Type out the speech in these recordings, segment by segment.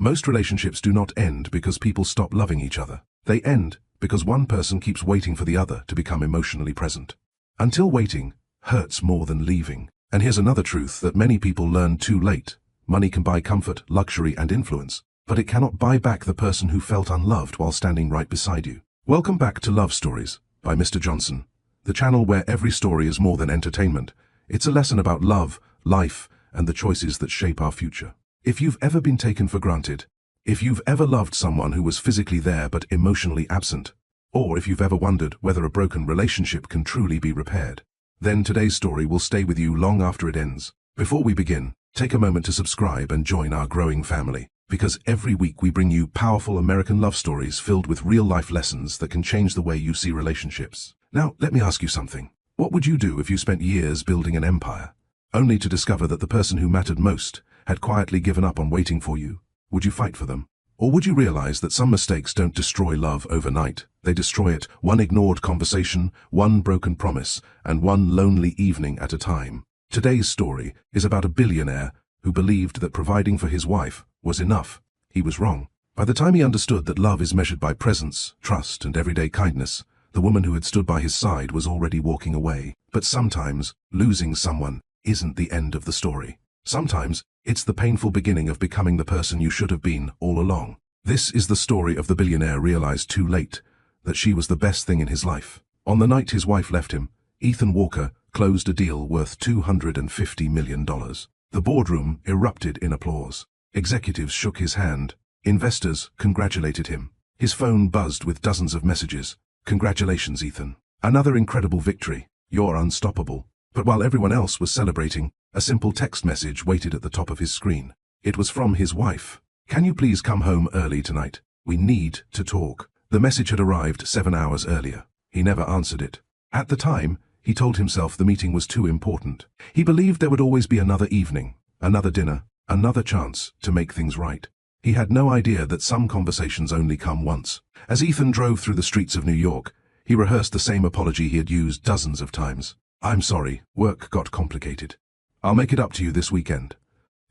Most relationships do not end because people stop loving each other. They end because one person keeps waiting for the other to become emotionally present. Until waiting hurts more than leaving. And here's another truth that many people learn too late. Money can buy comfort, luxury, and influence, but it cannot buy back the person who felt unloved while standing right beside you. Welcome back to Love Stories by Mr. Johnson, the channel where every story is more than entertainment. It's a lesson about love, life, and the choices that shape our future. If you've ever been taken for granted, if you've ever loved someone who was physically there but emotionally absent, or if you've ever wondered whether a broken relationship can truly be repaired, then today's story will stay with you long after it ends. Before we begin, take a moment to subscribe and join our growing family, because every week we bring you powerful American love stories filled with real-life lessons that can change the way you see relationships. Now, let me ask you something. What would you do if you spent years building an empire, only to discover that the person who mattered most had quietly given up on waiting for you? Would you fight for them? Or would you realize that some mistakes don't destroy love overnight? They destroy it one ignored conversation, one broken promise, and one lonely evening at a time. Today's story is about a billionaire who believed that providing for his wife was enough. He was wrong. By the time he understood that love is measured by presence, trust, and everyday kindness, the woman who had stood by his side was already walking away. But sometimes, losing someone isn't the end of the story. Sometimes, it's the painful beginning of becoming the person you should have been all along. This is the story of the billionaire realized too late that she was the best thing in his life. On the night his wife left him, Ethan Walker closed a deal worth $250 million. The boardroom erupted in applause. Executives shook his hand. Investors congratulated him. His phone buzzed with dozens of messages. Congratulations, Ethan. Another incredible victory. You're unstoppable. But while everyone else was celebrating, a simple text message waited at the top of his screen. It was from his wife. Can you please come home early tonight? We need to talk. The message had arrived 7 hours earlier. He never answered it. At the time, he told himself the meeting was too important. He believed there would always be another evening, another dinner, another chance to make things right. He had no idea that some conversations only come once. As Ethan drove through the streets of New York, he rehearsed the same apology he had used dozens of times. I'm sorry, work got complicated. I'll make it up to you this weekend.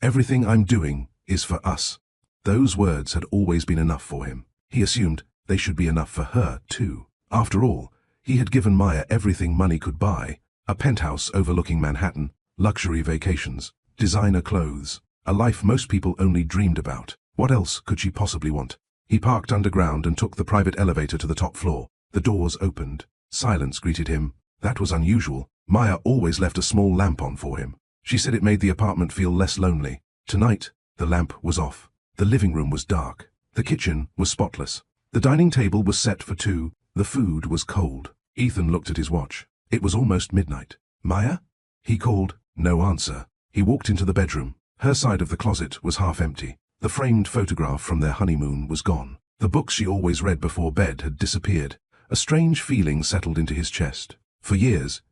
Everything I'm doing is for us. Those words had always been enough for him. He assumed they should be enough for her, too. After all, he had given Maya everything money could buy: a penthouse overlooking Manhattan, luxury vacations, designer clothes, a life most people only dreamed about. What else could she possibly want? He parked underground and took the private elevator to the top floor. The doors opened. Silence greeted him. That was unusual. Maya always left a small lamp on for him. She said it made the apartment feel less lonely. Tonight, the lamp was off. The living room was dark. The kitchen was spotless. The dining table was set for two. The food was cold. Ethan looked at his watch. It was almost midnight. Maya? He called. No answer. He walked into the bedroom. Her side of the closet was half empty. The framed photograph from their honeymoon was gone. The books she always read before bed had disappeared. A strange feeling settled into his chest. For years,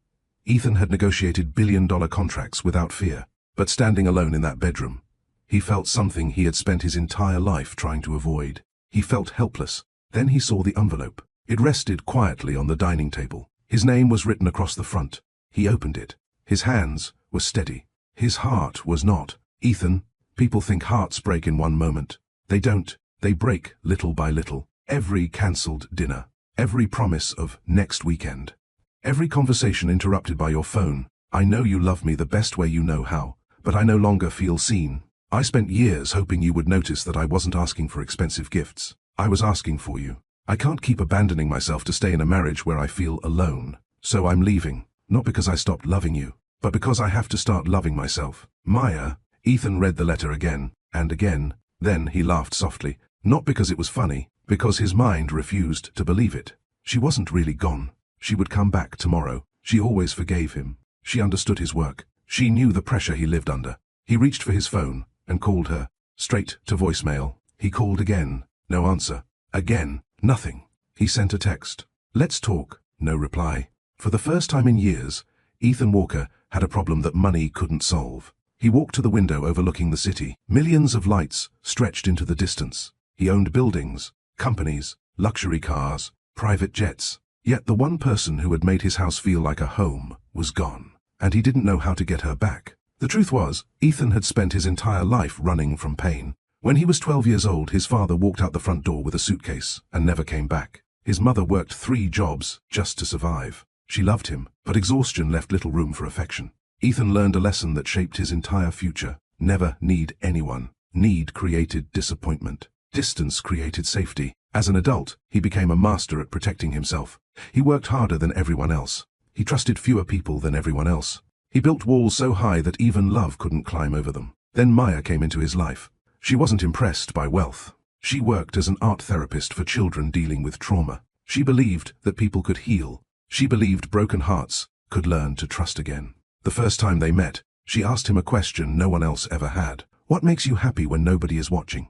Ethan had negotiated billion-dollar contracts without fear. But standing alone in that bedroom, he felt something he had spent his entire life trying to avoid. He felt helpless. Then he saw the envelope. It rested quietly on the dining table. His name was written across the front. He opened it. His hands were steady. His heart was not. Ethan, people think hearts break in one moment. They don't. They break little by little. Every cancelled dinner. Every promise of next weekend. Every conversation interrupted by your phone. I know you love me the best way you know how, but I no longer feel seen. I spent years hoping you would notice that I wasn't asking for expensive gifts. I was asking for you. I can't keep abandoning myself to stay in a marriage where I feel alone. So I'm leaving, not because I stopped loving you, but because I have to start loving myself. Maya. Ethan read the letter again and again. Then he laughed softly, not because it was funny, because his mind refused to believe it. She wasn't really gone. She would come back tomorrow. She always forgave him. She understood his work. She knew the pressure he lived under. He reached for his phone and called her. Straight to voicemail. He called again. No answer. Again. Nothing. He sent a text. Let's talk. No reply. For the first time in years, Ethan Walker had a problem that money couldn't solve. He walked to the window overlooking the city. Millions of lights stretched into the distance. He owned buildings, companies, luxury cars, private jets. Yet the one person who had made his house feel like a home was gone, and he didn't know how to get her back. The truth was, Ethan had spent his entire life running from pain, When he was 12 years old, his father walked out the front door with a suitcase and never came back. His mother worked 3 jobs just to survive. She loved him, but exhaustion left little room for affection. Ethan learned a lesson that shaped his entire future. Never need anyone. Need created disappointment. Distance created safety. As an adult, he became a master at protecting himself. He worked harder than everyone else. He trusted fewer people than everyone else. He built walls so high that even love couldn't climb over them. Then Maya came into his life. She wasn't impressed by wealth. She worked as an art therapist for children dealing with trauma. She believed that people could heal. She believed broken hearts could learn to trust again. The first time they met, she asked him a question no one else ever had. What makes you happy when nobody is watching?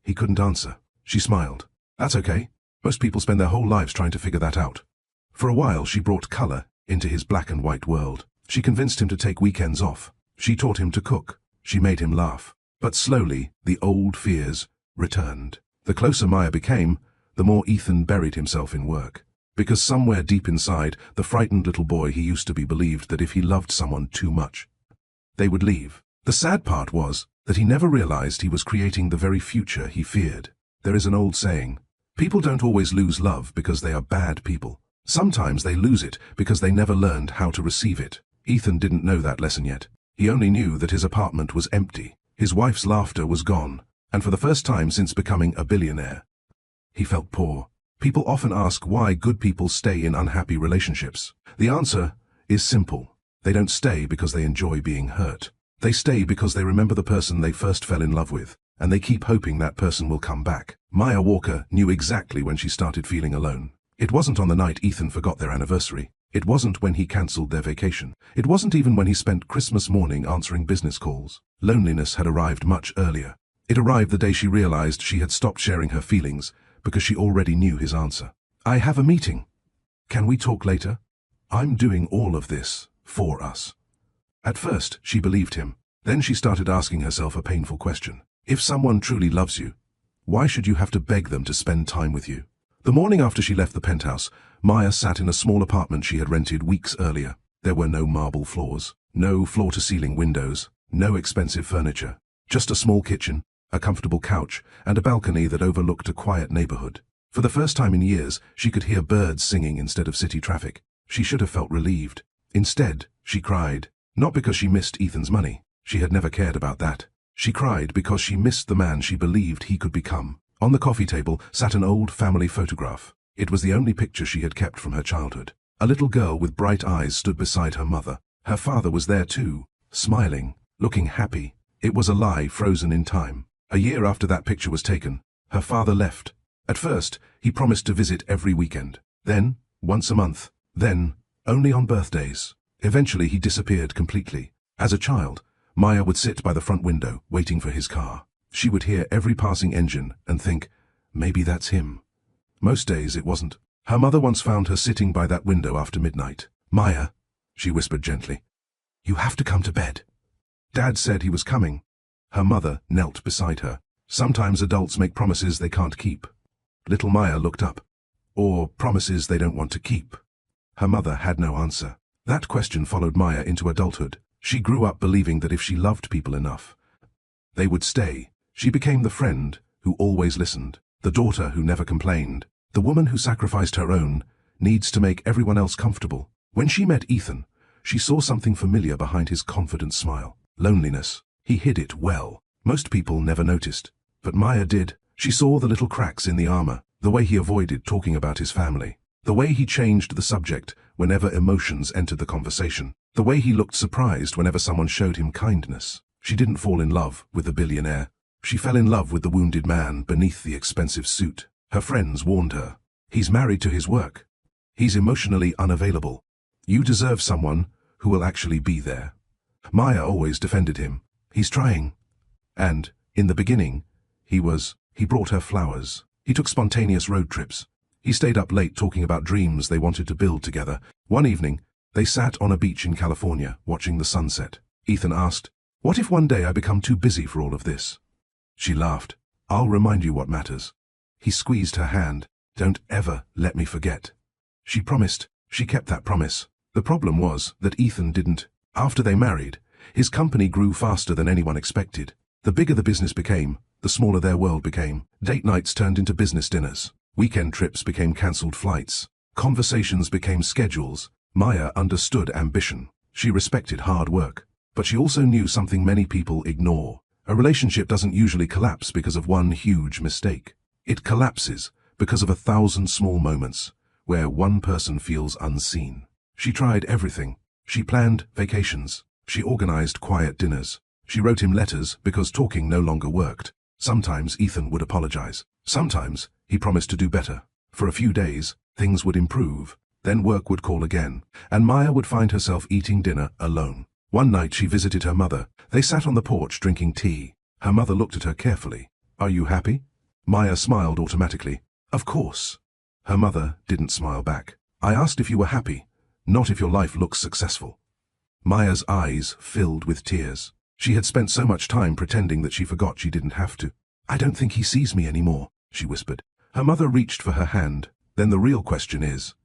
He couldn't answer. She smiled. That's okay. Most people spend their whole lives trying to figure that out. For a while, she brought color into his black and white world. She convinced him to take weekends off. She taught him to cook. She made him laugh. But slowly, the old fears returned. The closer Maya became, the more Ethan buried himself in work. Because somewhere deep inside, the frightened little boy he used to be believed that if he loved someone too much, they would leave. The sad part was that he never realized he was creating the very future he feared. There is an old saying, people don't always lose love because they are bad people. Sometimes they lose it because they never learned how to receive it. Ethan didn't know that lesson yet. He only knew that his apartment was empty. His wife's laughter was gone, and for the first time since becoming a billionaire, he felt poor. People often ask why good people stay in unhappy relationships. The answer is simple. They don't stay because they enjoy being hurt. They stay because they remember the person they first fell in love with, and they keep hoping that person will come back. Maya Walker knew exactly when she started feeling alone. It wasn't on the night Ethan forgot their anniversary. It wasn't when he cancelled their vacation. It wasn't even when he spent Christmas morning answering business calls. Loneliness had arrived much earlier. It arrived the day she realized she had stopped sharing her feelings because she already knew his answer. I have a meeting. Can we talk later? I'm doing all of this for us. At first, she believed him. Then she started asking herself a painful question. If someone truly loves you, why should you have to beg them to spend time with you? The morning after she left the penthouse, Maya sat in a small apartment she had rented weeks earlier. There were no marble floors, no floor-to-ceiling windows, no expensive furniture, just a small kitchen, a comfortable couch, and a balcony that overlooked a quiet neighborhood. For the first time in years, she could hear birds singing instead of city traffic. She should have felt relieved. Instead, she cried, not because she missed Ethan's money. She had never cared about that. She cried because she missed the man she believed he could become. On the coffee table sat an old family photograph. It was the only picture she had kept from her childhood. A little girl with bright eyes stood beside her mother. Her father was there too, smiling, looking happy. It was a lie frozen in time. A year after that picture was taken, her father left. At first, he promised to visit every weekend. Then, once a month. Then, only on birthdays. Eventually, he disappeared completely. As a child, Maya would sit by the front window, waiting for his car. She would hear every passing engine and think, maybe that's him. Most days it wasn't. Her mother once found her sitting by that window after midnight. Maya, she whispered gently, you have to come to bed. Dad said he was coming. Her mother knelt beside her. Sometimes adults make promises they can't keep. Little Maya looked up. Or promises they don't want to keep. Her mother had no answer. That question followed Maya into adulthood. She grew up believing that if she loved people enough, they would stay. She became the friend who always listened, the daughter who never complained, the woman who sacrificed her own needs to make everyone else comfortable. When she met Ethan, she saw something familiar behind his confident smile. Loneliness. He hid it well. Most people never noticed, but Maya did. She saw the little cracks in the armor, the way he avoided talking about his family, the way he changed the subject whenever emotions entered the conversation, the way he looked surprised whenever someone showed him kindness. She didn't fall in love with the billionaire. She fell in love with the wounded man beneath the expensive suit. Her friends warned her. He's married to his work. He's emotionally unavailable. You deserve someone who will actually be there. Maya always defended him. He's trying. And, in the beginning, he brought her flowers. He took spontaneous road trips. He stayed up late talking about dreams they wanted to build together. One evening, they sat on a beach in California, watching the sunset. Ethan asked, what if one day I become too busy for all of this? She laughed. I'll remind you what matters. He squeezed her hand. Don't ever let me forget. She promised. She kept that promise. The problem was that Ethan didn't. After they married, his company grew faster than anyone expected. The bigger the business became, the smaller their world became. Date nights turned into business dinners. Weekend trips became cancelled flights. Conversations became schedules. Maya understood ambition. She respected hard work. But she also knew something many people ignore. A relationship doesn't usually collapse because of one huge mistake. It collapses because of 1,000 small moments where one person feels unseen. She tried everything. She planned vacations. She organized quiet dinners. She wrote him letters because talking no longer worked. Sometimes Ethan would apologize. Sometimes he promised to do better. For a few days, things would improve. Then work would call again, and Maya would find herself eating dinner alone. One night she visited her mother. They sat on the porch drinking tea. Her mother looked at her carefully. "Are you happy?" Maya smiled automatically. "Of course." Her mother didn't smile back. "I asked if you were happy, not if your life looks successful." Maya's eyes filled with tears. She had spent so much time pretending that she forgot she didn't have to. "I don't think he sees me anymore," she whispered. Her mother reached for her hand. "Then the real question is,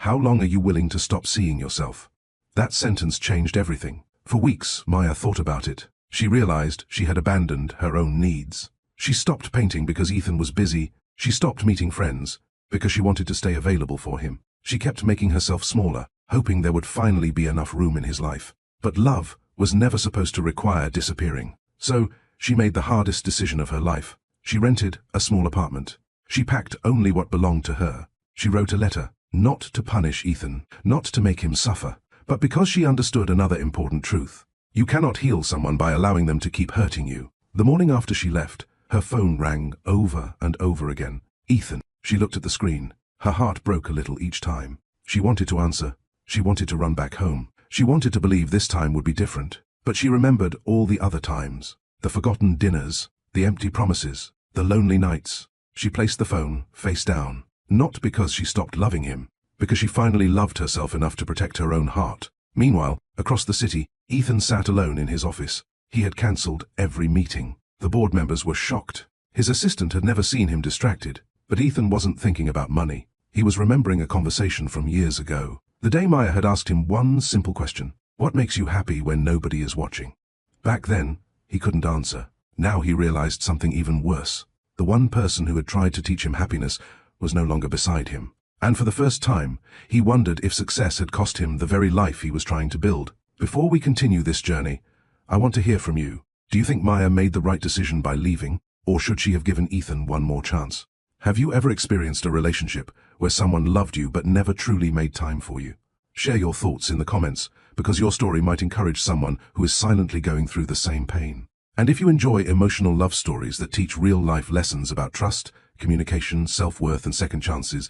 how long are you willing to stop seeing yourself?" That sentence changed everything. For weeks, Maya thought about it. She realized she had abandoned her own needs. She stopped painting because Ethan was busy. She stopped meeting friends because she wanted to stay available for him. She kept making herself smaller, hoping there would finally be enough room in his life. But love was never supposed to require disappearing. So, she made the hardest decision of her life. She rented a small apartment. She packed only what belonged to her. She wrote a letter, not to punish Ethan, not to make him suffer, but because she understood another important truth. You cannot heal someone by allowing them to keep hurting you. The morning after she left, her phone rang over and over again. "Ethan." She looked at the screen. Her heart broke a little each time. She wanted to answer. She wanted to run back home. She wanted to believe this time would be different. But she remembered all the other times. The forgotten dinners, the empty promises, the lonely nights. She placed the phone face down. Not because she stopped loving him, because she finally loved herself enough to protect her own heart. Meanwhile, across the city, Ethan sat alone in his office. He had cancelled every meeting. The board members were shocked. His assistant had never seen him distracted. But Ethan wasn't thinking about money. He was remembering a conversation from years ago. The day Maya had asked him one simple question. "What makes you happy when nobody is watching?" Back then, he couldn't answer. Now he realized something even worse. The one person who had tried to teach him happiness was no longer beside him. And for the first time, he wondered if success had cost him the very life he was trying to build. Before we continue this journey, I want to hear from you. Do you think Maya made the right decision by leaving, or should she have given Ethan one more chance? Have you ever experienced a relationship where someone loved you but never truly made time for you? Share your thoughts in the comments, because your story might encourage someone who is silently going through the same pain. And if you enjoy emotional love stories that teach real-life lessons about trust, communication, self-worth and second chances,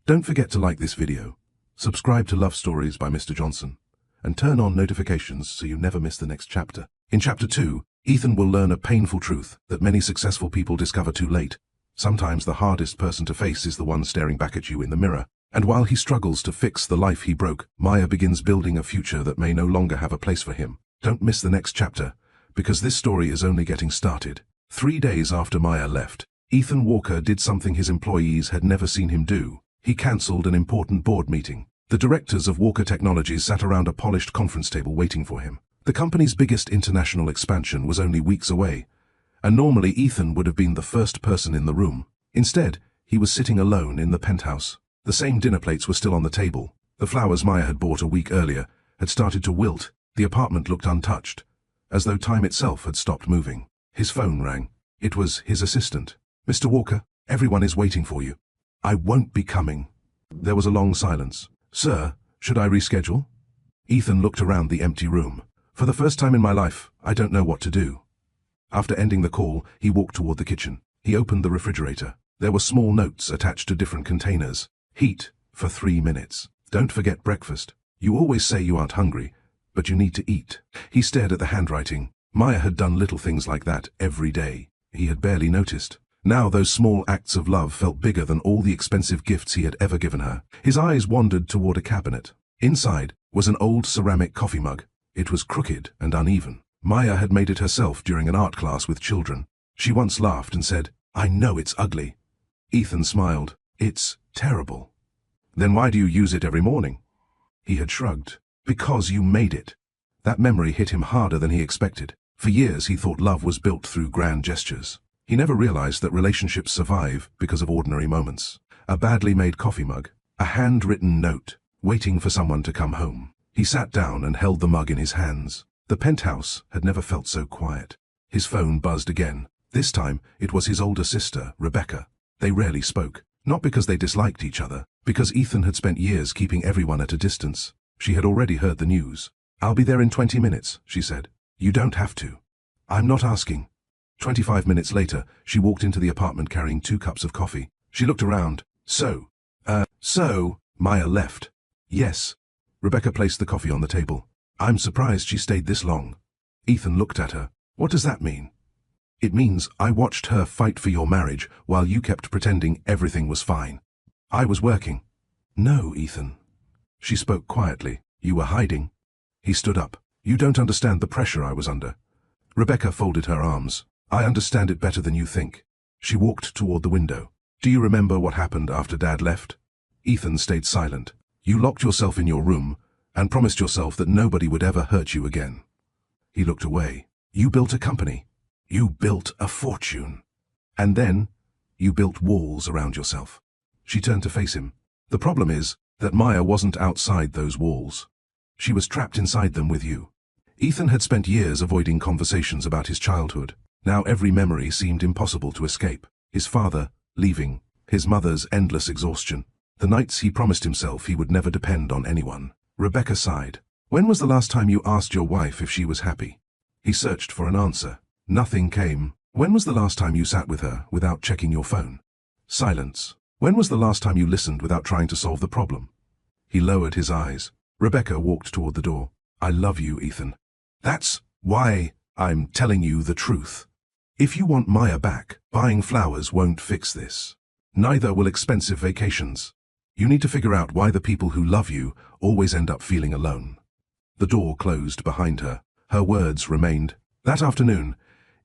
don't forget to like this video, subscribe to Love Stories by Mr. Johnson, and turn on notifications so you never miss the next chapter. In Chapter 2, Ethan will learn a painful truth that many successful people discover too late. Sometimes the hardest person to face is the one staring back at you in the mirror. And while he struggles to fix the life he broke, Maya begins building a future that may no longer have a place for him. Don't miss the next chapter, because this story is only getting started. 3 days after Maya left, Ethan Walker did something his employees had never seen him do. He cancelled an important board meeting. The directors of Walker Technologies sat around a polished conference table waiting for him. The company's biggest international expansion was only weeks away, and normally Ethan would have been the first person in the room. Instead, he was sitting alone in the penthouse. The same dinner plates were still on the table. The flowers Maya had bought a week earlier had started to wilt. The apartment looked untouched, as though time itself had stopped moving. His phone rang. It was his assistant. "Mr. Walker, everyone is waiting for you." "I won't be coming." There was a long silence. "Sir, should I reschedule?" Ethan looked around the empty room. "For the first time in my life, I don't know what to do." After ending the call, he walked toward the kitchen. He opened the refrigerator. There were small notes attached to different containers. "Heat for 3 minutes. Don't forget breakfast. You always say you aren't hungry, but you need to eat." He stared at the handwriting. Maya had done little things like that every day. He had barely noticed. Now those small acts of love felt bigger than all the expensive gifts he had ever given her. His eyes wandered toward a cabinet. Inside was an old ceramic coffee mug. It was crooked and uneven. Maya had made it herself during an art class with children. She once laughed and said, "I know it's ugly." Ethan smiled. "It's terrible." "Then why do you use it every morning?" He had shrugged. "Because you made it." That memory hit him harder than he expected. For years he thought love was built through grand gestures. He never realized that relationships survive because of ordinary moments. A badly made coffee mug, a handwritten note, waiting for someone to come home. He sat down and held the mug in his hands. The penthouse had never felt so quiet. His phone buzzed again. This time, it was his older sister, Rebecca. They rarely spoke, not because they disliked each other, because Ethan had spent years keeping everyone at a distance. She had already heard the news. "I'll be there in 20 minutes, she said. "You don't have to." "I'm not asking." 25 minutes later, she walked into the apartment carrying 2 cups of coffee. She looked around. So, Maya left. Yes. Rebecca placed the coffee on the table. "I'm surprised she stayed this long." Ethan looked at her. "What does that mean?" "It means I watched her fight for your marriage while you kept pretending everything was fine." "I was working." "No, Ethan." She spoke quietly. "You were hiding." He stood up. "You don't understand the pressure I was under." Rebecca folded her arms. "I understand it better than you think." She walked toward the window. "Do you remember what happened after Dad left?" Ethan stayed silent. "You locked yourself in your room and promised yourself that nobody would ever hurt you again." He looked away. "You built a company. You built a fortune. And then, you built walls around yourself." She turned to face him. "The problem is that Maya wasn't outside those walls. She was trapped inside them with you." Ethan had spent years avoiding conversations about his childhood. Now every memory seemed impossible to escape. His father, leaving, his mother's endless exhaustion, the nights he promised himself he would never depend on anyone. Rebecca sighed. "When was the last time you asked your wife if she was happy?" He searched for an answer. Nothing came. "When was the last time you sat with her without checking your phone?" Silence. "When was the last time you listened without trying to solve the problem?" He lowered his eyes. Rebecca walked toward the door. "I love you, Ethan. That's why I'm telling you the truth. If you want Maya back, buying flowers won't fix this. Neither will expensive vacations. You need to figure out why the people who love you always end up feeling alone." The door closed behind her. Her words remained. That afternoon,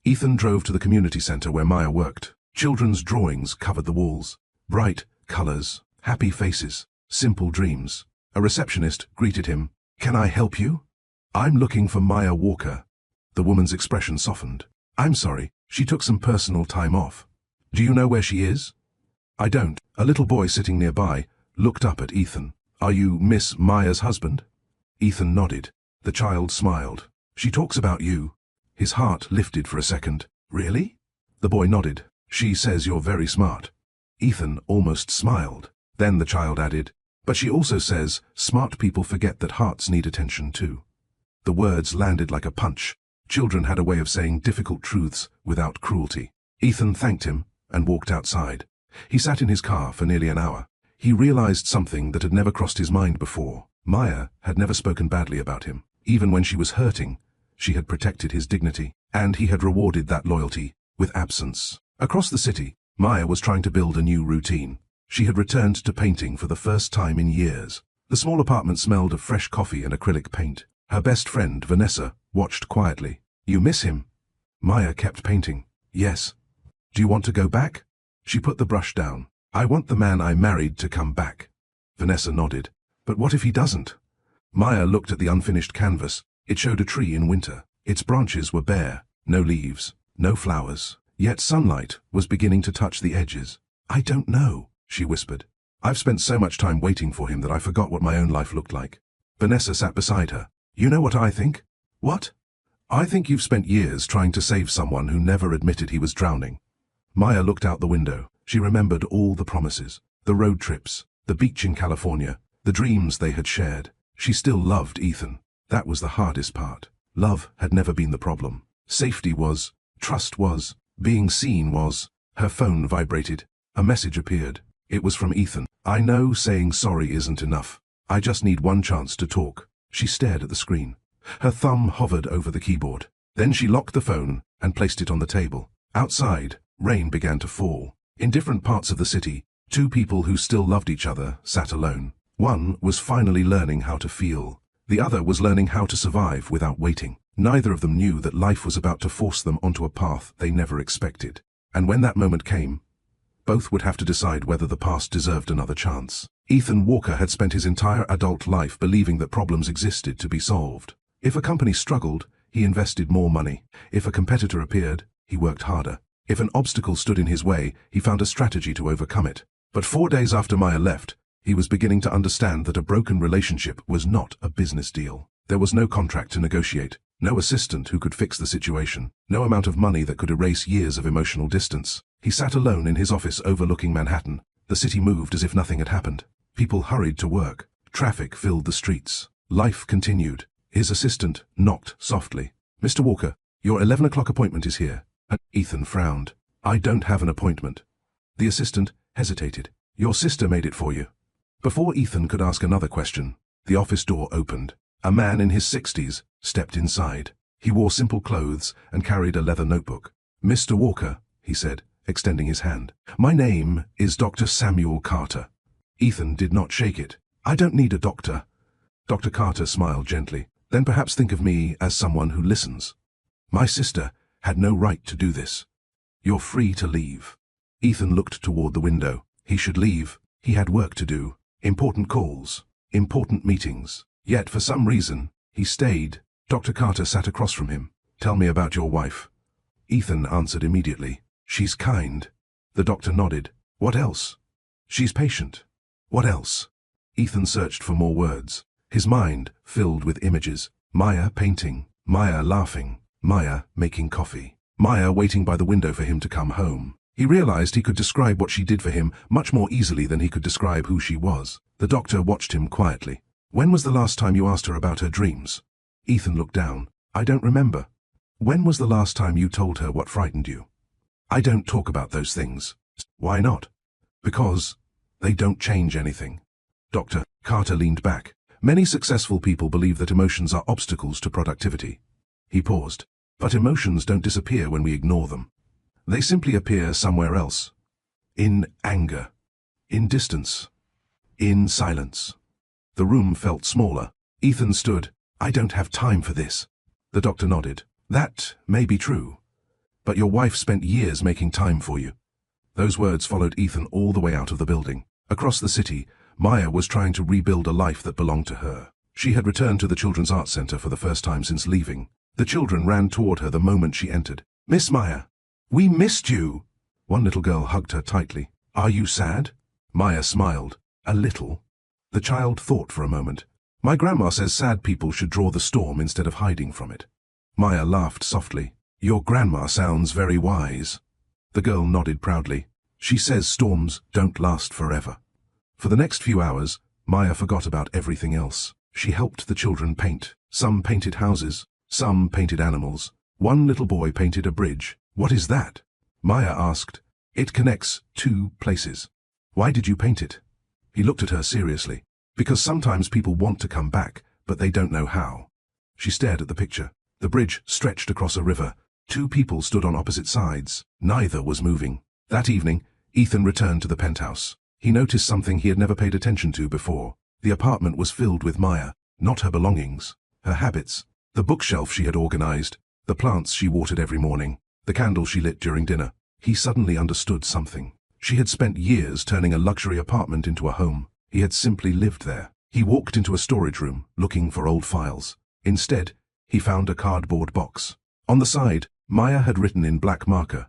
Ethan drove to the community center where Maya worked. Children's drawings covered the walls. Bright colors, happy faces, simple dreams. A receptionist greeted him. "Can I help you?" "I'm looking for Maya Walker." The woman's expression softened. "I'm sorry, she took some personal time off." "Do you know where she is?" "I don't." A little boy sitting nearby looked up at Ethan. "Are you Miss Maya's husband?" Ethan nodded. The child smiled. "She talks about you." His heart lifted for a second. "Really?" The boy nodded. "She says you're very smart." Ethan almost smiled. Then the child added, "But she also says smart people forget that hearts need attention too." The words landed like a punch. Children had a way of saying difficult truths without cruelty. Ethan thanked him and walked outside. He sat in his car for nearly an hour. He realized something that had never crossed his mind before. Maya had never spoken badly about him. Even when she was hurting, she had protected his dignity, and he had rewarded that loyalty with absence. Across the city, Maya was trying to build a new routine. She had returned to painting for the first time in years. The small apartment smelled of fresh coffee and acrylic paint. Her best friend, Vanessa, watched quietly. "You miss him?" Maya kept painting. "Yes." "Do you want to go back?" She put the brush down. "I want the man I married to come back." Vanessa nodded. "But what if he doesn't?" Maya looked at the unfinished canvas. It showed a tree in winter. Its branches were bare, no leaves, no flowers. Yet sunlight was beginning to touch the edges. "I don't know," she whispered. "I've spent so much time waiting for him that I forgot what my own life looked like." Vanessa sat beside her. "You know what I think?" "What?" "I think you've spent years trying to save someone who never admitted he was drowning." Maya looked out the window. She remembered all the promises, the road trips, the beach in California, the dreams they had shared. She still loved Ethan. That was the hardest part. Love had never been the problem. Safety was, trust was, being seen was. Her phone vibrated. A message appeared. It was from Ethan. "I know saying sorry isn't enough. I just need one chance to talk." She stared at the screen. Her thumb hovered over the keyboard. Then she locked the phone and placed it on the table. Outside, rain began to fall. In different parts of the city, 2 people who still loved each other sat alone. One was finally learning how to feel. The other was learning how to survive without waiting. Neither of them knew that life was about to force them onto a path they never expected. And when that moment came, both would have to decide whether the past deserved another chance. Ethan Walker had spent his entire adult life believing that problems existed to be solved. If a company struggled, he invested more money. If a competitor appeared, he worked harder. If an obstacle stood in his way, he found a strategy to overcome it. But 4 days after Maya left, he was beginning to understand that a broken relationship was not a business deal. There was no contract to negotiate, no assistant who could fix the situation, no amount of money that could erase years of emotional distance. He sat alone in his office overlooking Manhattan. The city moved as if nothing had happened. People hurried to work. Traffic filled the streets. Life continued. His assistant knocked softly. "Mr. Walker, your 11 o'clock appointment is here." And Ethan frowned. "I don't have an appointment." The assistant hesitated. "Your sister made it for you." Before Ethan could ask another question, the office door opened. A man in his 60s stepped inside. He wore simple clothes and carried a leather notebook. "Mr. Walker," he said, extending his hand. "My name is Dr. Samuel Carter." Ethan did not shake it. "I don't need a doctor." Dr. Carter smiled gently. "Then perhaps think of me as someone who listens. My sister had no right to do this. You're free to leave." Ethan looked toward the window. He should leave. He had work to do. Important calls. Important meetings. Yet, for some reason, he stayed. Dr. Carter sat across from him. "Tell me about your wife." Ethan answered immediately. "She's kind." The doctor nodded. "What else?" "She's patient." "What else?" Ethan searched for more words. His mind filled with images. Maya painting. Maya laughing. Maya making coffee. Maya waiting by the window for him to come home. He realized he could describe what she did for him much more easily than he could describe who she was. The doctor watched him quietly. "When was the last time you asked her about her dreams?" Ethan looked down. "I don't remember." "When was the last time you told her what frightened you?" "I don't talk about those things." "Why not?" "Because they don't change anything." Dr. Carter leaned back. "Many successful people believe that emotions are obstacles to productivity." He paused. "But emotions don't disappear when we ignore them. They simply appear somewhere else. In anger. In distance. In silence." The room felt smaller. Ethan stood. "I don't have time for this." The doctor nodded. "That may be true. But your wife spent years making time for you." Those words followed Ethan all the way out of the building. Across the city, Maya was trying to rebuild a life that belonged to her. She had returned to the Children's Arts Center for the first time since leaving. The children ran toward her the moment she entered. "Miss Maya, we missed you." One little girl hugged her tightly. "Are you sad?" Maya smiled. "A little." The child thought for a moment. "My grandma says sad people should draw the storm instead of hiding from it." Maya laughed softly. "Your grandma sounds very wise." The girl nodded proudly. "She says storms don't last forever." For the next few hours, Maya forgot about everything else. She helped the children paint. Some painted houses. Some painted animals. One little boy painted a bridge. "What is that?" Maya asked. "It connects 2 places." "Why did you paint it?" He looked at her seriously. "Because sometimes people want to come back, but they don't know how." She stared at the picture. The bridge stretched across a river. 2 people stood on opposite sides. Neither was moving. That evening, Ethan returned to the penthouse. He noticed something he had never paid attention to before. The apartment was filled with Maya, not her belongings, her habits, the bookshelf she had organized, the plants she watered every morning, the candles she lit during dinner. He suddenly understood something. She had spent years turning a luxury apartment into a home. He had simply lived there. He walked into a storage room, looking for old files. Instead, he found a cardboard box. On the side, Maya had written in black marker,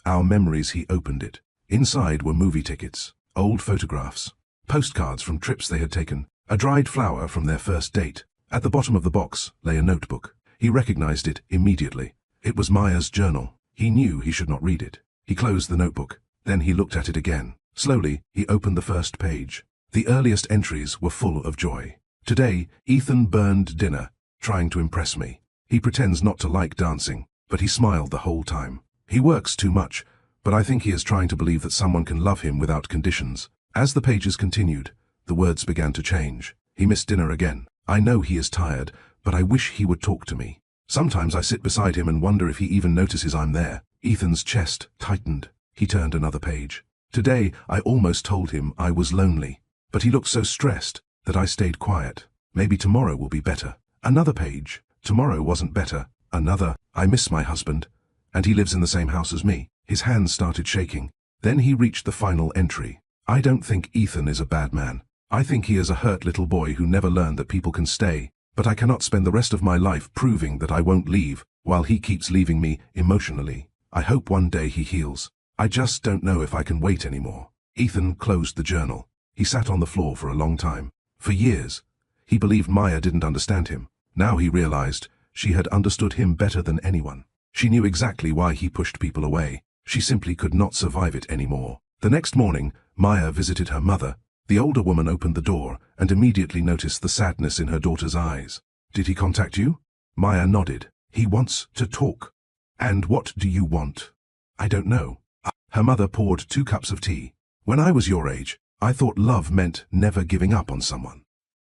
"Our memories." He opened it. Inside were movie tickets, old photographs, postcards from trips they had taken, a dried flower from their first date. At the bottom of the box lay a notebook. He recognized it immediately. It was Maya's journal. He knew he should not read it. He closed the notebook. Then he looked at it again. Slowly, he opened the first page. The earliest entries were full of joy. "Today, Ethan burned dinner, trying to impress me. He pretends not to like dancing, but he smiled the whole time. He works too much, but I think he is trying to believe that someone can love him without conditions." As the pages continued, the words began to change. "He missed dinner again. I know he is tired, but I wish he would talk to me. Sometimes I sit beside him and wonder if he even notices I'm there." Ethan's chest tightened. He turned another page. "Today, I almost told him I was lonely, but he looked so stressed that I stayed quiet. Maybe tomorrow will be better." Another page. Tomorrow wasn't better. Another. "I miss my husband, and he lives in the same house as me." His hands started shaking. Then he reached the final entry. "I don't think Ethan is a bad man. I think he is a hurt little boy who never learned that people can stay but I cannot spend the rest of my life proving that I won't leave, while he keeps leaving me emotionally. I hope one day he heals. I just don't know if I can wait anymore. Ethan closed the journal. He sat on the floor for a long time. For years, he believed Maya didn't understand him. Now he realized she had understood him better than anyone. She knew exactly why he pushed people away. She simply could not survive it anymore. The next morning, Maya visited her mother. The older woman opened the door and immediately noticed the sadness in her daughter's eyes. "Did he contact you?" Maya nodded. "He wants to talk." "And what do you want?" "I don't know." Her mother poured 2 cups of tea. "When I was your age, I thought love meant never giving up on someone.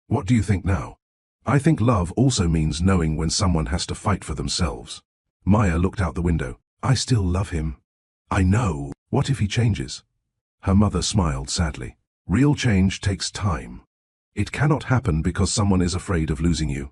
What do you think now?" "I think love also means knowing when someone has to fight for themselves." Maya looked out the window. "I still love him." "I know. What if he changes?" Her mother smiled sadly. "Real change takes time. It cannot happen because someone is afraid of losing you.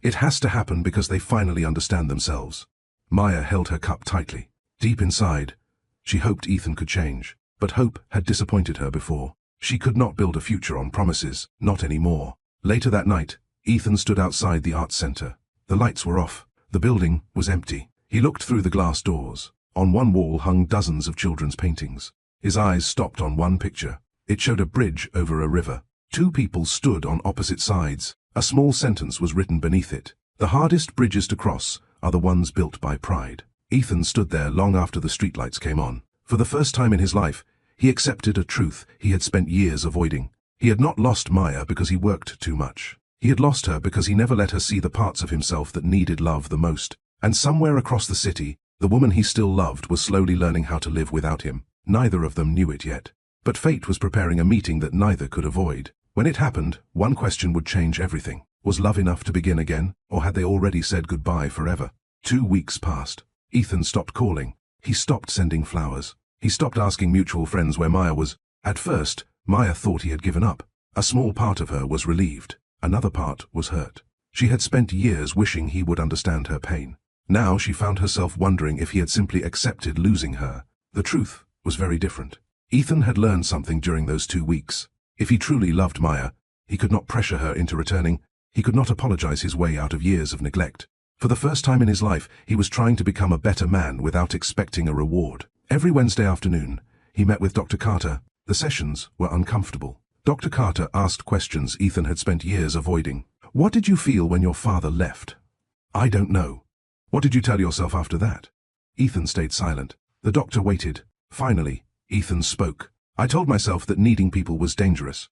It has to happen because they finally understand themselves." Maya held her cup tightly. Deep inside, she hoped Ethan could change, but hope had disappointed her before. She could not build a future on promises, not anymore. Later that night, Ethan stood outside the arts center. The lights were off. The building was empty. He looked through the glass doors. On one wall hung dozens of children's paintings. His eyes stopped on one picture. It showed a bridge over a river. 2 people stood on opposite sides. A small sentence was written beneath it. "The hardest bridges to cross are the ones built by pride." Ethan stood there long after the streetlights came on. For the first time in his life, he accepted a truth he had spent years avoiding. He had not lost Maya because he worked too much. He had lost her because he never let her see the parts of himself that needed love the most. And somewhere across the city, the woman he still loved was slowly learning how to live without him. Neither of them knew it yet. But fate was preparing a meeting that neither could avoid. When it happened, one question would change everything. Was love enough to begin again, or had they already said goodbye forever? 2 weeks passed. Ethan stopped calling. He stopped sending flowers. He stopped asking mutual friends where Maya was. At first, Maya thought he had given up. A small part of her was relieved. Another part was hurt. She had spent years wishing he would understand her pain. Now she found herself wondering if he had simply accepted losing her. The truth was very different. Ethan had learned something during those 2 weeks. If he truly loved Maya, he could not pressure her into returning. He could not apologize his way out of years of neglect. For the first time in his life, he was trying to become a better man without expecting a reward. Every Wednesday afternoon, he met with Dr. Carter. The sessions were uncomfortable. Dr. Carter asked questions Ethan had spent years avoiding. "What did you feel when your father left?" "I don't know." "What did you tell yourself after that?" Ethan stayed silent. The doctor waited. Finally, Ethan spoke. "I told myself that needing people was dangerous."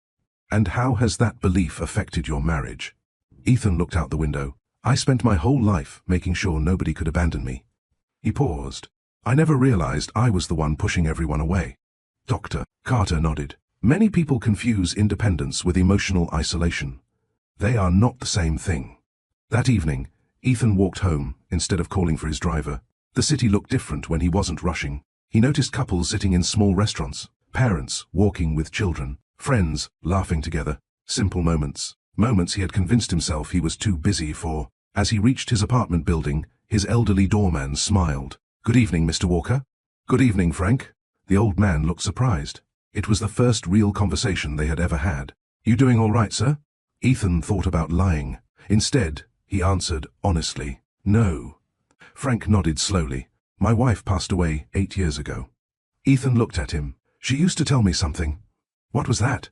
"And how has that belief affected your marriage?" Ethan looked out the window. "I spent my whole life making sure nobody could abandon me." He paused. "I never realized I was the one pushing everyone away." Dr. Carter nodded. "Many people confuse independence with emotional isolation. They are not the same thing." That evening, Ethan walked home instead of calling for his driver. The city looked different when he wasn't rushing. He noticed couples sitting in small restaurants, parents walking with children, friends laughing together. Simple moments. Moments he had convinced himself he was too busy for. As he reached his apartment building, his elderly doorman smiled. "Good evening, Mr. Walker." "Good evening, Frank." The old man looked surprised. It was the first real conversation they had ever had. "You doing all right, sir?" Ethan thought about lying. Instead, he answered honestly, "No." Frank nodded slowly. "My wife passed away 8 years ago." Ethan looked at him. "She used to tell me something." "What was that?"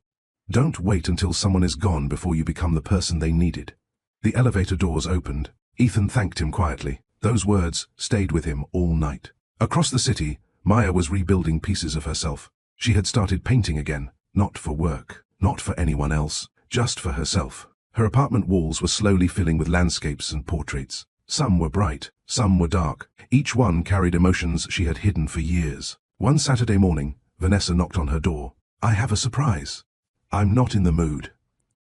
"Don't wait until someone is gone before you become the person they needed." The elevator doors opened. Ethan thanked him quietly. Those words stayed with him all night. Across the city, Maya was rebuilding pieces of herself. She had started painting again, not for work, not for anyone else, just for herself. Her apartment walls were slowly filling with landscapes and portraits. Some were bright, some were dark. Each one carried emotions she had hidden for years. One Saturday morning, Vanessa knocked on her door. "I have a surprise." "I'm not in the mood."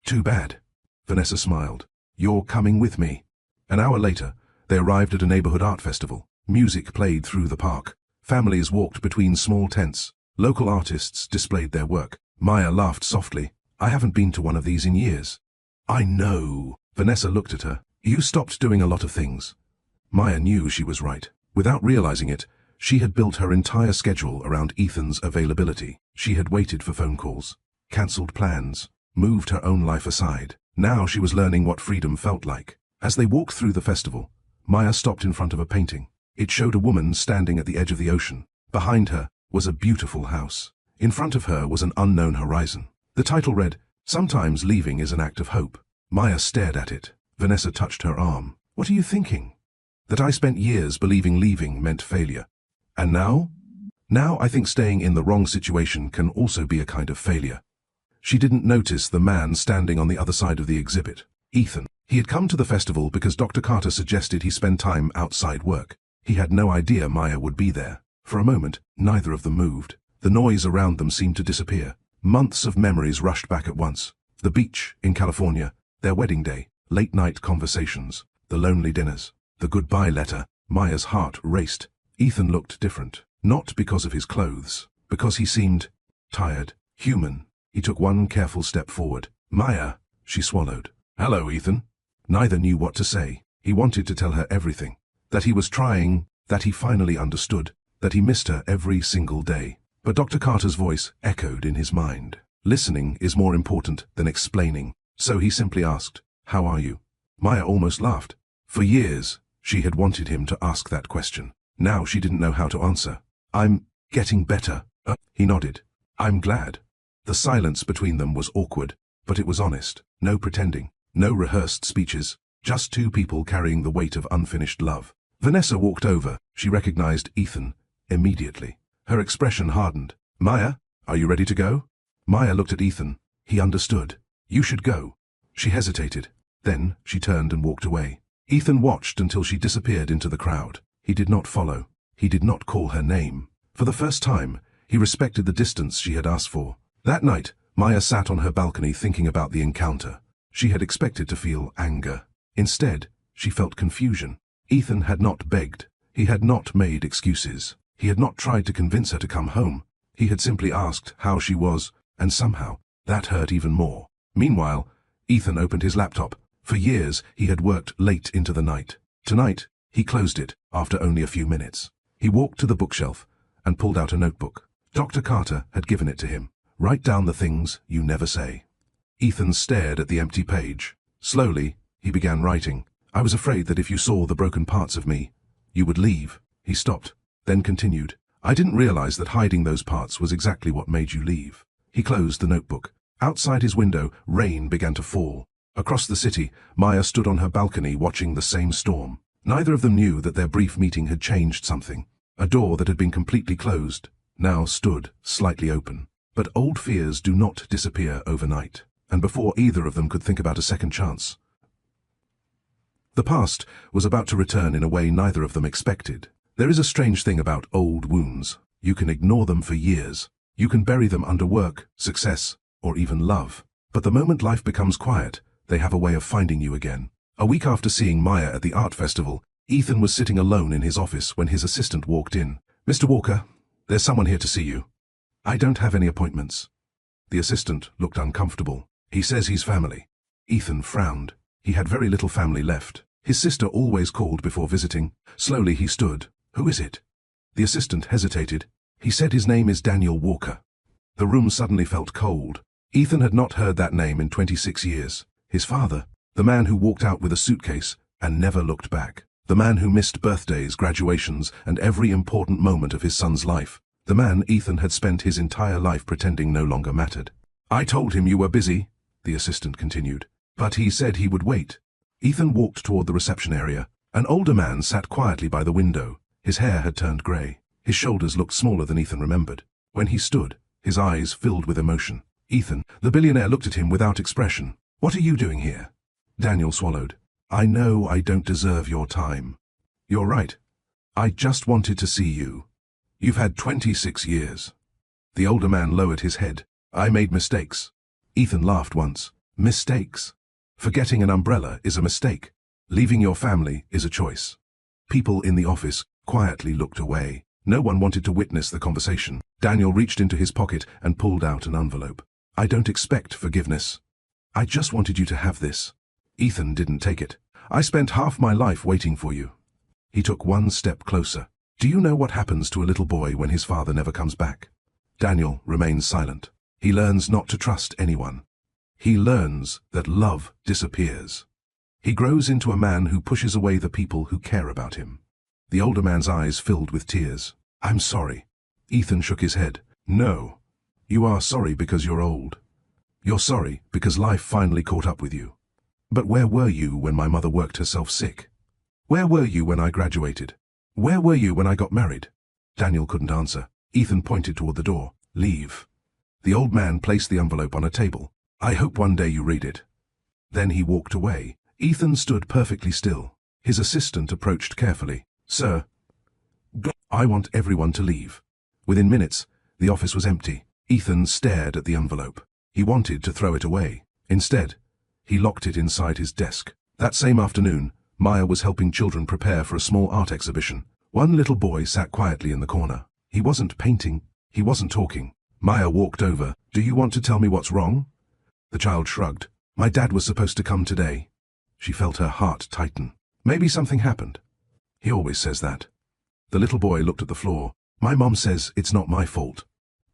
"Too bad." Vanessa smiled. "You're coming with me." An hour later, they arrived at a neighborhood art festival. Music played through the park. Families walked between small tents. Local artists displayed their work. Maya laughed softly. "I haven't been to one of these in years." "I know." Vanessa looked at her. "You stopped doing a lot of things." Maya knew she was right. Without realizing it, she had built her entire schedule around Ethan's availability. She had waited for phone calls, cancelled plans, moved her own life aside. Now she was learning what freedom felt like. As they walked through the festival, Maya stopped in front of a painting. It showed a woman standing at the edge of the ocean. Behind her was a beautiful house. In front of her was an unknown horizon. The title read, "Sometimes leaving is an act of hope." Maya stared at it. Vanessa touched her arm. "What are you thinking?" "That I spent years believing leaving meant failure. And now? Now I think staying in the wrong situation can also be a kind of failure." She didn't notice the man standing on the other side of the exhibit. Ethan. He had come to the festival because Dr. Carter suggested he spend time outside work. He had no idea Maya would be there. For a moment, neither of them moved. The noise around them seemed to disappear. Months of memories rushed back at once. The beach in California, their wedding day, late-night conversations, the lonely dinners, the goodbye letter. Maya's heart raced. Ethan looked different. Not because of his clothes, because he seemed tired, human. He took one careful step forward. "Maya," she swallowed. "Hello, Ethan." Neither knew what to say. He wanted to tell her everything. That he was trying, that he finally understood, that he missed her every single day. But Dr. Carter's voice echoed in his mind. Listening is more important than explaining. So he simply asked, "How are you?" Maya almost laughed. For years, she had wanted him to ask that question. Now she didn't know how to answer. "I'm getting better." He nodded. "I'm glad." The silence between them was awkward, but it was honest. No pretending. No rehearsed speeches. Just two people carrying the weight of unfinished love. Vanessa walked over. She recognized Ethan immediately. Her expression hardened. "Maya, are you ready to go?" Maya looked at Ethan. He understood. "You should go." She hesitated. Then she turned and walked away. Ethan watched until she disappeared into the crowd. He did not follow. He did not call her name. For the first time, he respected the distance she had asked for. That night, Maya sat on her balcony thinking about the encounter. She had expected to feel anger. Instead, she felt confusion. Ethan had not begged. He had not made excuses. He had not tried to convince her to come home. He had simply asked how she was, and somehow, that hurt even more. Meanwhile, Ethan opened his laptop. For years, he had worked late into the night. Tonight, he closed it after only a few minutes. He walked to the bookshelf and pulled out a notebook. Dr. Carter had given it to him. "Write down the things you never say." Ethan stared at the empty page. Slowly, he began writing. "I was afraid that if you saw the broken parts of me, you would leave." He stopped, then continued. "I didn't realize that hiding those parts was exactly what made you leave." He closed the notebook. Outside his window, rain began to fall. Across the city, Maya stood on her balcony watching the same storm. Neither of them knew that their brief meeting had changed something. A door that had been completely closed now stood slightly open. But old fears do not disappear overnight. And before either of them could think about a second chance, the past was about to return in a way neither of them expected. There is a strange thing about old wounds. You can ignore them for years. You can bury them under work, success, or even love. But the moment life becomes quiet, they have a way of finding you again. A week after seeing Maya at the art festival, Ethan was sitting alone in his office when his assistant walked in. "Mr. Walker, there's someone here to see you." "I don't have any appointments." The assistant looked uncomfortable. "He says he's family." Ethan frowned. He had very little family left. His sister always called before visiting. Slowly he stood. "Who is it?" The assistant hesitated. "He said his name is Daniel Walker." The room suddenly felt cold. Ethan had not heard that name in 26 years. His father, the man who walked out with a suitcase and never looked back. The man who missed birthdays, graduations, and every important moment of his son's life. The man Ethan had spent his entire life pretending no longer mattered. "I told him you were busy," the assistant continued. "But he said he would wait." Ethan walked toward the reception area. An older man sat quietly by the window. His hair had turned grey. His shoulders looked smaller than Ethan remembered. When he stood, his eyes filled with emotion. Ethan, the billionaire, looked at him without expression. "What are you doing here?" Daniel swallowed. "I know I don't deserve your time." "You're right. I just wanted to see you. You've had 26 years. The older man lowered his head. "I made mistakes." Ethan laughed once. "Mistakes? Forgetting an umbrella is a mistake. Leaving your family is a choice." People in the office quietly looked away. No one wanted to witness the conversation. Daniel reached into his pocket and pulled out an envelope. "I don't expect forgiveness. I just wanted you to have this." Ethan didn't take it. "I spent half my life waiting for you." He took one step closer. "Do you know what happens to a little boy when his father never comes back?" Daniel remained silent. "He learns not to trust anyone." He learns that love disappears. He grows into a man who pushes away the people who care about him. The older man's eyes filled with tears. "I'm sorry." Ethan shook his head. "No. You are sorry because you're old. You're sorry because life finally caught up with you. But where were you when my mother worked herself sick? Where were you when I graduated? Where were you when I got married?" Daniel couldn't answer. Ethan pointed toward the door. "Leave." The old man placed the envelope on a table. "I hope one day you read it." Then he walked away. Ethan stood perfectly still. His assistant approached carefully. "Sir, I want everyone to leave." Within minutes, the office was empty. Ethan stared at the envelope. He wanted to throw it away. Instead, he locked it inside his desk. That same afternoon, Maya was helping children prepare for a small art exhibition. One little boy sat quietly in the corner. He wasn't painting. He wasn't talking. Maya walked over. "Do you want to tell me what's wrong?" The child shrugged. "My dad was supposed to come today." She felt her heart tighten. Maybe something happened. He always says that. The little boy looked at the floor. "My mom says it's not my fault."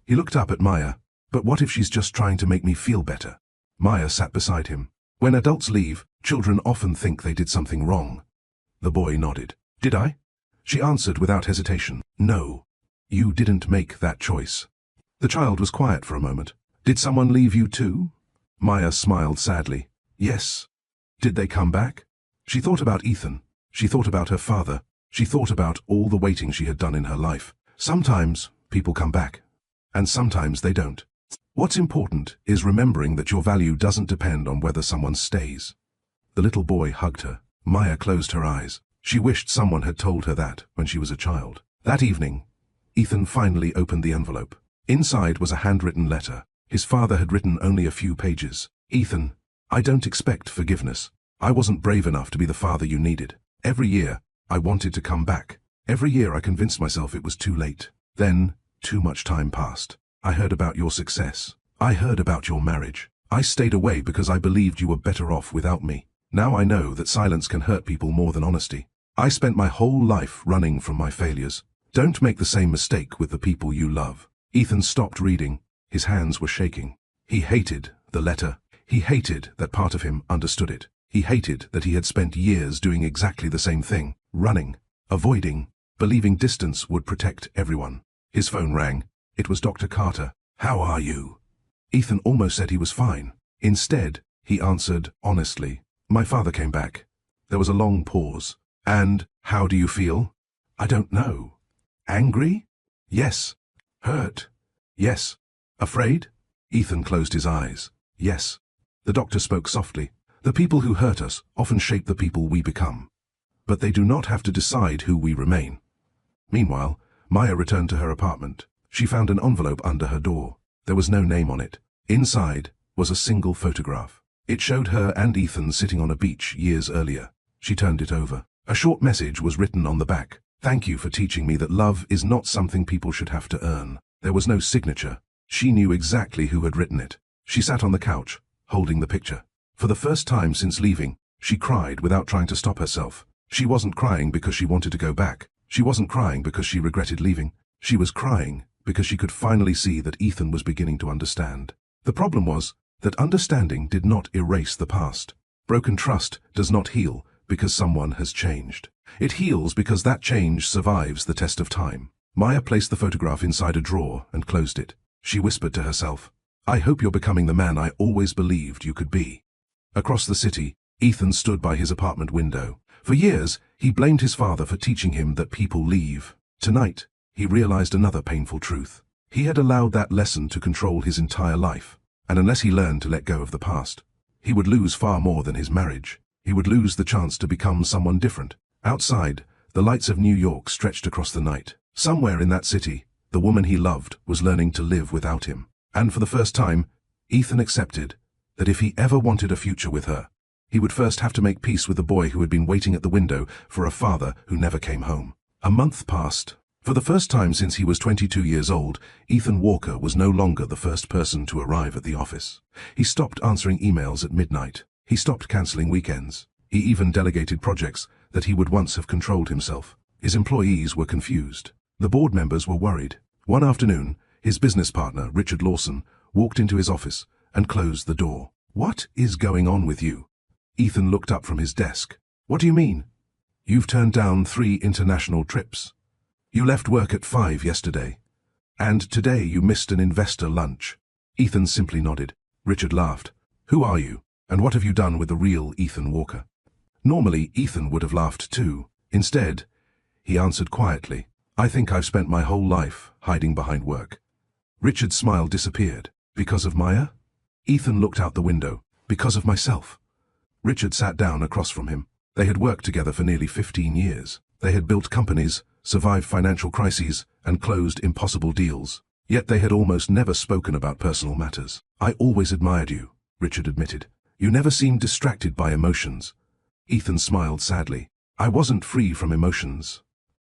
He looked up at Maya. "But what if she's just trying to make me feel better?" Maya sat beside him. "When adults leave, children often think they did something wrong." The boy nodded. "Did I?" She answered without hesitation. "No. You didn't make that choice." The child was quiet for a moment. "Did someone leave you too?" Maya smiled sadly. "Yes." "Did they come back?" She thought about Ethan. She thought about her father. She thought about all the waiting she had done in her life. Sometimes people come back, and sometimes they don't. What's important is remembering that your value doesn't depend on whether someone stays. The little boy hugged her. Maya closed her eyes. She wished someone had told her that when she was a child. That evening, Ethan finally opened the envelope. Inside was a handwritten letter. His father had written only a few pages. "Ethan, I don't expect forgiveness. I wasn't brave enough to be the father you needed. Every year, I wanted to come back. Every year I convinced myself it was too late. Then, too much time passed. I heard about your success. I heard about your marriage. I stayed away because I believed you were better off without me. Now I know that silence can hurt people more than honesty. I spent my whole life running from my failures. Don't make the same mistake with the people you love." Ethan stopped reading. His hands were shaking. He hated the letter. He hated that part of him understood it. He hated that he had spent years doing exactly the same thing, running, avoiding, believing distance would protect everyone. His phone rang. It was Dr. Carter. "How are you?" Ethan almost said he was fine. Instead, he answered honestly, "My father came back." There was a long pause. "And how do you feel?" "I don't know." "Angry?" "Yes." "Hurt?" "Yes." "Afraid?" Ethan closed his eyes. "Yes." The doctor spoke softly. "The people who hurt us often shape the people we become. But they do not have to decide who we remain." Meanwhile, Maya returned to her apartment. She found an envelope under her door. There was no name on it. Inside was a single photograph. It showed her and Ethan sitting on a beach years earlier. She turned it over. A short message was written on the back. "Thank you for teaching me that love is not something people should have to earn." There was no signature. She knew exactly who had written it. She sat on the couch, holding the picture. For the first time since leaving, she cried without trying to stop herself. She wasn't crying because she wanted to go back. She wasn't crying because she regretted leaving. She was crying because she could finally see that Ethan was beginning to understand. The problem was that understanding did not erase the past. Broken trust does not heal because someone has changed. It heals because that change survives the test of time. Maya placed the photograph inside a drawer and closed it. She whispered to herself, "I hope you're becoming the man I always believed you could be." Across the city, Ethan stood by his apartment window. For years, he blamed his father for teaching him that people leave. Tonight, he realized another painful truth. He had allowed that lesson to control his entire life, and unless he learned to let go of the past, he would lose far more than his marriage. He would lose the chance to become someone different. Outside, the lights of New York stretched across the night. Somewhere in that city, the woman he loved was learning to live without him. And for the first time, Ethan accepted that if he ever wanted a future with her, he would first have to make peace with the boy who had been waiting at the window for a father who never came home. A month passed. For the first time since he was 22 years old, Ethan Walker was no longer the first person to arrive at the office. He stopped answering emails at midnight. He stopped canceling weekends. He even delegated projects that he would once have controlled himself. His employees were confused. The board members were worried. One afternoon, his business partner, Richard Lawson, walked into his office and closed the door. What is going on with you? Ethan looked up from his desk. What do you mean? You've turned down 3 international trips. You left work at 5 yesterday. And today you missed an investor lunch. Ethan simply nodded. Richard laughed. Who are you? And what have you done with the real Ethan Walker? Normally, Ethan would have laughed too. Instead, he answered quietly, I think I've spent my whole life hiding behind work. Richard's smile disappeared. Because of Maya? Ethan looked out the window. Because of myself. Richard sat down across from him. They had worked together for nearly 15 years. They had built companies, survived financial crises, and closed impossible deals. Yet they had almost never spoken about personal matters. I always admired you, Richard admitted. You never seemed distracted by emotions. Ethan smiled sadly. I wasn't free from emotions.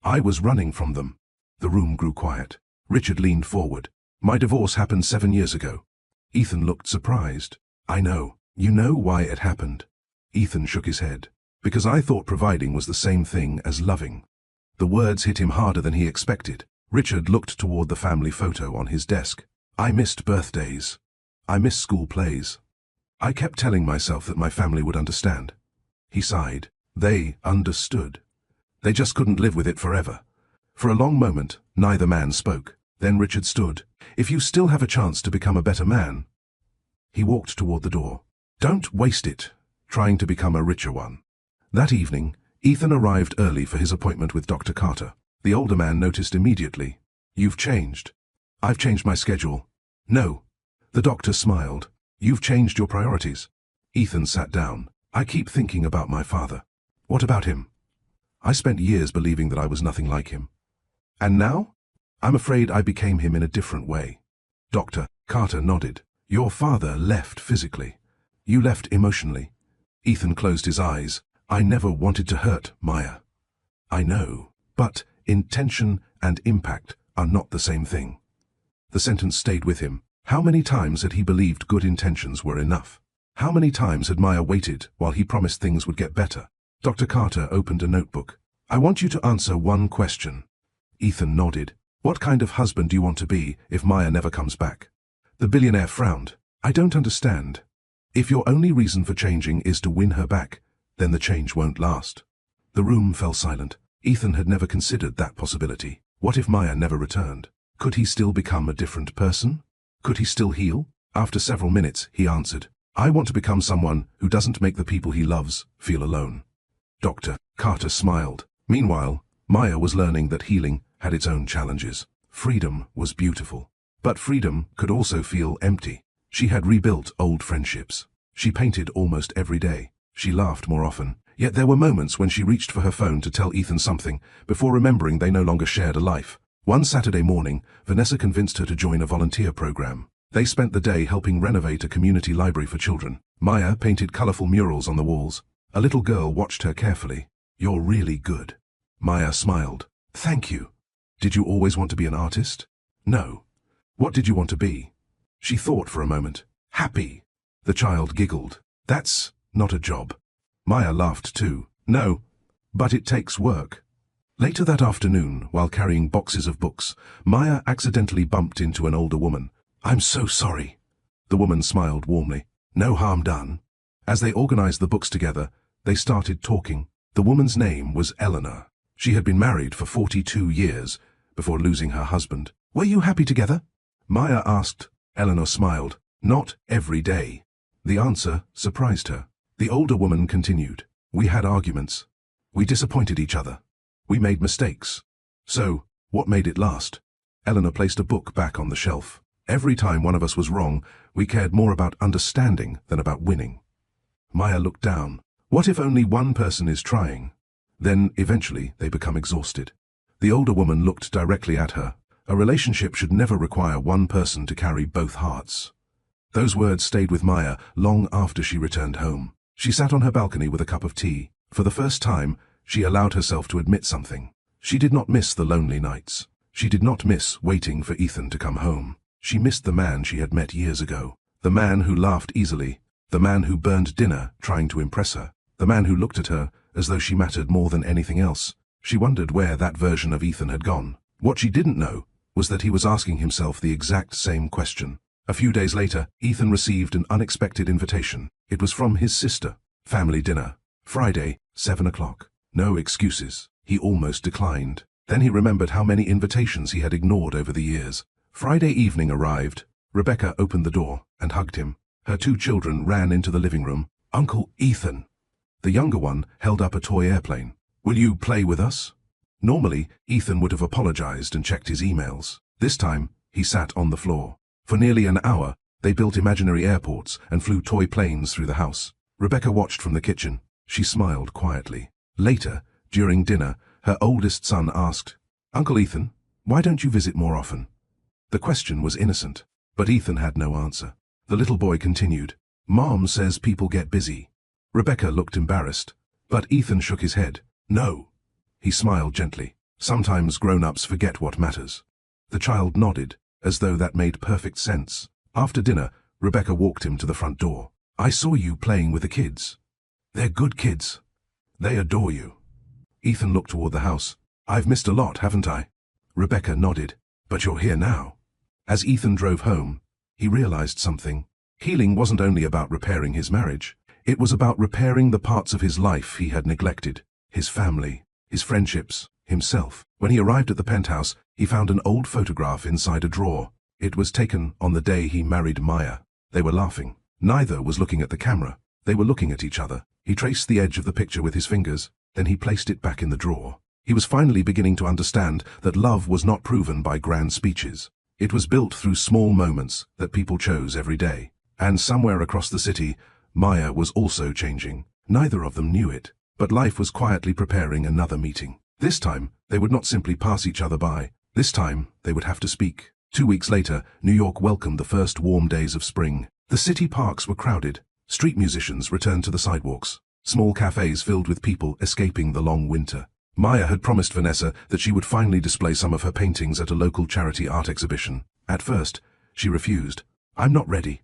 I was running from them. The room grew quiet. Richard leaned forward. My divorce happened 7 years ago. Ethan looked surprised. I know. You know why it happened? Ethan shook his head. Because I thought providing was the same thing as loving. The words hit him harder than he expected. Richard looked toward the family photo on his desk. I missed birthdays. I missed school plays. I kept telling myself that my family would understand. He sighed. They understood. They just couldn't live with it forever. For a long moment, neither man spoke. Then Richard stood. If you still have a chance to become a better man. He walked toward the door. Don't waste it, trying to become a richer one. That evening, Ethan arrived early for his appointment with Dr. Carter. The older man noticed immediately. You've changed. I've changed my schedule. No. The doctor smiled. You've changed your priorities. Ethan sat down. I keep thinking about my father. What about him? I spent years believing that I was nothing like him. And now? I'm afraid I became him in a different way. Dr. Carter nodded. Your father left physically. You left emotionally. Ethan closed his eyes. I never wanted to hurt Maya. I know, but intention and impact are not the same thing. The sentence stayed with him. How many times had he believed good intentions were enough? How many times had Maya waited while he promised things would get better? Dr. Carter opened a notebook. I want you to answer one question. Ethan nodded. What kind of husband do you want to be if Maya never comes back? The billionaire frowned. I don't understand. If your only reason for changing is to win her back, then the change won't last. The room fell silent. Ethan had never considered that possibility. What if Maya never returned? Could he still become a different person? Could he still heal? After several minutes, he answered, I want to become someone who doesn't make the people he loves feel alone. Dr. Carter smiled. Meanwhile, Maya was learning that healing had its own challenges. Freedom was beautiful. But freedom could also feel empty. She had rebuilt old friendships. She painted almost every day. She laughed more often. Yet there were moments when she reached for her phone to tell Ethan something, before remembering they no longer shared a life. One Saturday morning, Vanessa convinced her to join a volunteer program. They spent the day helping renovate a community library for children. Maya painted colorful murals on the walls. A little girl watched her carefully. You're really good. Maya smiled. Thank you. Did you always want to be an artist? No. What did you want to be? She thought for a moment. Happy. The child giggled. That's not a job. Maya laughed too. No, but it takes work. Later that afternoon, while carrying boxes of books, Maya accidentally bumped into an older woman. I'm so sorry. The woman smiled warmly. No harm done. As they organized the books together, they started talking. The woman's name was Eleanor. She had been married for 42 years before losing her husband. Were you happy together? Maya asked. Eleanor smiled. Not every day. The answer surprised her. The older woman continued. We had arguments. We disappointed each other. We made mistakes. So, what made it last? Eleanor placed a book back on the shelf. Every time one of us was wrong, we cared more about understanding than about winning. Maya looked down. What if only one person is trying? Then, eventually, they become exhausted. The older woman looked directly at her. A relationship should never require one person to carry both hearts. Those words stayed with Maya long after she returned home. She sat on her balcony with a cup of tea. For the first time, she allowed herself to admit something. She did not miss the lonely nights. She did not miss waiting for Ethan to come home. She missed the man she had met years ago. The man who laughed easily. The man who burned dinner trying to impress her. The man who looked at her as though she mattered more than anything else. She wondered where that version of Ethan had gone. What she didn't know was that he was asking himself the exact same question. A few days later, Ethan received an unexpected invitation. It was from his sister. Family dinner. Friday, 7 o'clock. No excuses. He almost declined. Then he remembered how many invitations he had ignored over the years. Friday evening arrived. Rebecca opened the door and hugged him. Her 2 children ran into the living room. "Uncle Ethan." The younger one held up a toy airplane. "Will you play with us?" Normally, Ethan would have apologized and checked his emails. This time, he sat on the floor. For nearly an hour, they built imaginary airports and flew toy planes through the house. Rebecca watched from the kitchen. She smiled quietly. Later, during dinner, her oldest son asked, "Uncle Ethan, why don't you visit more often?" The question was innocent, but Ethan had no answer. The little boy continued, "Mom says people get busy." Rebecca looked embarrassed, but Ethan shook his head. "No." He smiled gently. "Sometimes grown-ups forget what matters." The child nodded, as though that made perfect sense. After dinner, Rebecca walked him to the front door. "I saw you playing with the kids. They're good kids. They adore you." Ethan looked toward the house. "I've missed a lot, haven't I?" Rebecca nodded. "But you're here now." As Ethan drove home, he realized something. Healing wasn't only about repairing his marriage. It was about repairing the parts of his life he had neglected. His family, his friendships, himself. When he arrived at the penthouse, he found an old photograph inside a drawer. It was taken on the day he married Maya. They were laughing. Neither was looking at the camera. They were looking at each other. He traced the edge of the picture with his fingers, then he placed it back in the drawer. He was finally beginning to understand that love was not proven by grand speeches. It was built through small moments that people chose every day. And somewhere across the city, Maya was also changing. Neither of them knew it, but life was quietly preparing another meeting. This time, they would not simply pass each other by. This time, they would have to speak. 2 weeks later, New York welcomed the first warm days of spring. The city parks were crowded. Street musicians returned to the sidewalks. Small cafes filled with people escaping the long winter. Maya had promised Vanessa that she would finally display some of her paintings at a local charity art exhibition. At first, she refused. "I'm not ready."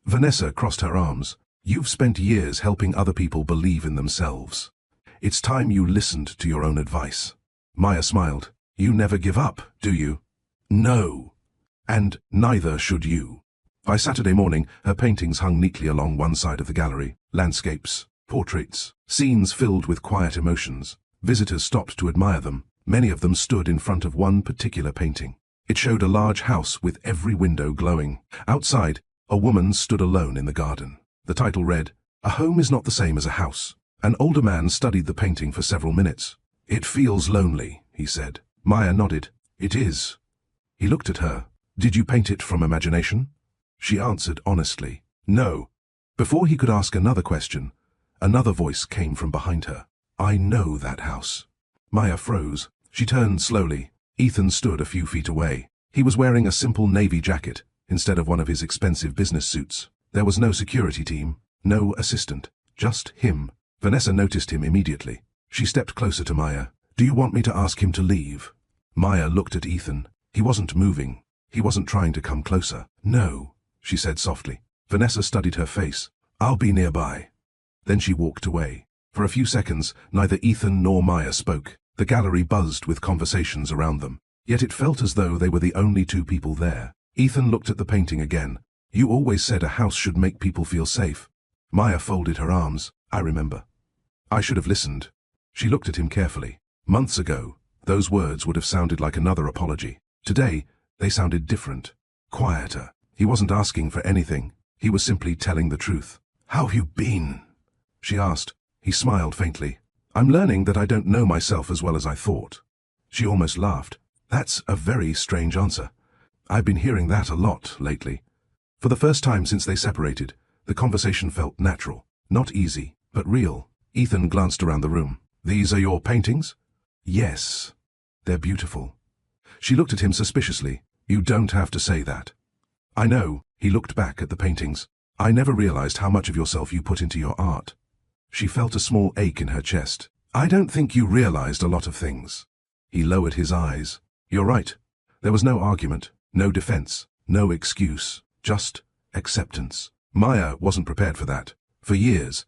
Vanessa crossed her arms. "You've spent years helping other people believe in themselves. It's time you listened to your own advice." Maya smiled. "You never give up, do you?" "No. And neither should you." By Saturday morning, her paintings hung neatly along one side of the gallery. Landscapes, portraits, scenes filled with quiet emotions. Visitors stopped to admire them. Many of them stood in front of one particular painting. It showed a large house with every window glowing. Outside, a woman stood alone in the garden. The title read, "A home is not the same as a house." An older man studied the painting for several minutes. "It feels lonely," he said. Maya nodded. "It is." He looked at her. "Did you paint it from imagination?" She answered honestly, "No." Before he could ask another question, another voice came from behind her. "I know that house." Maya froze. She turned slowly. Ethan stood a few feet away. He was wearing a simple navy jacket, instead of one of his expensive business suits. There was no security team, no assistant, just him. Vanessa noticed him immediately. She stepped closer to Maya. "Do you want me to ask him to leave?" Maya looked at Ethan. He wasn't moving. He wasn't trying to come closer. "No," she said softly. Vanessa studied her face. "I'll be nearby." Then she walked away. For a few seconds, neither Ethan nor Maya spoke. The gallery buzzed with conversations around them. Yet it felt as though they were the only two people there. Ethan looked at the painting again. "You always said a house should make people feel safe." Maya folded her arms. "I remember. I should have listened." She looked at him carefully. Months ago, those words would have sounded like another apology. Today, they sounded different, quieter. He wasn't asking for anything. He was simply telling the truth. "How have you been?" she asked. He smiled faintly. "I'm learning that I don't know myself as well as I thought." She almost laughed. "That's a very strange answer. I've been hearing that a lot lately." For the first time since they separated, the conversation felt natural. Not easy, but real. Ethan glanced around the room. "These are your paintings?" "Yes. They're beautiful." She looked at him suspiciously. "You don't have to say that." "I know." He looked back at the paintings. "I never realized how much of yourself you put into your art." She felt a small ache in her chest. "I don't think you realized a lot of things." He lowered his eyes. "You're right." There was no argument, no defense, no excuse, just acceptance. Maya wasn't prepared for that. For years,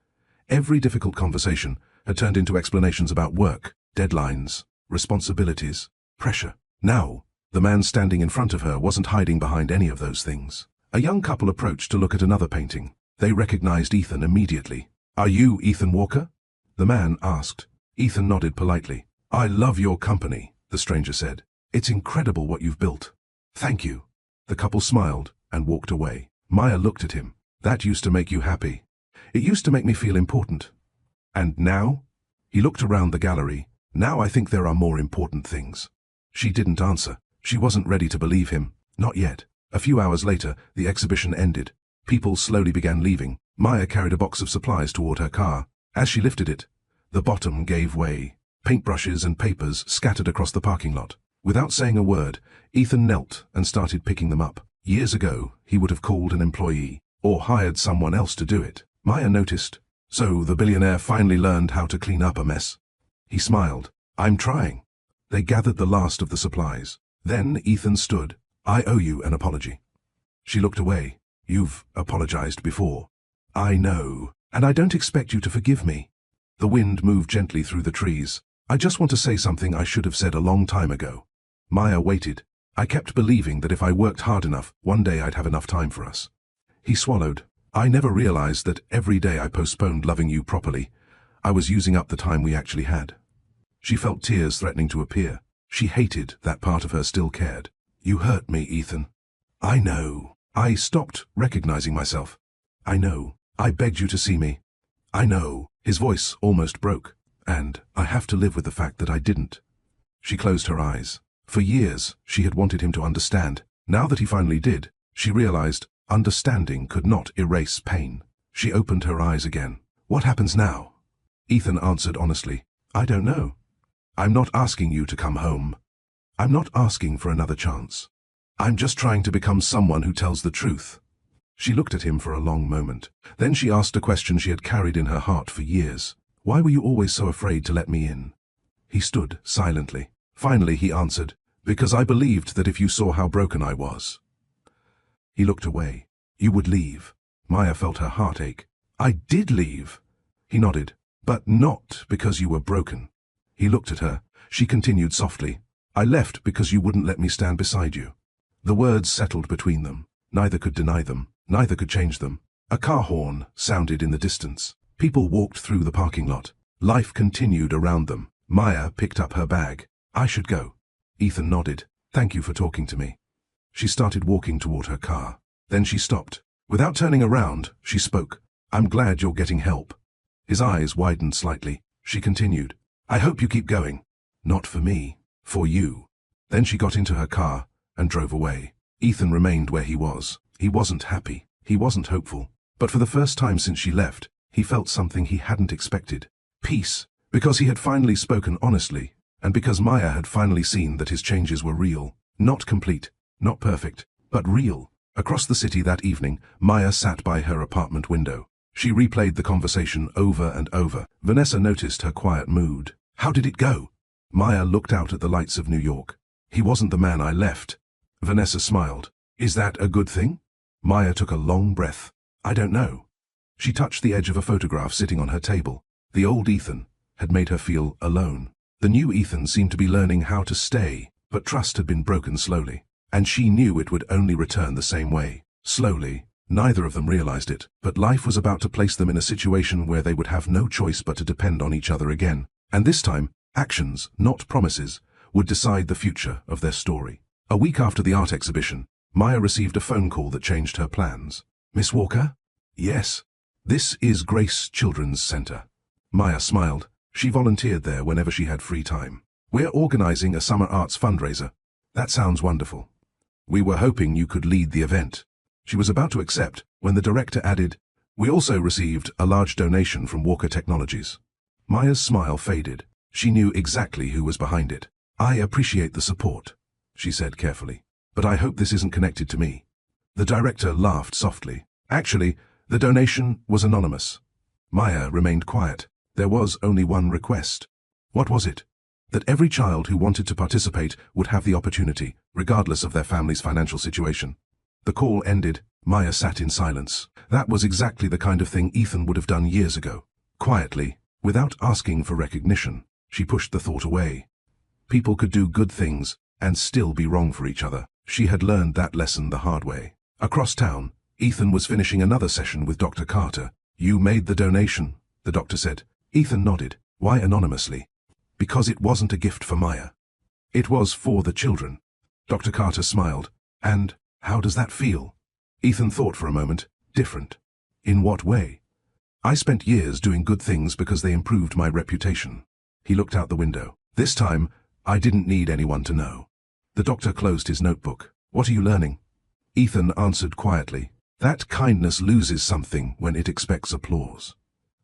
every difficult conversation had turned into explanations about work, deadlines, responsibilities, pressure. Now, the man standing in front of her wasn't hiding behind any of those things. A young couple approached to look at another painting. They recognized Ethan immediately. "Are you Ethan Walker?" the man asked. Ethan nodded politely. "I love your company," the stranger said. "It's incredible what you've built." "Thank you." The couple smiled and walked away. Maya looked at him. "That used to make you happy. It used to make me feel important. And now?" He looked around the gallery. "Now I think there are more important things." She didn't answer. She wasn't ready to believe him. Not yet. A few hours later, the exhibition ended. People slowly began leaving. Maya carried a box of supplies toward her car. As she lifted it, the bottom gave way. Paintbrushes and papers scattered across the parking lot. Without saying a word, Ethan knelt and started picking them up. Years ago, he would have called an employee, or hired someone else to do it. Maya noticed. So the billionaire finally learned how to clean up a mess. He smiled. "I'm trying." They gathered the last of the supplies. Then Ethan stood. "I owe you an apology." She looked away. "You've apologized before." "I know, and I don't expect you to forgive me." The wind moved gently through the trees. "I just want to say something I should have said a long time ago." Maya waited. "I kept believing that if I worked hard enough, one day I'd have enough time for us." He swallowed. "I never realized that every day I postponed loving you properly, I was using up the time we actually had." She felt tears threatening to appear. She hated that part of her still cared. "You hurt me, Ethan." "I know." "I stopped recognizing myself." "I know. I begged you to see me." "I know." His voice almost broke. "And I have to live with the fact that I didn't." She closed her eyes. For years, she had wanted him to understand. Now that he finally did, she realized understanding could not erase pain. She opened her eyes again. "What happens now?" Ethan answered honestly. "I don't know. I'm not asking you to come home. I'm not asking for another chance. I'm just trying to become someone who tells the truth." She looked at him for a long moment. Then she asked a question she had carried in her heart for years. "Why were you always so afraid to let me in?" He stood silently. Finally he answered, "Because I believed that if you saw how broken I was." He looked away. "You would leave." Maya felt her heart ache. "I did leave." He nodded. "But not because you were broken." He looked at her. She continued softly. "I left because you wouldn't let me stand beside you." The words settled between them. Neither could deny them. Neither could change them. A car horn sounded in the distance. People walked through the parking lot. Life continued around them. Maya picked up her bag. "I should go." Ethan nodded. "Thank you for talking to me." She started walking toward her car. Then she stopped. Without turning around, she spoke. "I'm glad you're getting help." His eyes widened slightly. She continued. "I hope you keep going." "Not for me. For you." Then she got into her car and drove away. Ethan remained where he was. He wasn't happy. He wasn't hopeful. But for the first time since she left, he felt something he hadn't expected. Peace. Because he had finally spoken honestly, and because Maya had finally seen that his changes were real. Not complete, not perfect, but real. Across the city that evening, Maya sat by her apartment window. She replayed the conversation over and over. Vanessa noticed her quiet mood. "How did it go?" Maya looked out at the lights of New York. "He wasn't the man I left." Vanessa smiled. "Is that a good thing?" Maya took a long breath. "I don't know." She touched the edge of a photograph sitting on her table. The old Ethan had made her feel alone. The new Ethan seemed to be learning how to stay, but trust had been broken slowly. And she knew it would only return the same way. Slowly. Neither of them realized it, but life was about to place them in a situation where they would have no choice but to depend on each other again. And this time, actions, not promises, would decide the future of their story. A week after the art exhibition, Maya received a phone call that changed her plans. "Miss Walker?" "Yes." "This is Grace Children's Center." Maya smiled. She volunteered there whenever she had free time. "We're organizing a summer arts fundraiser." "That sounds wonderful." "We were hoping you could lead the event." She was about to accept when the director added, "We also received a large donation from Walker Technologies." Maya's smile faded. She knew exactly who was behind it. "I appreciate the support," she said carefully, "but I hope this isn't connected to me." The director laughed softly. "Actually, the donation was anonymous." Maya remained quiet. There was only one request. What was it? That every child who wanted to participate would have the opportunity, regardless of their family's financial situation. The call ended. Maya sat in silence. That was exactly the kind of thing Ethan would have done years ago. Quietly, without asking for recognition, she pushed the thought away. People could do good things and still be wrong for each other. She had learned that lesson the hard way. Across town, Ethan was finishing another session with Dr. Carter. "You made the donation," the doctor said. Ethan nodded. "Why anonymously?" "Because it wasn't a gift for Maya. It was for the children." Dr. Carter smiled. "And how does that feel?" Ethan thought for a moment. "Different." "In what way?" "I spent years doing good things because they improved my reputation." He looked out the window. "This time, I didn't need anyone to know." The doctor closed his notebook. "What are you learning?" Ethan answered quietly. "That kindness loses something when it expects applause."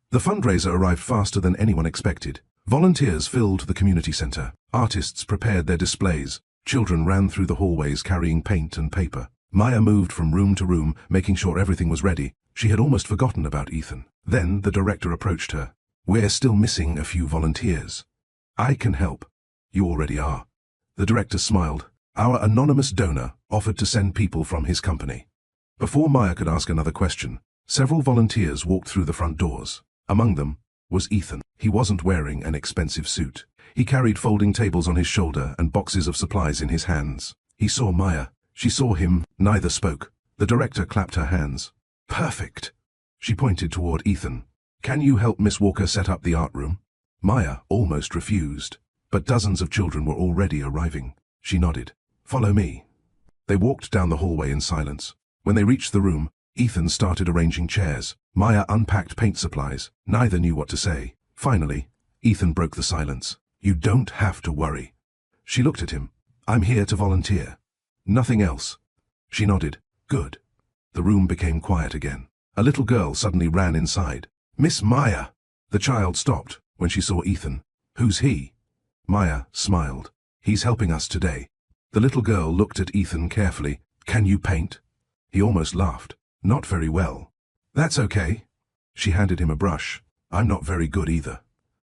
The fundraiser arrived faster than anyone expected. Volunteers filled the community center. Artists prepared their displays. Children ran through the hallways carrying paint and paper. Maya moved from room to room, making sure everything was ready. She had almost forgotten about Ethan. Then the director approached her. "We're still missing a few volunteers." "I can help." "You already are." The director smiled. "Our anonymous donor offered to send people from his company." Before Maya could ask another question, several volunteers walked through the front doors. Among them was Ethan. He wasn't wearing an expensive suit. He carried folding tables on his shoulder and boxes of supplies in his hands. He saw Maya. She saw him. Neither spoke. The director clapped her hands. "Perfect." She pointed toward Ethan. "Can you help Miss Walker set up the art room?" Maya almost refused, but dozens of children were already arriving. She nodded. "Follow me." They walked down the hallway in silence. When they reached the room, Ethan started arranging chairs. Maya unpacked paint supplies. Neither knew what to say. Finally, Ethan broke the silence. "You don't have to worry." She looked at him. "I'm here to volunteer." "Nothing else?" She nodded. "Good." The room became quiet again. A little girl suddenly ran inside. "Miss Maya!" The child stopped when she saw Ethan. "Who's he?" Maya smiled. "He's helping us today." The little girl looked at Ethan carefully. "Can you paint?" He almost laughed. "Not very well." "That's okay." She handed him a brush. "I'm not very good either."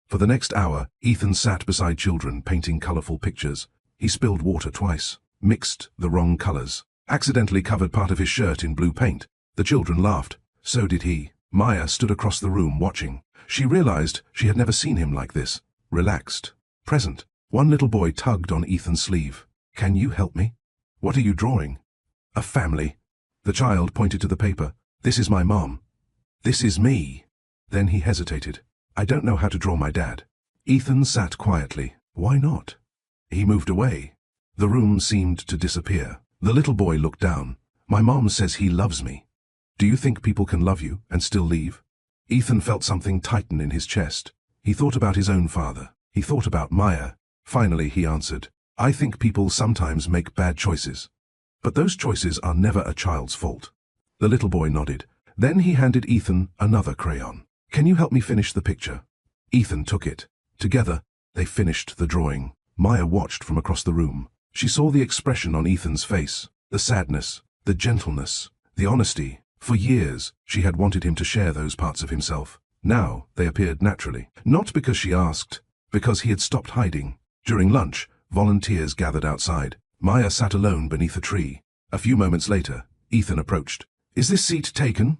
For the next hour, Ethan sat beside children painting colorful pictures. He spilled water twice, mixed the wrong colors, accidentally covered part of his shirt in blue paint. The children laughed. So did he. Maya stood across the room watching. She realized she had never seen him like this. Relaxed. Present. One little boy tugged on Ethan's sleeve. "Can you help me?" "What are you drawing?" "A family." The child pointed to the paper. "This is my mom." "This is me." Then he hesitated. "I don't know how to draw my dad." Ethan sat quietly. "Why not?" He moved away. The room seemed to disappear. The little boy looked down. "My mom says he loves me." "Do you think people can love you and still leave?" Ethan felt something tighten in his chest. He thought about his own father. He thought about Maya. Finally he answered, "I think people sometimes make bad choices. But those choices are never a child's fault." The little boy nodded. Then he handed Ethan another crayon. "Can you help me finish the picture?" Ethan took it. Together, they finished the drawing. Maya watched from across the room. She saw the expression on Ethan's face, the sadness, the gentleness, the honesty. For years, she had wanted him to share those parts of himself. Now, they appeared naturally. Not because she asked, because he had stopped hiding. During lunch, volunteers gathered outside. Maya sat alone beneath a tree. A few moments later, Ethan approached. "Is this seat taken?"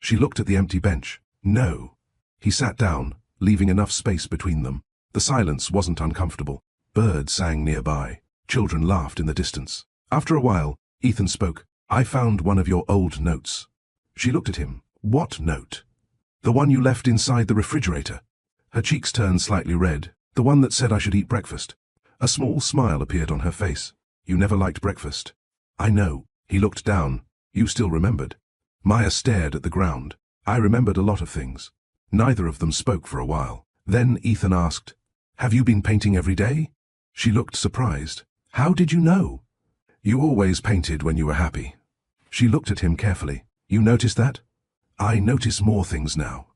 She looked at the empty bench. "No." He sat down, leaving enough space between them. The silence wasn't uncomfortable. Birds sang nearby. Children laughed in the distance. After a while, Ethan spoke. "I found one of your old notes." She looked at him. "What note?" "The one you left inside the refrigerator." Her cheeks turned slightly red. "The one that said I should eat breakfast." A small smile appeared on her face. "You never liked breakfast." "I know." He looked down. "You still remembered." Maya stared at the ground. "I remembered a lot of things." Neither of them spoke for a while. Then Ethan asked, "Have you been painting every day?" She looked surprised. "How did you know?" "You always painted when you were happy." She looked at him carefully. "You noticed that?" "I notice more things now."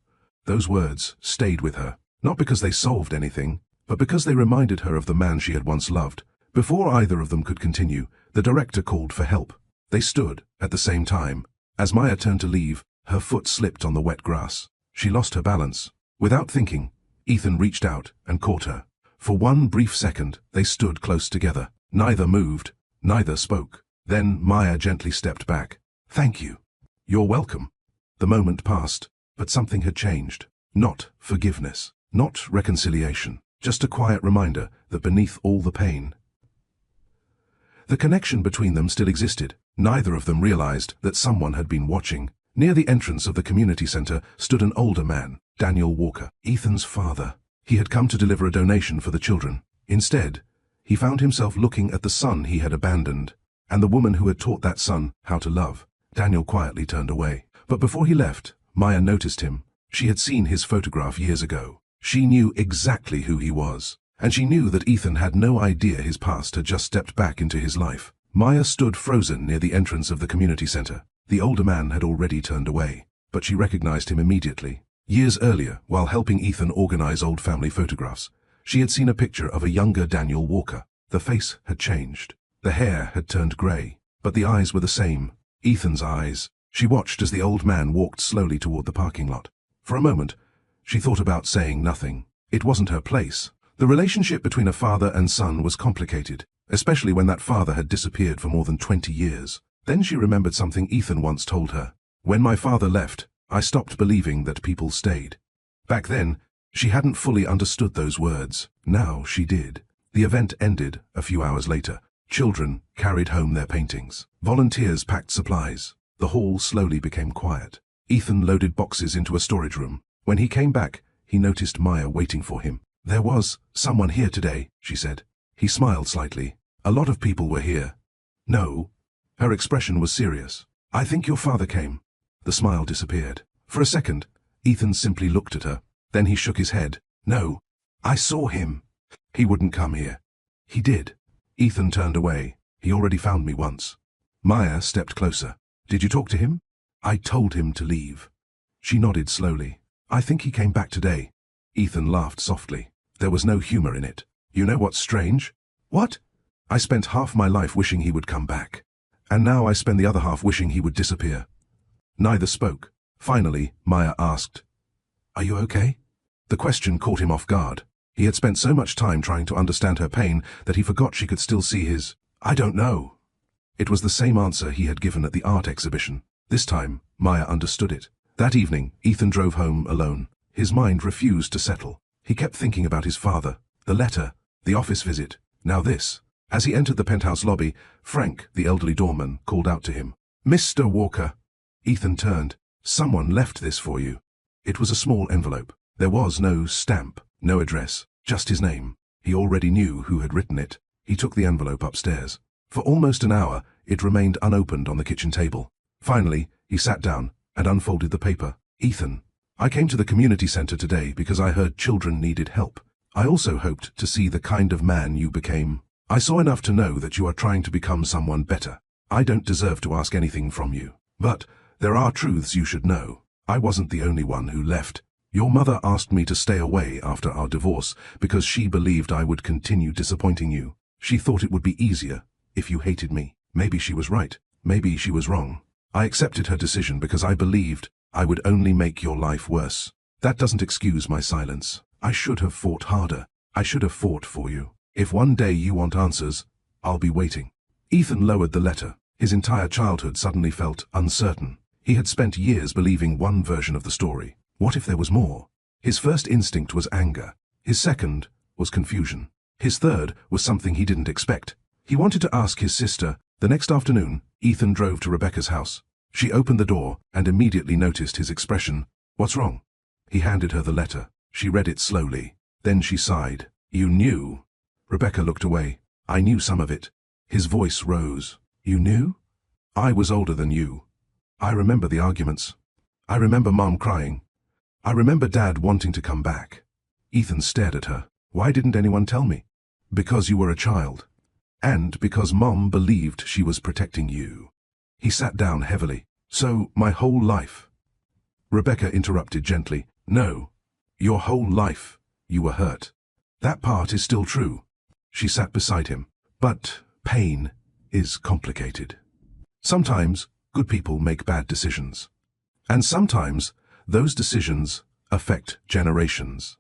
Those words stayed with her, not because they solved anything, but because they reminded her of the man she had once loved. Before either of them could continue, the director called for help. They stood at the same time. As Maya turned to leave, her foot slipped on the wet grass. She lost her balance. Without thinking, Ethan reached out and caught her. For one brief second, they stood close together. Neither moved, neither spoke. Then Maya gently stepped back. "Thank you." "You're welcome." The moment passed, but something had changed. Not forgiveness, not reconciliation, just a quiet reminder that beneath all the pain, the connection between them still existed. Neither of them realized that someone had been watching. Near the entrance of the community center stood an older man, Daniel Walker, Ethan's father. He had come to deliver a donation for the children. Instead, he found himself looking at the son he had abandoned, and the woman who had taught that son how to love. Daniel quietly turned away. But before he left, Maya noticed him. She had seen his photograph years ago. She knew exactly who he was, and she knew that Ethan had no idea his past had just stepped back into his life. Maya stood frozen near the entrance of the community center. The older man had already turned away, but she recognized him immediately. Years earlier, while helping Ethan organize old family photographs, she had seen a picture of a younger Daniel Walker. The face had changed. The hair had turned gray, but the eyes were the same. Ethan's eyes. She watched as the old man walked slowly toward the parking lot. For a moment, she thought about saying nothing. It wasn't her place. The relationship between a father and son was complicated, especially when that father had disappeared for more than 20 years. Then she remembered something Ethan once told her. When my father left, I stopped believing that people stayed. Back then, she hadn't fully understood those words. Now she did. The event ended a few hours later. Children carried home their paintings. Volunteers packed supplies. The hall slowly became quiet. Ethan loaded boxes into a storage room. When he came back, he noticed Maya waiting for him. There was someone here today, she said. He smiled slightly. A lot of people were here. No. Her expression was serious. I think your father came. The smile disappeared. For a second, Ethan simply looked at her. Then he shook his head. No. I saw him. He wouldn't come here. He did. Ethan turned away. He already found me once. Maya stepped closer. Did you talk to him? I told him to leave. She nodded slowly. I think he came back today. Ethan laughed softly. There was no humor in it. You know what's strange? What? I spent half my life wishing he would come back. And now I spend the other half wishing he would disappear. Neither spoke. Finally, Maya asked, Are you okay? The question caught him off guard. He had spent so much time trying to understand her pain that he forgot she could still see his, I don't know. It was the same answer he had given at the art exhibition. This time, Maya understood it. That evening, Ethan drove home alone. His mind refused to settle. He kept thinking about his father, the letter, the office visit, now this. As he entered the penthouse lobby, Frank, the elderly doorman, called out to him. Mr. Walker. Ethan turned. Someone left this for you. It was a small envelope. There was no stamp, no address, just his name. He already knew who had written it. He took the envelope upstairs. For almost an hour, it remained unopened on the kitchen table. Finally, he sat down and unfolded the paper. Ethan, I came to the community center today because I heard children needed help. I also hoped to see the kind of man you became. I saw enough to know that you are trying to become someone better. I don't deserve to ask anything from you. But there are truths you should know. I wasn't the only one who left. Your mother asked me to stay away after our divorce because she believed I would continue disappointing you. She thought it would be easier if you hated me. Maybe she was right. Maybe she was wrong. I accepted her decision because I believed I would only make your life worse. That doesn't excuse my silence. I should have fought harder. I should have fought for you. If one day you want answers, I'll be waiting. Ethan lowered the letter. His entire childhood suddenly felt uncertain. He had spent years believing one version of the story. What if there was more? His first instinct was anger. His second was confusion. His third was something he didn't expect. He wanted to ask his sister. The next afternoon, Ethan drove to Rebecca's house. She opened the door and immediately noticed his expression. What's wrong? He handed her the letter. She read it slowly. Then she sighed. You knew? Rebecca looked away. I knew some of it. His voice rose. You knew? I was older than you. I remember the arguments. I remember Mom crying. I remember Dad wanting to come back. Ethan stared at her. Why didn't anyone tell me? Because you were a child. And because Mom believed she was protecting you. He sat down heavily. So, my whole life. Rebecca interrupted gently. No. Your whole life, you were hurt. That part is still true. She sat beside him. But pain is complicated. Sometimes, good people make bad decisions. And sometimes, those decisions affect generations.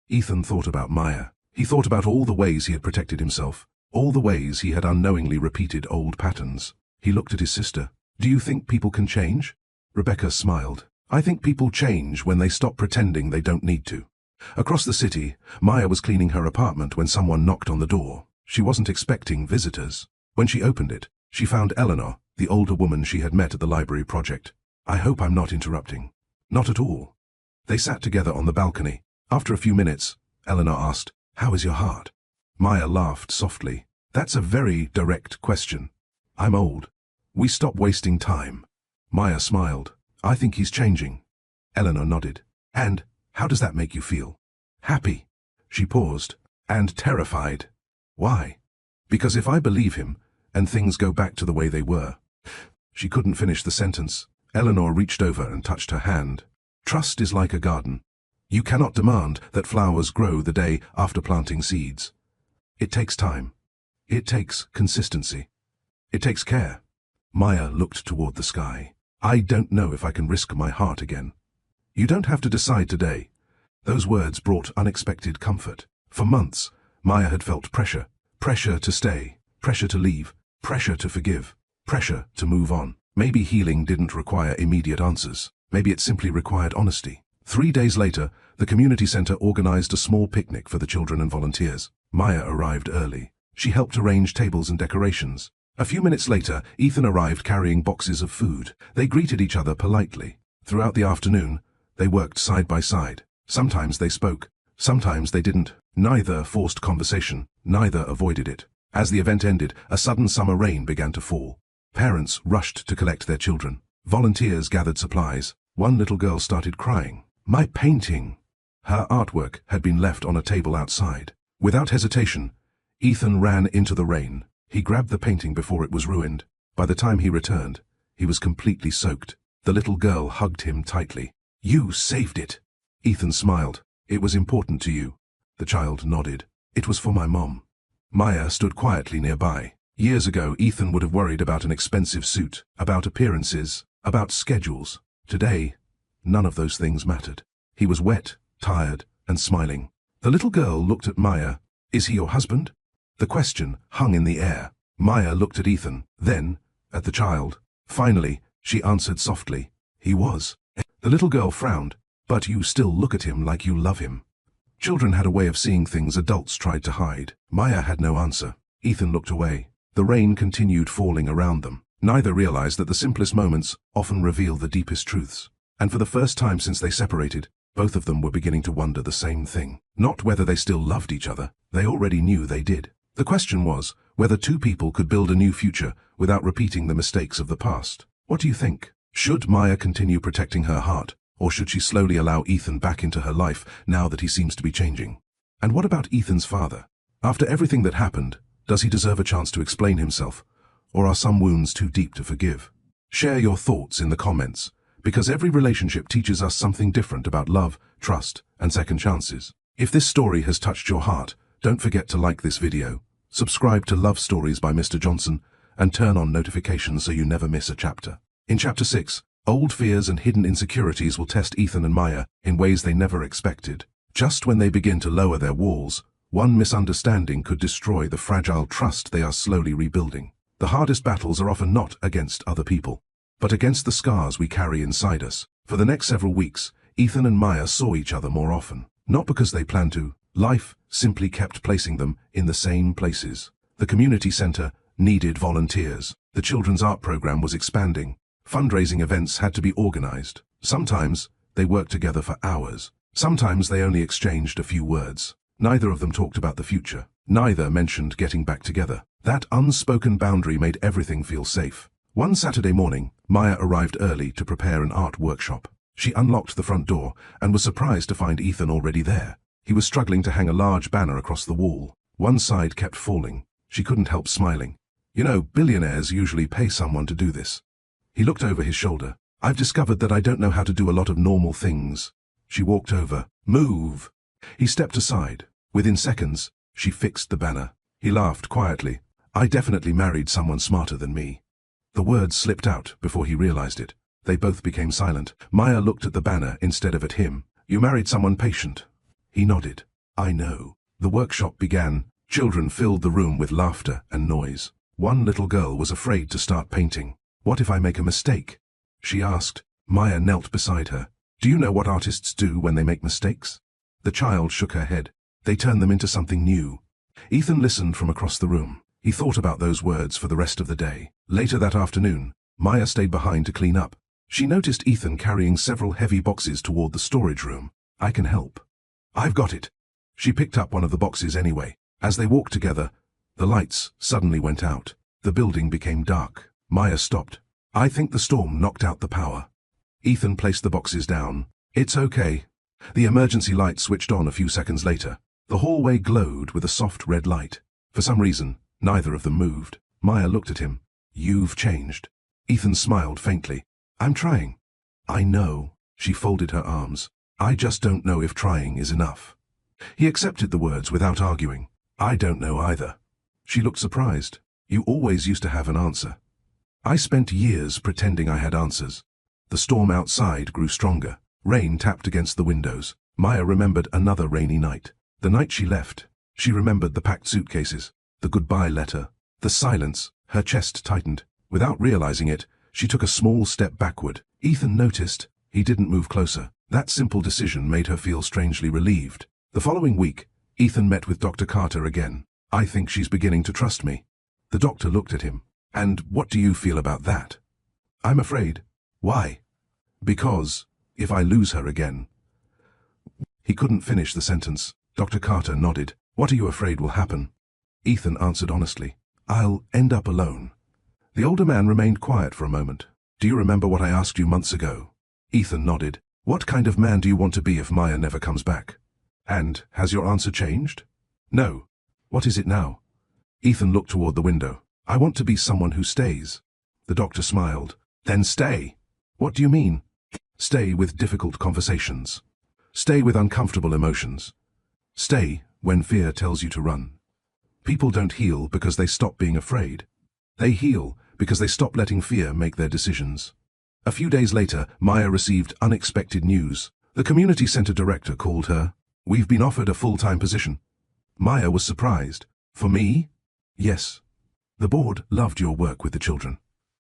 Ethan thought about Maya. He thought about all the ways he had protected himself, all the ways he had unknowingly repeated old patterns. He looked at his sister. Do you think people can change? Rebecca smiled. I think people change when they stop pretending they don't need to. Across the city, Maya was cleaning her apartment when someone knocked on the door. She wasn't expecting visitors. When she opened it, she found Eleanor, the older woman she had met at the library project. "I hope I'm not interrupting." "Not at all." They sat together on the balcony. After a few minutes, Eleanor asked, "How is your heart?" Maya laughed softly. "That's a very direct question. I'm old. We stop wasting time." Maya smiled. "I think he's changing." Eleanor nodded. "And how does that make you feel?" "Happy." She paused. "And terrified." "Why?" "Because if I believe him, and things go back to the way they were." She couldn't finish the sentence. Eleanor reached over and touched her hand. "Trust is like a garden. You cannot demand that flowers grow the day after planting seeds. It takes time. It takes consistency. It takes care." Maya looked toward the sky. "I don't know if I can risk my heart again." "You don't have to decide today." Those words brought unexpected comfort. For months, Maya had felt pressure. Pressure to stay, pressure to leave, pressure to forgive, pressure to move on. Maybe healing didn't require immediate answers. Maybe it simply required honesty. 3 days later, the community center organized a small picnic for the children and volunteers. Maya arrived early. She helped arrange tables and decorations. A few minutes later, Ethan arrived carrying boxes of food. They greeted each other politely. Throughout the afternoon, they worked side by side. Sometimes they spoke. Sometimes they didn't. Neither forced conversation. Neither avoided it. As the event ended, a sudden summer rain began to fall. Parents rushed to collect their children. Volunteers gathered supplies. One little girl started crying. "My painting!" Her artwork had been left on a table outside. Without hesitation, Ethan ran into the rain. He grabbed the painting before it was ruined. By the time he returned, he was completely soaked. The little girl hugged him tightly. "You saved it." Ethan smiled. "It was important to you." The child nodded. "It was for my mom." Maya stood quietly nearby. Years ago, Ethan would have worried about an expensive suit, about appearances, about schedules. Today, none of those things mattered. He was wet, tired, and smiling. The little girl looked at Maya. "Is he your husband?" The question hung in the air. Maya looked at Ethan, then at the child. Finally, she answered softly, "He was." The little girl frowned. "But you still look at him like you love him." Children had a way of seeing things adults tried to hide. Maya had no answer. Ethan looked away. The rain continued falling around them. Neither realized that the simplest moments often reveal the deepest truths. And for the first time since they separated, both of them were beginning to wonder the same thing. Not whether they still loved each other. They already knew they did. The question was whether two people could build a new future without repeating the mistakes of the past. What do you think? Should Maya continue protecting her heart, or should she slowly allow Ethan back into her life now that he seems to be changing? And what about Ethan's father? After everything that happened, does he deserve a chance to explain himself, or are some wounds too deep to forgive? Share your thoughts in the comments, because every relationship teaches us something different about love, trust, and second chances. If this story has touched your heart, don't forget to like this video, subscribe to Love Stories by Mr. Johnson, and turn on notifications so you never miss a chapter. In Chapter 6, old fears and hidden insecurities will test Ethan and Maya in ways they never expected. Just when they begin to lower their walls, one misunderstanding could destroy the fragile trust they are slowly rebuilding. The hardest battles are often not against other people, but against the scars we carry inside us. For the next several weeks, Ethan and Maya saw each other more often. Not because they planned to. Life simply kept placing them in the same places. The community center needed volunteers. The children's art program was expanding. Fundraising events had to be organized. Sometimes they worked together for hours. Sometimes they only exchanged a few words. Neither of them talked about the future. Neither mentioned getting back together. That unspoken boundary made everything feel safe. One Saturday morning, Maya arrived early to prepare an art workshop. She unlocked the front door and was surprised to find Ethan already there. He was struggling to hang a large banner across the wall. One side kept falling. She couldn't help smiling. "You know, billionaires usually pay someone to do this." He looked over his shoulder. "I've discovered that I don't know how to do a lot of normal things." She walked over. "Move." He stepped aside. Within seconds, she fixed the banner. He laughed quietly. "I definitely married someone smarter than me." The words slipped out before he realized it. They both became silent. Maya looked at the banner instead of at him. "You married someone patient." He nodded. "I know." The workshop began. Children filled the room with laughter and noise. One little girl was afraid to start painting. "What if I make a mistake?" she asked. Maya knelt beside her. "Do you know what artists do when they make mistakes?" The child shook her head. "They turn them into something new." Ethan listened from across the room. He thought about those words for the rest of the day. Later that afternoon, Maya stayed behind to clean up. She noticed Ethan carrying several heavy boxes toward the storage room. "I can help." "I've got it." She picked up one of the boxes anyway. As they walked together, the lights suddenly went out. The building became dark. Maya stopped. "I think the storm knocked out the power." Ethan placed the boxes down. "It's okay." The emergency light switched on a few seconds later. The hallway glowed with a soft red light. For some reason, neither of them moved. Maya looked at him. "You've changed." Ethan smiled faintly. "I'm trying." "I know." She folded her arms. "I just don't know if trying is enough." He accepted the words without arguing. "I don't know either." She looked surprised. "You always used to have an answer." "I spent years pretending I had answers." The storm outside grew stronger. Rain tapped against the windows. Maya remembered another rainy night. The night she left. She remembered the packed suitcases, the goodbye letter, the silence. Her chest tightened. Without realizing it, she took a small step backward. Ethan noticed. He didn't move closer. That simple decision made her feel strangely relieved. The following week, Ethan met with Dr. Carter again. "I think she's beginning to trust me." The doctor looked at him. "And what do you feel about that?" "I'm afraid." "Why?" "Because, if I lose her again." He couldn't finish the sentence. Dr. Carter nodded. "What are you afraid will happen?" Ethan answered honestly. "I'll end up alone." The older man remained quiet for a moment. "Do you remember what I asked you months ago?" Ethan nodded. "What kind of man do you want to be if Maya never comes back?" "And has your answer changed?" "No." "What is it now?" Ethan looked toward the window. "I want to be someone who stays." The doctor smiled. "Then stay." "What do you mean?" "Stay with difficult conversations. Stay with uncomfortable emotions. Stay when fear tells you to run." People don't heal because they stop being afraid. They heal because they stop letting fear make their decisions. A few days later, Maya received unexpected news. The community center director called her. "We've been offered a full-time position." Maya was surprised. "For me?" "Yes." "The board loved your work with the children."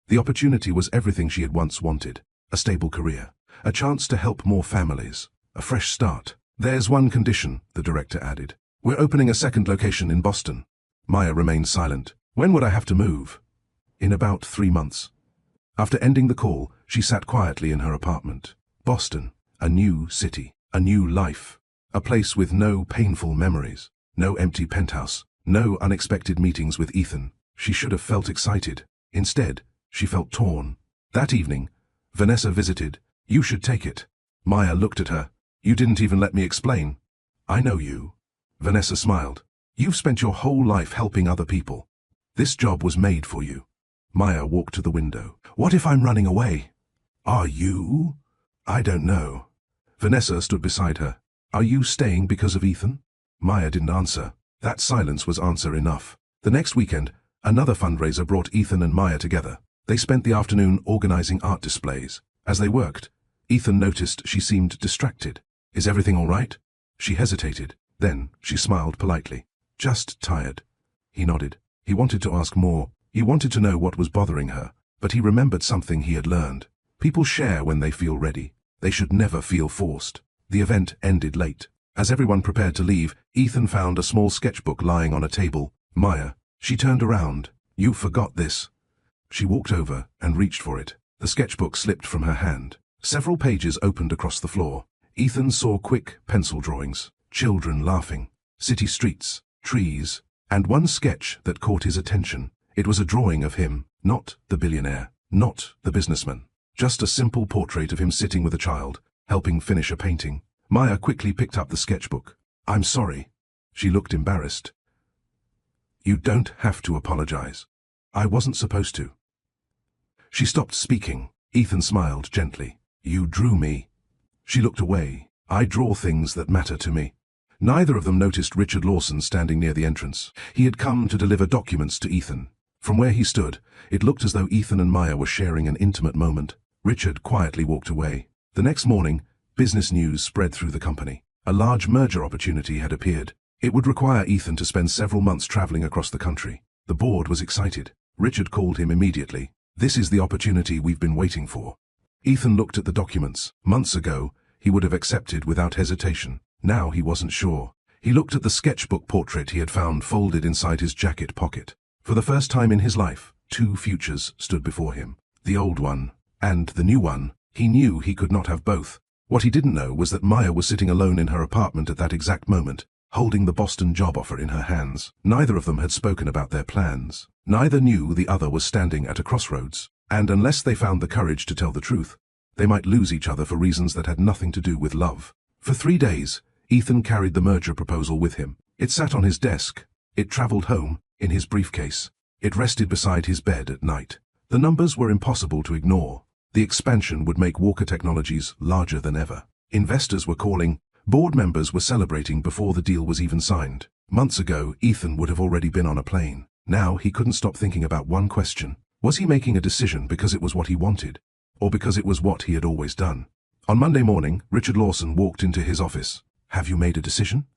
The opportunity was everything she had once wanted. A stable career. A chance to help more families. A fresh start. "There's one condition," the director added. "We're opening a second location in Boston." Maya remained silent. "When would I have to move?" "In about 3 months." After ending the call, she sat quietly in her apartment. Boston. A new city. A new life. A place with no painful memories. No empty penthouse. No unexpected meetings with Ethan. She should have felt excited. Instead, she felt torn. That evening, Vanessa visited. "You should take it." Maya looked at her. "You didn't even let me explain." "I know you." Vanessa smiled. "You've spent your whole life helping other people. This job was made for you." Maya walked to the window. "What if I'm running away?" "Are you?" "I don't know." Vanessa stood beside her. "Are you staying because of Ethan?" Maya didn't answer. That silence was answer enough. The next weekend, another fundraiser brought Ethan and Maya together. They spent the afternoon organizing art displays. As they worked, Ethan noticed she seemed distracted. "Is everything all right?" She hesitated. Then she smiled politely. "Just tired." He nodded. He wanted to ask more. He wanted to know what was bothering her, but he remembered something he had learned. People share when they feel ready. They should never feel forced. The event ended late. As everyone prepared to leave, Ethan found a small sketchbook lying on a table. "Maya." She turned around. "You forgot this." She walked over and reached for it. The sketchbook slipped from her hand. Several pages opened across the floor. Ethan saw quick pencil drawings. Children laughing. City streets. Trees. And one sketch that caught his attention. It was a drawing of him, not the billionaire, not the businessman. Just a simple portrait of him sitting with a child, helping finish a painting. Maya quickly picked up the sketchbook. "I'm sorry." She looked embarrassed. "You don't have to apologize. I wasn't supposed to." She stopped speaking. Ethan smiled gently. "You drew me." She looked away. "I draw things that matter to me." Neither of them noticed Richard Lawson standing near the entrance. He had come to deliver documents to Ethan. From where he stood, it looked as though Ethan and Maya were sharing an intimate moment. Richard quietly walked away. The next morning, business news spread through the company. A large merger opportunity had appeared. It would require Ethan to spend several months traveling across the country. The board was excited. Richard called him immediately. "This is the opportunity we've been waiting for." Ethan looked at the documents. Months ago, he would have accepted without hesitation. Now he wasn't sure. He looked at the sketchbook portrait he had found folded inside his jacket pocket. For the first time in his life, two futures stood before him. The old one, and the new one. He knew he could not have both. What he didn't know was that Maya was sitting alone in her apartment at that exact moment, holding the Boston job offer in her hands. Neither of them had spoken about their plans. Neither knew the other was standing at a crossroads, and unless they found the courage to tell the truth, they might lose each other for reasons that had nothing to do with love. For 3 days, Ethan carried the merger proposal with him. It sat on his desk. It traveled home, in his briefcase. It rested beside his bed at night. The numbers were impossible to ignore. The expansion would make Walker Technologies larger than ever. Investors were calling. Board members were celebrating before the deal was even signed. Months ago, Ethan would have already been on a plane. Now he couldn't stop thinking about one question. Was he making a decision because it was what he wanted, or because it was what he had always done? On Monday morning, Richard Lawson walked into his office. "Have you made a decision?"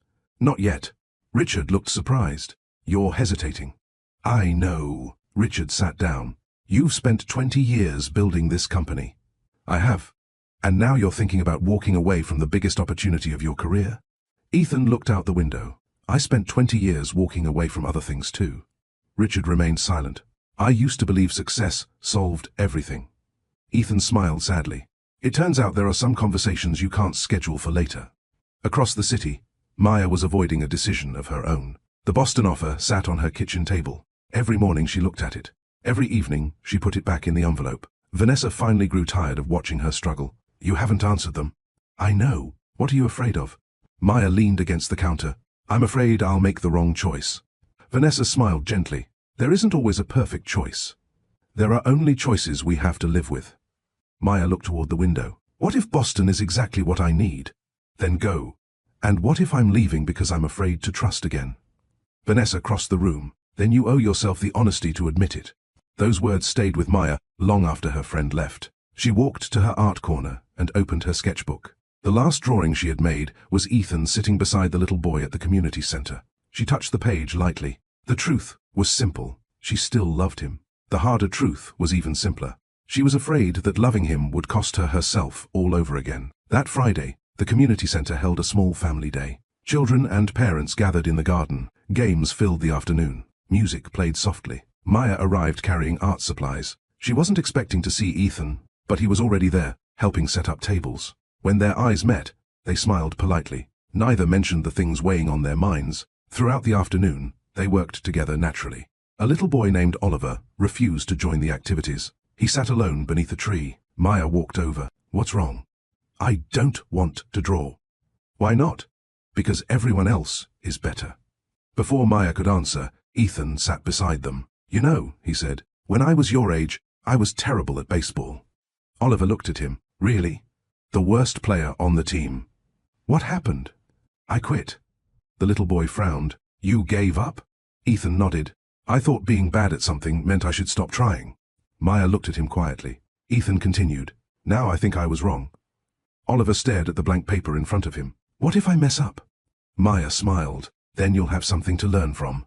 "Not yet." Richard looked surprised. "You're hesitating." "I know." Richard sat down. "You've spent 20 years building this company." "I have. And now you're thinking about walking away from the biggest opportunity of your career?" Ethan looked out the window. "I spent 20 years walking away from other things too." Richard remained silent. "I used to believe success solved everything." Ethan smiled sadly. "It turns out there are some conversations you can't schedule for later." Across the city, Maya was avoiding a decision of her own. The Boston offer sat on her kitchen table. Every morning she looked at it. Every evening she put it back in the envelope. Vanessa finally grew tired of watching her struggle. "You haven't answered them." "I know. What are you afraid of?" Maya leaned against the counter. "I'm afraid I'll make the wrong choice." Vanessa smiled gently. "There isn't always a perfect choice. There are only choices we have to live with." Maya looked toward the window. "What if Boston is exactly what I need? Then go. And what if I'm leaving because I'm afraid to trust again?" Vanessa crossed the room. "Then you owe yourself the honesty to admit it." Those words stayed with Maya long after her friend left. She walked to her art corner and opened her sketchbook. The last drawing she had made was Ethan sitting beside the little boy at the community center. She touched the page lightly. The truth was simple. She still loved him. The harder truth was even simpler. She was afraid that loving him would cost her herself all over again. That Friday, the community center held a small family day. Children and parents gathered in the garden. Games filled the afternoon. Music played softly. Maya arrived carrying art supplies. She wasn't expecting to see Ethan, but he was already there, helping set up tables. When their eyes met, they smiled politely. Neither mentioned the things weighing on their minds. Throughout the afternoon, they worked together naturally. A little boy named Oliver refused to join the activities. He sat alone beneath a tree. Maya walked over. "What's wrong?" "I don't want to draw." "Why not?" "Because everyone else is better." Before Maya could answer, Ethan sat beside them. "You know," he said, "when I was your age, I was terrible at baseball." Oliver looked at him. "Really? The worst player on the team." "What happened?" "I quit." The little boy frowned. "You gave up?" Ethan nodded. "I thought being bad at something meant I should stop trying." Maya looked at him quietly. Ethan continued. "Now I think I was wrong." Oliver stared at the blank paper in front of him. "What if I mess up?" Maya smiled. "Then you'll have something to learn from."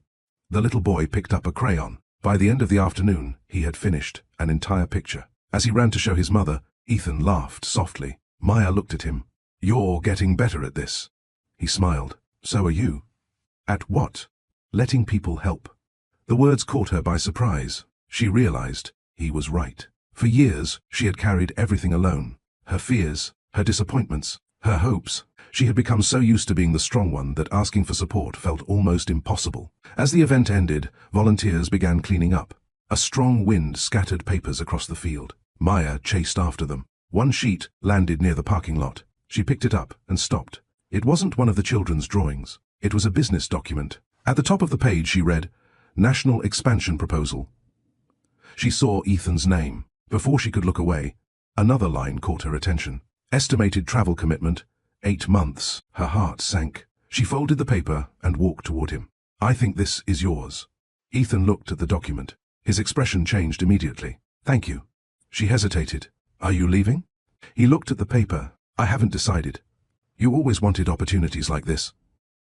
The little boy picked up a crayon. By the end of the afternoon, he had finished an entire picture. As he ran to show his mother, Ethan laughed softly. Maya looked at him. "You're getting better at this." He smiled. "So are you." "At what?" "Letting people help." The words caught her by surprise. She realized he was right. For years, she had carried everything alone. Her fears, her disappointments, her hopes. She had become so used to being the strong one that asking for support felt almost impossible. As the event ended, volunteers began cleaning up. A strong wind scattered papers across the field. Maya chased after them. One sheet landed near the parking lot. She picked it up and stopped. It wasn't one of the children's drawings. It was a business document. At the top of the page she read, "National Expansion Proposal." She saw Ethan's name. Before she could look away, another line caught her attention. Estimated travel commitment, 8 months. Her heart sank. She folded the paper and walked toward him. "I think this is yours." Ethan looked at the document. His expression changed immediately. "Thank you." She hesitated. "Are you leaving?" He looked at the paper. "I haven't decided." "You always wanted opportunities like this."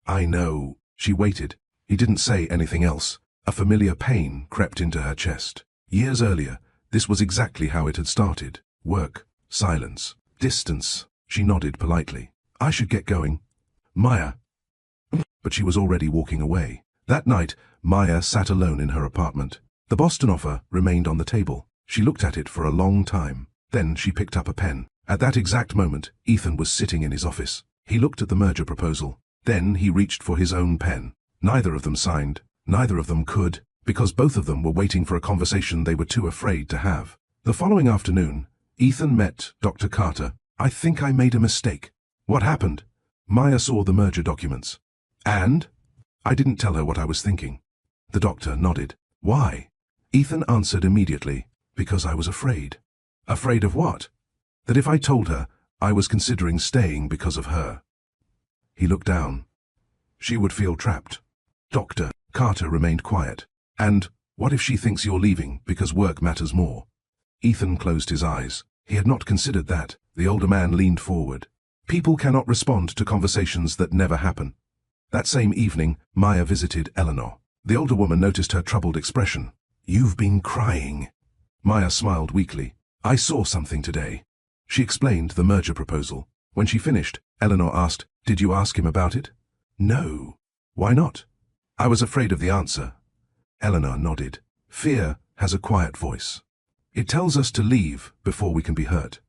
"I know." She waited. He didn't say anything else. A familiar pain crept into her chest. Years earlier, this was exactly how it had started. Work, silence, distance. She nodded politely. "I should get going." "Maya." But she was already walking away. That night, Maya sat alone in her apartment. The Boston offer remained on the table. She looked at it for a long time. Then she picked up a pen. At that exact moment, Ethan was sitting in his office. He looked at the merger proposal. Then he reached for his own pen. Neither of them signed. Neither of them could, because both of them were waiting for a conversation they were too afraid to have. The following afternoon, Ethan met Dr. Carter. I think I made a mistake. What happened? Maya saw the merger documents. And? I didn't tell her what I was thinking. The doctor nodded. Why? Ethan answered immediately. Because I was afraid. Afraid of what? That if I told her, I was considering staying because of her. He looked down. She would feel trapped. Dr. Carter remained quiet. And, what if she thinks you're leaving because work matters more? Ethan closed his eyes. He had not considered that. The older man leaned forward. People cannot respond to conversations that never happen. That same evening, Maya visited Eleanor. The older woman noticed her troubled expression. You've been crying. Maya smiled weakly. I saw something today. She explained the merger proposal. When she finished, Eleanor asked, Did you ask him about it? No. Why not? I was afraid of the answer. Eleanor nodded. Fear has a quiet voice. It tells us to leave before we can be hurt.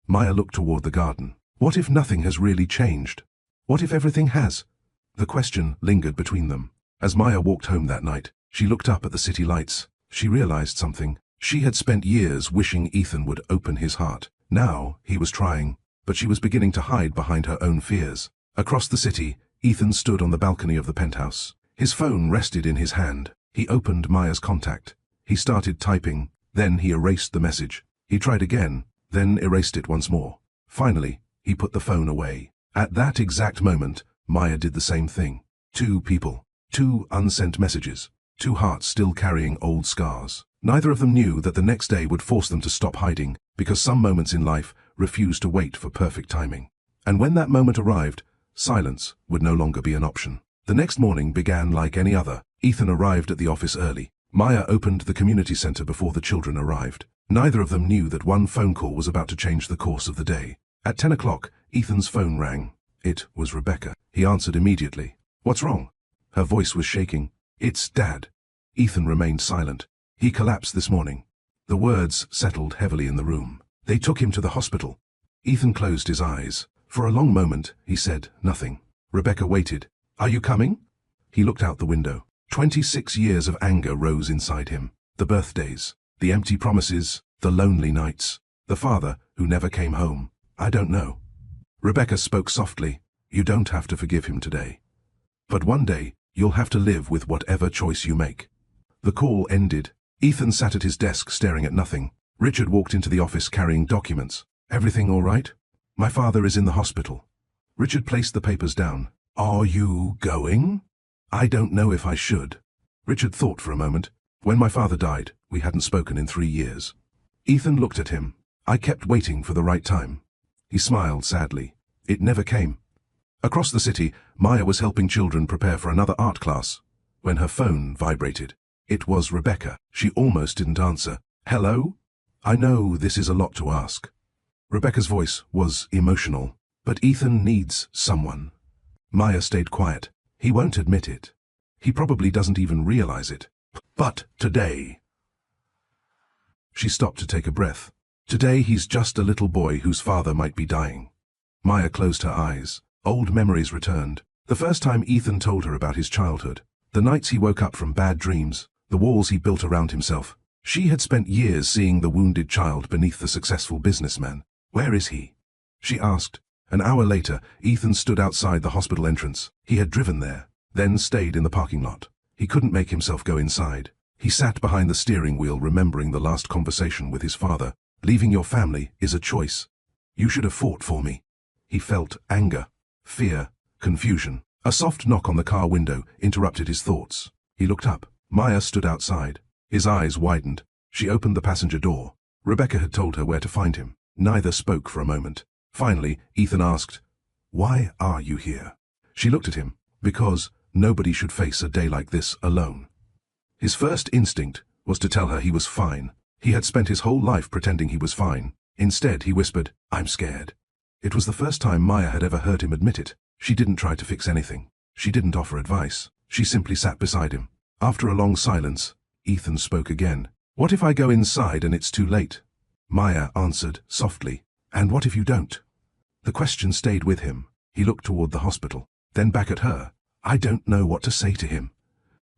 Maya looked toward the garden. What if nothing has really changed? What if everything has? The question lingered between them. As Maya walked home that night, she looked up at the city lights. She realized something. She had spent years wishing Ethan would open his heart. Now he was trying, but she was beginning to hide behind her own fears. Across the city, Ethan stood on the balcony of the penthouse. His phone rested in his hand. He opened Maya's contact. He started typing, then he erased the message. He tried again, then erased it once more. Finally, he put the phone away. At that exact moment, Maya did the same thing. Two people, two unsent messages, two hearts still carrying old scars. Neither of them knew that the next day would force them to stop hiding, because some moments in life refuse to wait for perfect timing. And when that moment arrived, silence would no longer be an option. The next morning began like any other. Ethan arrived at the office early. Maya opened the community center before the children arrived. Neither of them knew that one phone call was about to change the course of the day. At 10 o'clock, Ethan's phone rang. It was Rebecca. He answered immediately. What's wrong? Her voice was shaking. It's Dad. Ethan remained silent. He collapsed this morning. The words settled heavily in the room. They took him to the hospital. Ethan closed his eyes. For a long moment, he said nothing. Rebecca waited. Are you coming? He looked out the window. 26 years of anger rose inside him. The birthdays, the empty promises, the lonely nights, the father who never came home. I don't know. Rebecca spoke softly. You don't have to forgive him today. But one day, you'll have to live with whatever choice you make. The call ended. Ethan sat at his desk staring at nothing. Richard walked into the office carrying documents. Everything all right? My father is in the hospital. Richard placed the papers down. Are you going? I don't know if I should. Richard thought for a moment. When my father died, we hadn't spoken in 3 years. Ethan looked at him. I kept waiting for the right time. He smiled sadly. It never came. Across the city, Maya was helping children prepare for another art class. When her phone vibrated, it was Rebecca. She almost didn't answer. Hello? I know this is a lot to ask. Rebecca's voice was emotional. But Ethan needs someone. Maya stayed quiet. He won't admit it. He probably doesn't even realize it. But today... She stopped to take a breath. Today he's just a little boy whose father might be dying. Maya closed her eyes. Old memories returned. The first time Ethan told her about his childhood. The nights he woke up from bad dreams. The walls he built around himself. She had spent years seeing the wounded child beneath the successful businessman. Where is he? She asked. An hour later, Ethan stood outside the hospital entrance. He had driven there, then stayed in the parking lot. He couldn't make himself go inside. He sat behind the steering wheel remembering the last conversation with his father. Leaving your family is a choice. You should have fought for me. He felt anger, fear, confusion. A soft knock on the car window interrupted his thoughts. He looked up. Maya stood outside. His eyes widened. She opened the passenger door. Rebecca had told her where to find him. Neither spoke for a moment. Finally, Ethan asked, Why are you here? She looked at him. Because nobody should face a day like this alone. His first instinct was to tell her he was fine. He had spent his whole life pretending he was fine. Instead, he whispered, I'm scared. It was the first time Maya had ever heard him admit it. She didn't try to fix anything. She didn't offer advice. She simply sat beside him. After a long silence, Ethan spoke again. What if I go inside and it's too late? Maya answered softly. And what if you don't? The question stayed with him. He looked toward the hospital, then back at her. I don't know what to say to him.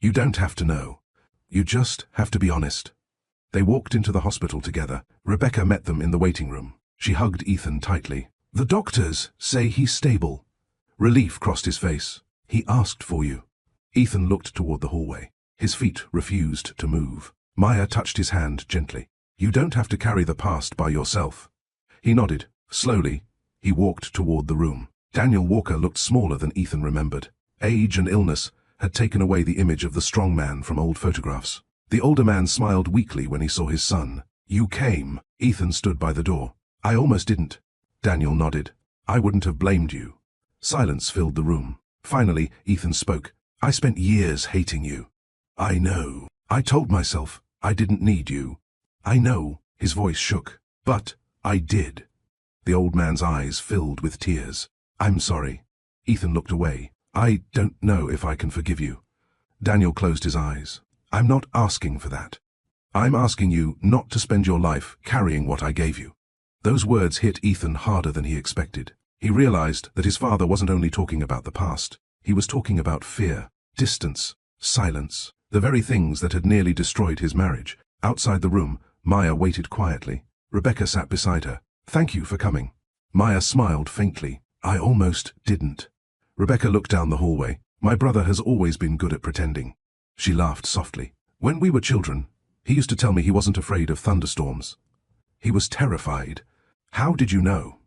You don't have to know. You just have to be honest. They walked into the hospital together. Rebecca met them in the waiting room. She hugged Ethan tightly. The doctors say he's stable. Relief crossed his face. He asked for you. Ethan looked toward the hallway. His feet refused to move. Maya touched his hand gently. You don't have to carry the past by yourself. He nodded. Slowly, he walked toward the room. Daniel Walker looked smaller than Ethan remembered. Age and illness had taken away the image of the strong man from old photographs. The older man smiled weakly when he saw his son. You came. Ethan stood by the door. I almost didn't. Daniel nodded. I wouldn't have blamed you. Silence filled the room. Finally, Ethan spoke. I spent years hating you. I know. I told myself I didn't need you. I know. His voice shook. But I did. The old man's eyes filled with tears. I'm sorry. Ethan looked away. I don't know if I can forgive you. Daniel closed his eyes. I'm not asking for that. I'm asking you not to spend your life carrying what I gave you. Those words hit Ethan harder than he expected. He realized that his father wasn't only talking about the past. He was talking about fear, distance, silence, the very things that had nearly destroyed his marriage. Outside the room, Maya waited quietly. Rebecca sat beside her. Thank you for coming. Maya smiled faintly. I almost didn't. Rebecca looked down the hallway. My brother has always been good at pretending. She laughed softly. When we were children, he used to tell me he wasn't afraid of thunderstorms. He was terrified. How did you know?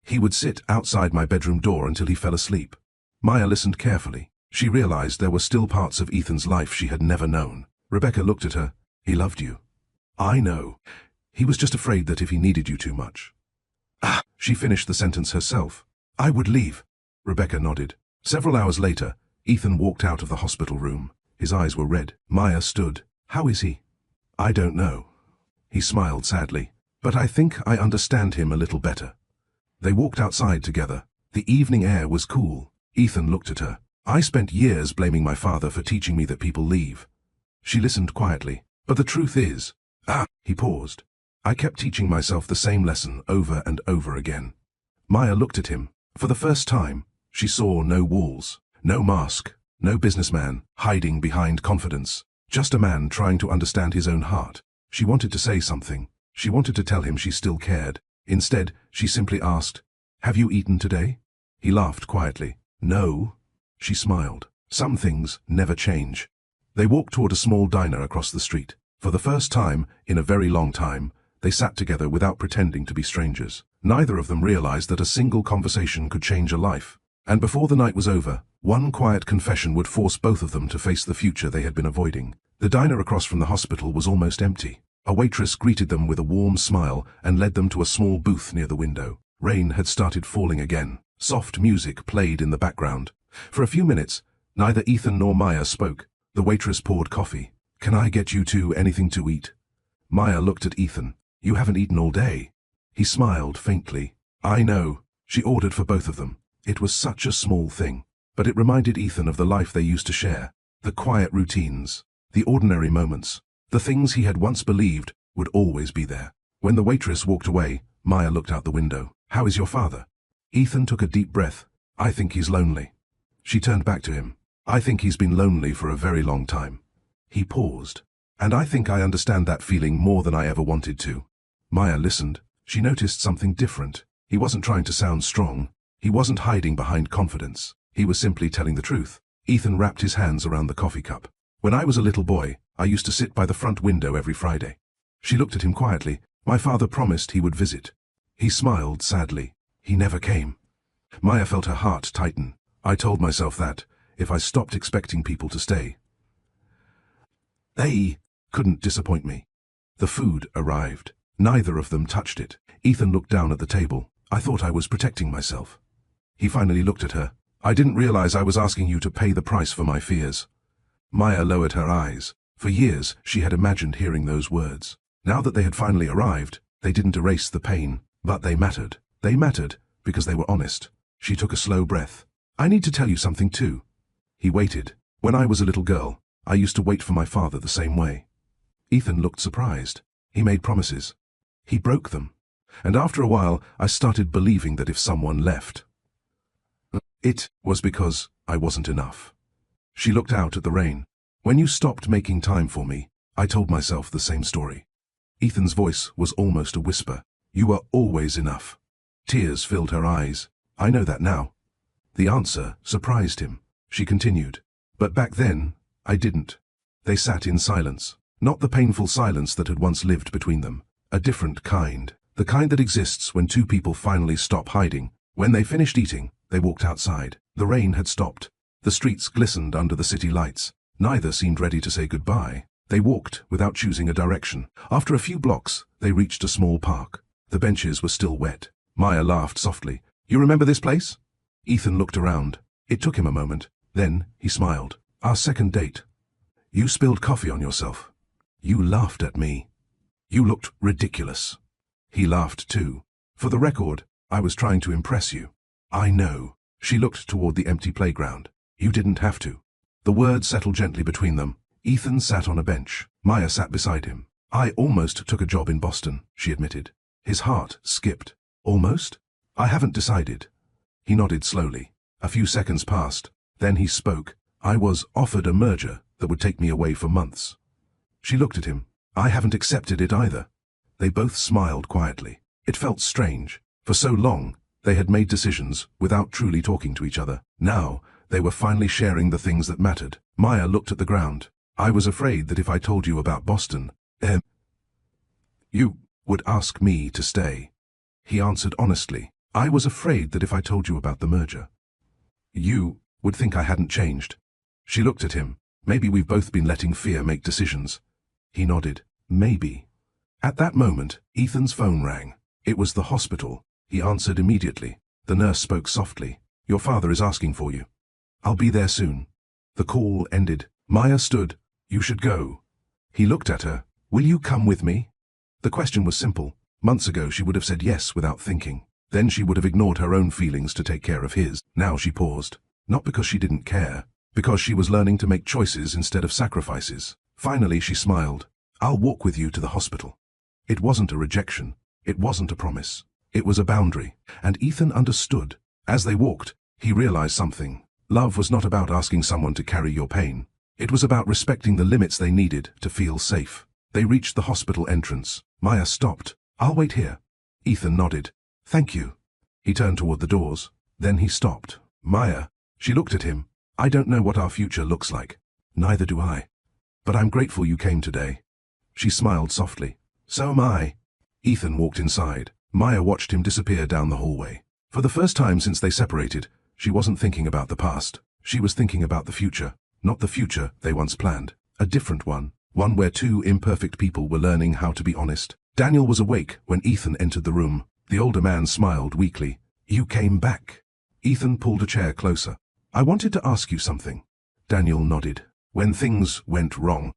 He would sit outside my bedroom door until he fell asleep. Maya listened carefully. She realized there were still parts of Ethan's life she had never known. Rebecca looked at her. He loved you. I know. He was just afraid that if he needed you too much. She finished the sentence herself. I would leave. Rebecca nodded. Several hours later, Ethan walked out of the hospital room. His eyes were red. Maya stood. How is he? I don't know. He smiled sadly. But I think I understand him a little better. They walked outside together. The evening air was cool. Ethan looked at her. I spent years blaming my father for teaching me that people leave. She listened quietly. But the truth is... He paused. I kept teaching myself the same lesson over and over again. Maya looked at him. For the first time, she saw no walls, no mask, no businessman hiding behind confidence. Just a man trying to understand his own heart. She wanted to say something. She wanted to tell him she still cared. Instead, she simply asked, Have you eaten today? He laughed quietly. No. She smiled. Some things never change. They walked toward a small diner across the street. For the first time, in a very long time, they sat together without pretending to be strangers. Neither of them realized that a single conversation could change a life. And before the night was over, one quiet confession would force both of them to face the future they had been avoiding. The diner across from the hospital was almost empty. A waitress greeted them with a warm smile and led them to a small booth near the window. Rain had started falling again. Soft music played in the background. For a few minutes, neither Ethan nor Maya spoke. The waitress poured coffee. Can I get you two anything to eat? Maya looked at Ethan. You haven't eaten all day. He smiled faintly. I know. She ordered for both of them. It was such a small thing, but it reminded Ethan of the life they used to share. The quiet routines, the ordinary moments, the things he had once believed would always be there. When the waitress walked away, Maya looked out the window. How is your father? Ethan took a deep breath. I think he's lonely. She turned back to him. I think he's been lonely for a very long time. He paused. And I think I understand that feeling more than I ever wanted to. Maya listened. She noticed something different. He wasn't trying to sound strong. He wasn't hiding behind confidence. He was simply telling the truth. Ethan wrapped his hands around the coffee cup. When I was a little boy, I used to sit by the front window every Friday. She looked at him quietly. My father promised he would visit. He smiled sadly. He never came. Maya felt her heart tighten. I told myself that, if I stopped expecting people to stay, they couldn't disappoint me. The food arrived. Neither of them touched it. Ethan looked down at the table. I thought I was protecting myself. He finally looked at her. I didn't realize I was asking you to pay the price for my fears. Maya lowered her eyes. For years, she had imagined hearing those words. Now that they had finally arrived, they didn't erase the pain, but they mattered. They mattered because they were honest. She took a slow breath. I need to tell you something too. He waited. When I was a little girl, I used to wait for my father the same way. Ethan looked surprised. He made promises. He broke them. And after a while, I started believing that if someone left, it was because I wasn't enough. She looked out at the rain. When you stopped making time for me, I told myself the same story. Ethan's voice was almost a whisper. You were always enough. Tears filled her eyes. I know that now. The answer surprised him. She continued. But back then, I didn't. They sat in silence. Not the painful silence that had once lived between them. A different kind. The kind that exists when two people finally stop hiding. When they finished eating, they walked outside. The rain had stopped. The streets glistened under the city lights. Neither seemed ready to say goodbye. They walked without choosing a direction. After a few blocks, they reached a small park. The benches were still wet. Maya laughed softly. You remember this place? Ethan looked around. It took him a moment. Then he smiled. Our second date. You spilled coffee on yourself. You laughed at me. You looked ridiculous. He laughed too. For the record, I was trying to impress you. I know. She looked toward the empty playground. You didn't have to. The words settled gently between them. Ethan sat on a bench. Maya sat beside him. I almost took a job in Boston, she admitted. His heart skipped. Almost? I haven't decided. He nodded slowly. A few seconds passed. Then he spoke. I was offered a merger that would take me away for months. She looked at him. I haven't accepted it either. They both smiled quietly. It felt strange. For so long, they had made decisions without truly talking to each other. Now, they were finally sharing the things that mattered. Maya looked at the ground. I was afraid that if I told you about Boston, you would ask me to stay. He answered honestly. I was afraid that if I told you about the merger, you would think I hadn't changed. She looked at him. Maybe we've both been letting fear make decisions. He nodded. Maybe. At that moment, Ethan's phone rang. It was the hospital. He answered immediately. The nurse spoke softly. Your father is asking for you. I'll be there soon. The call ended. Maya stood. You should go. He looked at her. Will you come with me? The question was simple. Months ago she would have said yes without thinking. Then she would have ignored her own feelings to take care of his. Now she paused. Not because she didn't care. Because she was learning to make choices instead of sacrifices. Finally she smiled. I'll walk with you to the hospital. It wasn't a rejection. It wasn't a promise. It was a boundary. And Ethan understood. As they walked, he realized something. Love was not about asking someone to carry your pain. It was about respecting the limits they needed to feel safe. They reached the hospital entrance. Maya stopped. I'll wait here. Ethan nodded. Thank you. He turned toward the doors. Then he stopped. Maya. She looked at him. I don't know what our future looks like. Neither do I. But I'm grateful you came today. She smiled softly. So am I. Ethan walked inside. Maya watched him disappear down the hallway. For the first time since they separated, she wasn't thinking about the past. She was thinking about the future. Not the future they once planned. A different one. One where two imperfect people were learning how to be honest. Daniel was awake when Ethan entered the room. The older man smiled weakly. You came back. Ethan pulled a chair closer. I wanted to ask you something. Daniel nodded. When things went wrong,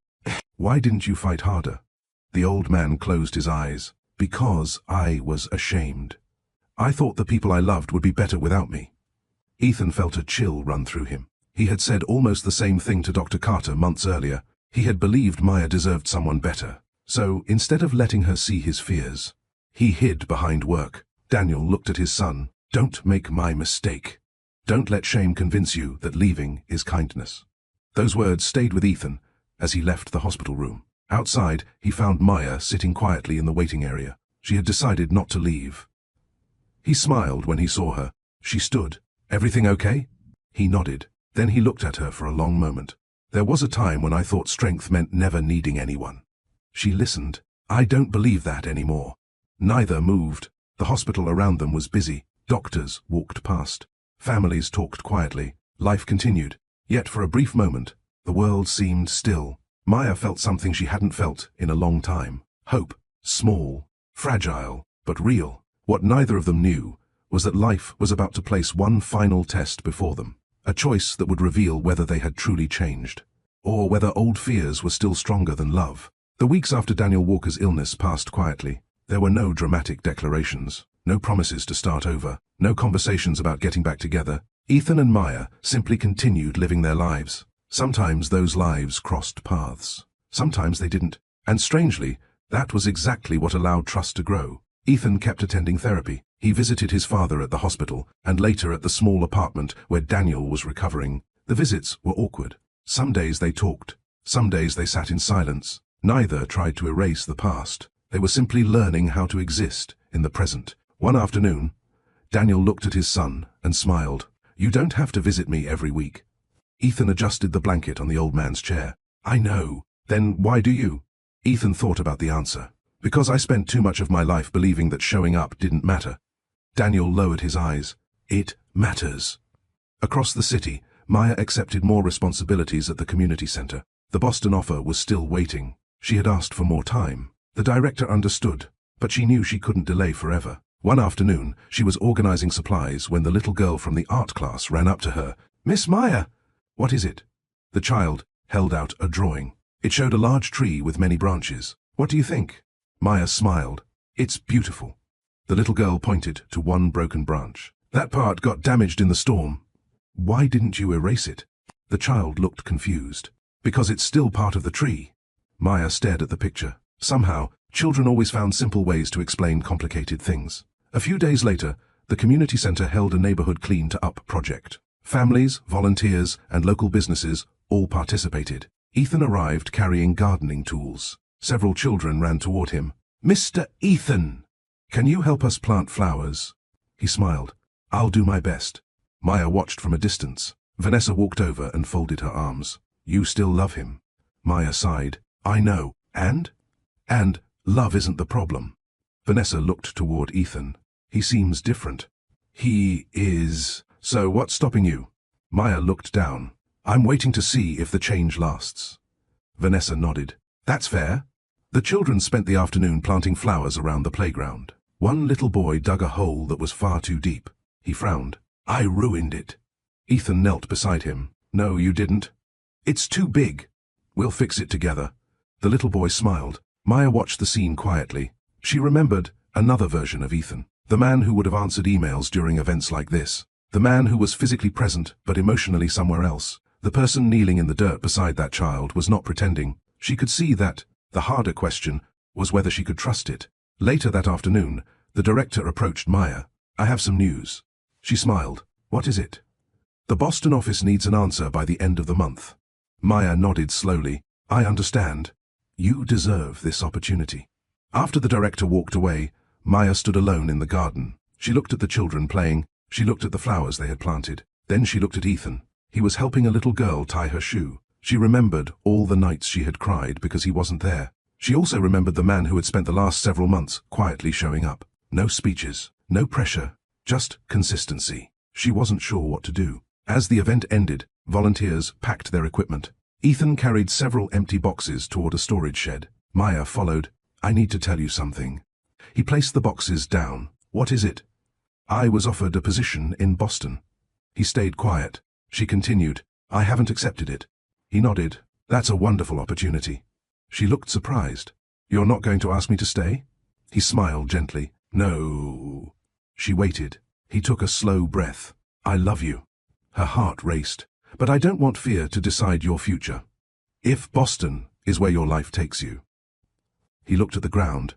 why didn't you fight harder? The old man closed his eyes. Because I was ashamed. I thought the people I loved would be better without me. Ethan felt a chill run through him. He had said almost the same thing to Dr. Carter months earlier. He had believed Maya deserved someone better. So, instead of letting her see his fears, he hid behind work. Daniel looked at his son. Don't make my mistake. Don't let shame convince you that leaving is kindness. Those words stayed with Ethan as he left the hospital room. Outside, he found Maya sitting quietly in the waiting area. She had decided not to leave. He smiled when he saw her. She stood. Everything okay? He nodded. Then he looked at her for a long moment. There was a time when I thought strength meant never needing anyone. She listened. I don't believe that anymore. Neither moved. The hospital around them was busy. Doctors walked past. Families talked quietly. Life continued. Yet for a brief moment, the world seemed still. Maya felt something she hadn't felt in a long time. Hope. Small. Fragile. But real. What neither of them knew was that life was about to place one final test before them. A choice that would reveal whether they had truly changed. Or whether old fears were still stronger than love. The weeks after Daniel Walker's illness passed quietly. There were no dramatic declarations. No promises to start over. No conversations about getting back together. Ethan and Maya simply continued living their lives. Sometimes those lives crossed paths. Sometimes they didn't. And strangely, that was exactly what allowed trust to grow. Ethan kept attending therapy. He visited his father at the hospital, and later at the small apartment where Daniel was recovering. The visits were awkward. Some days they talked. Some days they sat in silence. Neither tried to erase the past. They were simply learning how to exist in the present. One afternoon, Daniel looked at his son and smiled. "You don't have to visit me every week." Ethan adjusted the blanket on the old man's chair. "I know. Then why do you?" Ethan thought about the answer. "Because I spent too much of my life believing that showing up didn't matter." Daniel lowered his eyes. "It matters." Across the city, Maya accepted more responsibilities at the community center. The Boston offer was still waiting. She had asked for more time. The director understood, but she knew she couldn't delay forever. One afternoon, she was organizing supplies when the little girl from the art class ran up to her. "Miss Maya!" "What is it?" The child held out a drawing. It showed a large tree with many branches. "What do you think?" Maya smiled. "It's beautiful." The little girl pointed to one broken branch. "That part got damaged in the storm." "Why didn't you erase it?" The child looked confused. "Because it's still part of the tree." Maya stared at the picture. Somehow, children always found simple ways to explain complicated things. A few days later, the community center held a neighborhood clean-to-up project. Families, volunteers, and local businesses all participated. Ethan arrived carrying gardening tools. Several children ran toward him. "Mr. Ethan! Can you help us plant flowers?" He smiled. "I'll do my best." Maya watched from a distance. Vanessa walked over and folded her arms. "You still love him." Maya sighed. "I know. And love isn't the problem." Vanessa looked toward Ethan. "He seems different." "He is. So what's stopping you?" Maya looked down. "I'm waiting to see if the change lasts." Vanessa nodded. "That's fair." The children spent the afternoon planting flowers around the playground. One little boy dug a hole that was far too deep. He frowned. "I ruined it." Ethan knelt beside him. "No, you didn't. It's too big. We'll fix it together." The little boy smiled. Maya watched the scene quietly. She remembered another version of Ethan. The man who would have answered emails during events like this. The man who was physically present but emotionally somewhere else. The person kneeling in the dirt beside that child was not pretending. She could see that. The harder question was whether she could trust it. Later that afternoon, the director approached Maya. "I have some news." She smiled. "What is it?" "The Boston office needs an answer by the end of the month." Maya nodded slowly. "I understand. You deserve this opportunity." After the director walked away, Maya stood alone in the garden. She looked at the children playing. She looked at the flowers they had planted. Then she looked at Ethan. He was helping a little girl tie her shoe. She remembered all the nights she had cried because he wasn't there. She also remembered the man who had spent the last several months quietly showing up. No speeches, no pressure, just consistency. She wasn't sure what to do. As the event ended, volunteers packed their equipment. Ethan carried several empty boxes toward a storage shed. Maya followed. "I need to tell you something." He placed the boxes down. "What is it?" "I was offered a position in Boston." He stayed quiet. She continued. "I haven't accepted it." He nodded. "That's a wonderful opportunity." She looked surprised. "You're not going to ask me to stay?" He smiled gently. "No." She waited. He took a slow breath. "I love you." Her heart raced. "But I don't want fear to decide your future. If Boston is where your life takes you." He looked at the ground.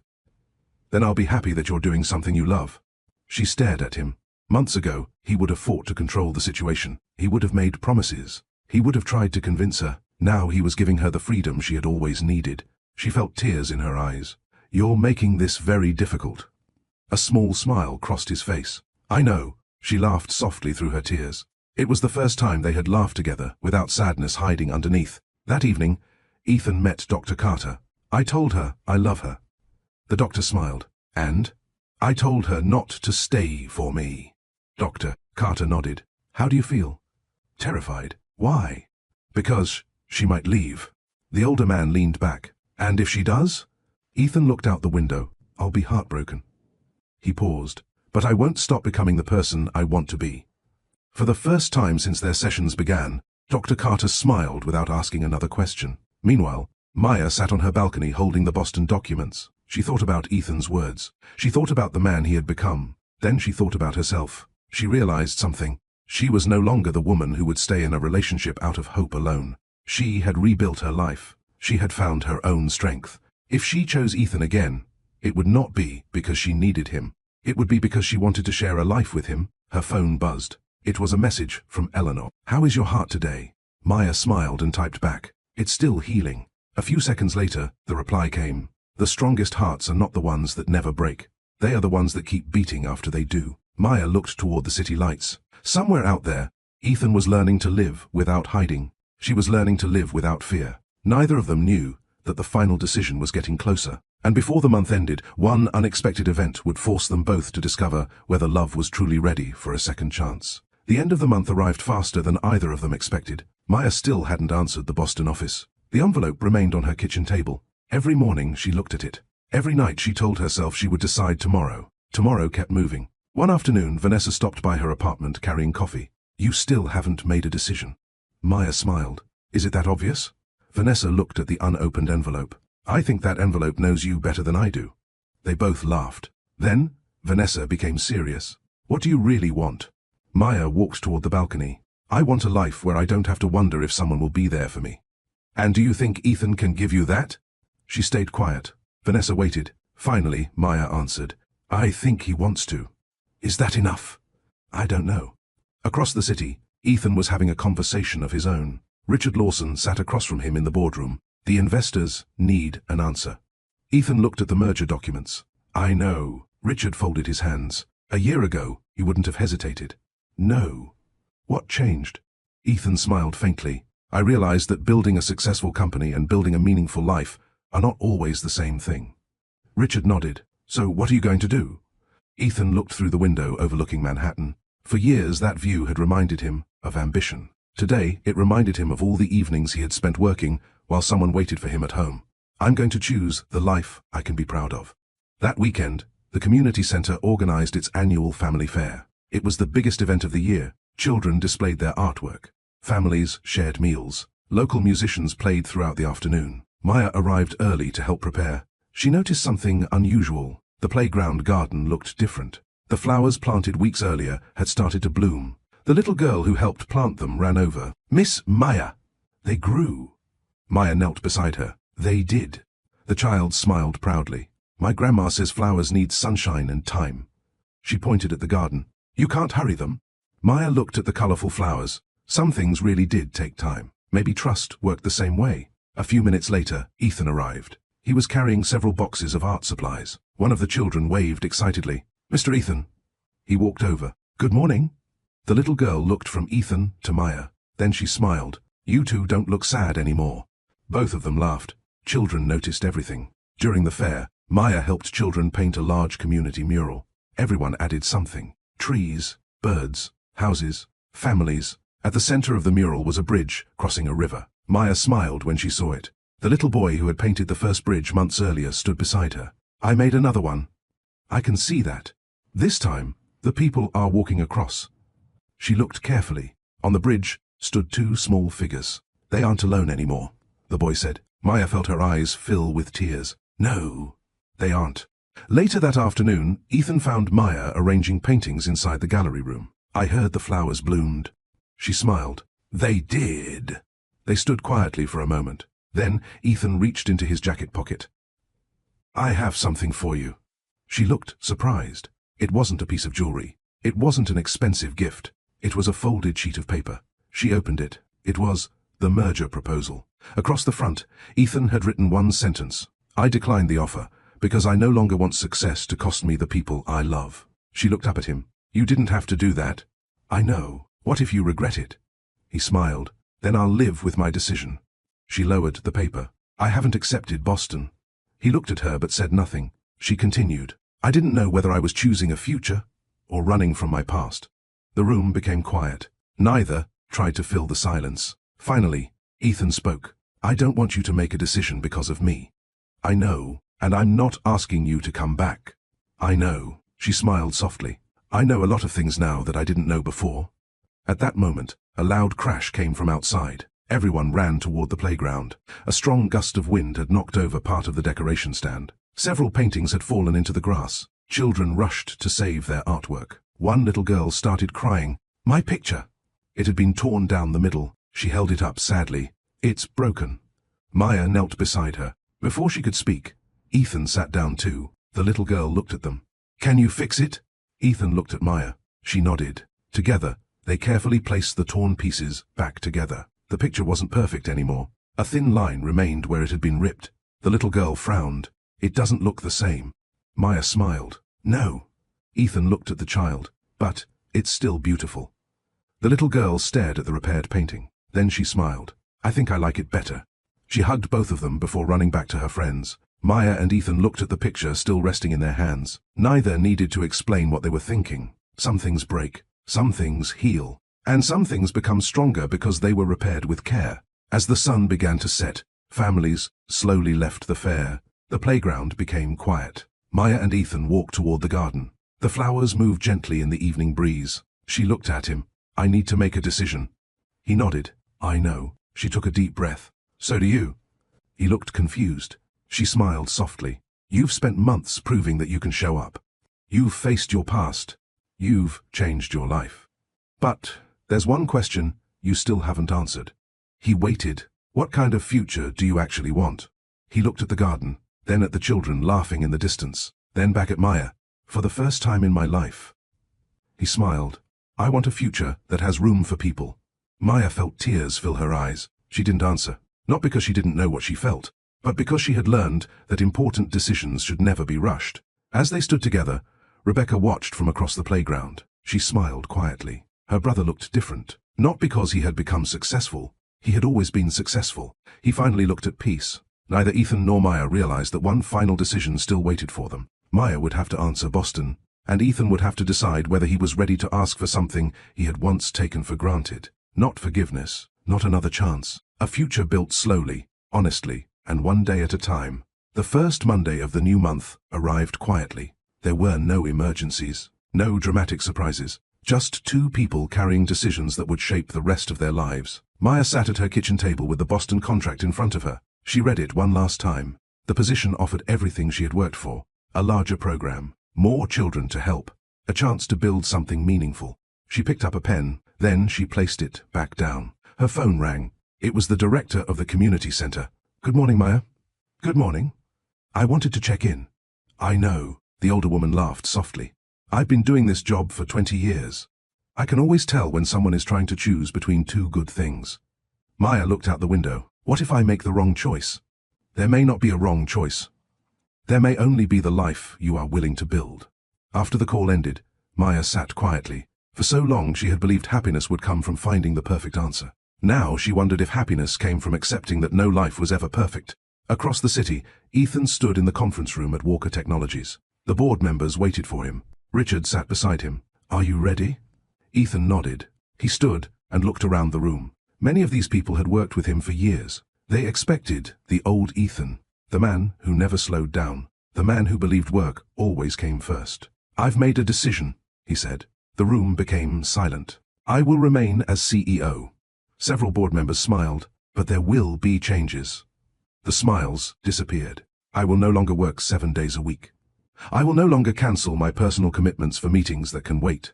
"Then I'll be happy that you're doing something you love." She stared at him. Months ago, he would have fought to control the situation. He would have made promises. He would have tried to convince her. Now he was giving her the freedom she had always needed. She felt tears in her eyes. "You're making this very difficult." A small smile crossed his face. "I know." She laughed softly through her tears. It was the first time they had laughed together, without sadness hiding underneath. That evening, Ethan met Dr. Carter. "I told her I love her." The doctor smiled. "And?" "I told her not to stay for me." Dr. Carter nodded. "How do you feel?" "Terrified." "Why?" "Because she might leave." The older man leaned back. "And if she does?" Ethan looked out the window. "I'll be heartbroken." He paused. "But I won't stop becoming the person I want to be." For the first time since their sessions began, Dr. Carter smiled without asking another question. Meanwhile, Maya sat on her balcony holding the Boston documents. She thought about Ethan's words. She thought about the man he had become. Then she thought about herself. She realized something. She was no longer the woman who would stay in a relationship out of hope alone. She had rebuilt her life. She had found her own strength. If she chose Ethan again, it would not be because she needed him. It would be because she wanted to share a life with him. Her phone buzzed. It was a message from Eleanor. "How is your heart today?" Maya smiled and typed back, "It's still healing." A few seconds later, the reply came. "The strongest hearts are not the ones that never break. They are the ones that keep beating after they do." Maya looked toward the city lights. Somewhere out there, Ethan was learning to live without hiding. She was learning to live without fear. Neither of them knew that the final decision was getting closer. And before the month ended, one unexpected event would force them both to discover whether love was truly ready for a second chance. The end of the month arrived faster than either of them expected. Maya still hadn't answered the Boston office. The envelope remained on her kitchen table. Every morning she looked at it. Every night she told herself she would decide tomorrow. Tomorrow kept moving. One afternoon, Vanessa stopped by her apartment carrying coffee. "You still haven't made a decision." Maya smiled. "Is it that obvious?" Vanessa looked at the unopened envelope. "I think that envelope knows you better than I do." They both laughed. Then, Vanessa became serious. "What do you really want?" Maya walked toward the balcony. "I want a life where I don't have to wonder if someone will be there for me." "And do you think Ethan can give you that?" She stayed quiet. Vanessa waited. Finally, Maya answered, "I think he wants to." "Is that enough?" "I don't know." Across the city, Ethan was having a conversation of his own. Richard Lawson sat across from him in the boardroom. "The investors need an answer." Ethan looked at the merger documents. "I know." Richard folded his hands. "A year ago, you wouldn't have hesitated." "No." "What changed?" Ethan smiled faintly. "I realized that building a successful company and building a meaningful life are not always the same thing." Richard nodded. "So what are you going to do?" Ethan looked through the window overlooking Manhattan. For years that view had reminded him of ambition. Today, it reminded him of all the evenings he had spent working while someone waited for him at home. "I'm going to choose the life I can be proud of." That weekend, the community center organized its annual family fair. It was the biggest event of the year. Children displayed their artwork. Families shared meals. Local musicians played throughout the afternoon. Maya arrived early to help prepare. She noticed something unusual. The playground garden looked different. The flowers planted weeks earlier had started to bloom. The little girl who helped plant them ran over. "Miss Maya!" "They grew." Maya knelt beside her. "They did." The child smiled proudly. "My grandma says flowers need sunshine and time." She pointed at the garden. "You can't hurry them." Maya looked at the colorful flowers. Some things really did take time. Maybe trust worked the same way. A few minutes later, Ethan arrived. He was carrying several boxes of art supplies. One of the children waved excitedly. "Mr. Ethan." He walked over. "Good morning." The little girl looked from Ethan to Maya. Then she smiled. "You two don't look sad anymore." Both of them laughed. Children noticed everything. During the fair, Maya helped children paint a large community mural. Everyone added something. Trees, birds, houses, families. At the center of the mural was a bridge crossing a river. Maya smiled when she saw it. The little boy who had painted the first bridge months earlier stood beside her. "I made another one." "I can see that." "This time, the people are walking across." She looked carefully. On the bridge stood two small figures. "They aren't alone anymore," the boy said. Maya felt her eyes fill with tears. "No, they aren't." Later that afternoon, Ethan found Maya arranging paintings inside the gallery room. "I heard the flowers bloomed." She smiled. "They did." They stood quietly for a moment. Then Ethan reached into his jacket pocket. "I have something for you." She looked surprised. It wasn't a piece of jewelry. It wasn't an expensive gift. It was a folded sheet of paper. She opened it. It was the merger proposal. Across the front, Ethan had written one sentence. "I declined the offer because I no longer want success to cost me the people I love." She looked up at him. "You didn't have to do that." "I know. What if you regret it?" He smiled. "Then I'll live with my decision." She lowered the paper. "I haven't accepted Boston." He looked at her but said nothing. She continued. "I didn't know whether I was choosing a future or running from my past." The room became quiet. Neither tried to fill the silence. Finally, Ethan spoke. "I don't want you to make a decision because of me. I know, and I'm not asking you to come back." "I know." She smiled softly. "I know a lot of things now that I didn't know before." At that moment, a loud crash came from outside. Everyone ran toward the playground. A strong gust of wind had knocked over part of the decoration stand. Several paintings had fallen into the grass. Children rushed to save their artwork. One little girl started crying. "My picture!" It had been torn down the middle. She held it up sadly. It's broken. Maya knelt beside her. Before she could speak, Ethan sat down too. The little girl looked at them. Can you fix it? Ethan looked at Maya. She nodded. Together, they carefully placed the torn pieces back together. The picture wasn't perfect anymore. A thin line remained where it had been ripped. The little girl frowned. It doesn't look the same. Maya smiled. No. Ethan looked at the child. But it's still beautiful. The little girl stared at the repaired painting. Then she smiled. I think I like it better. She hugged both of them before running back to her friends. Maya and Ethan looked at the picture still resting in their hands. Neither needed to explain what they were thinking. Some things break, some things heal, and some things become stronger because they were repaired with care. As the sun began to set, families slowly left the fair. The playground became quiet. Maya and Ethan walked toward the garden. The flowers moved gently in the evening breeze. She looked at him. I need to make a decision. He nodded. I know. She took a deep breath. So do you. He looked confused. She smiled softly. You've spent months proving that you can show up. You've faced your past. You've changed your life. But there's one question you still haven't answered. He waited. What kind of future do you actually want? He looked at the garden, then at the children laughing in the distance, then back at Maya. For the first time in my life. He smiled. I want a future that has room for people. Maya felt tears fill her eyes. She didn't answer, not because she didn't know what she felt, but because she had learned that important decisions should never be rushed. As they stood together, Rebecca watched from across the playground. She smiled quietly. Her brother looked different, not because he had become successful. He had always been successful. He finally looked at peace. Neither Ethan nor Maya realized that one final decision still waited for them. Maya would have to answer Boston, and Ethan would have to decide whether he was ready to ask for something he had once taken for granted. Not forgiveness, not another chance. A future built slowly, honestly, and one day at a time. The first Monday of the new month arrived quietly. There were no emergencies, no dramatic surprises, just two people carrying decisions that would shape the rest of their lives. Maya sat at her kitchen table with the Boston contract in front of her. She read it one last time. The position offered everything she had worked for. A larger program, more children to help, a chance to build something meaningful. She picked up a pen, then she placed it back down. Her phone rang. It was the director of the community center. Good morning, Maya. Good morning. I wanted to check in. I know, the older woman laughed softly. I've been doing this job for 20 years. I can always tell when someone is trying to choose between two good things. Maya looked out the window. What if I make the wrong choice? There may not be a wrong choice. There may only be the life you are willing to build. After the call ended, Maya sat quietly. For so long she had believed happiness would come from finding the perfect answer. Now she wondered if happiness came from accepting that no life was ever perfect. Across the city, Ethan stood in the conference room at Walker Technologies. The board members waited for him. Richard sat beside him. Are you ready? Ethan nodded. He stood and looked around the room. Many of these people had worked with him for years. They expected the old Ethan. The man who never slowed down, the man who believed work always came first. I've made a decision, he said. The room became silent. I will remain as CEO. Several board members smiled, but there will be changes. The smiles disappeared. I will no longer work 7 days a week. I will no longer cancel my personal commitments for meetings that can wait.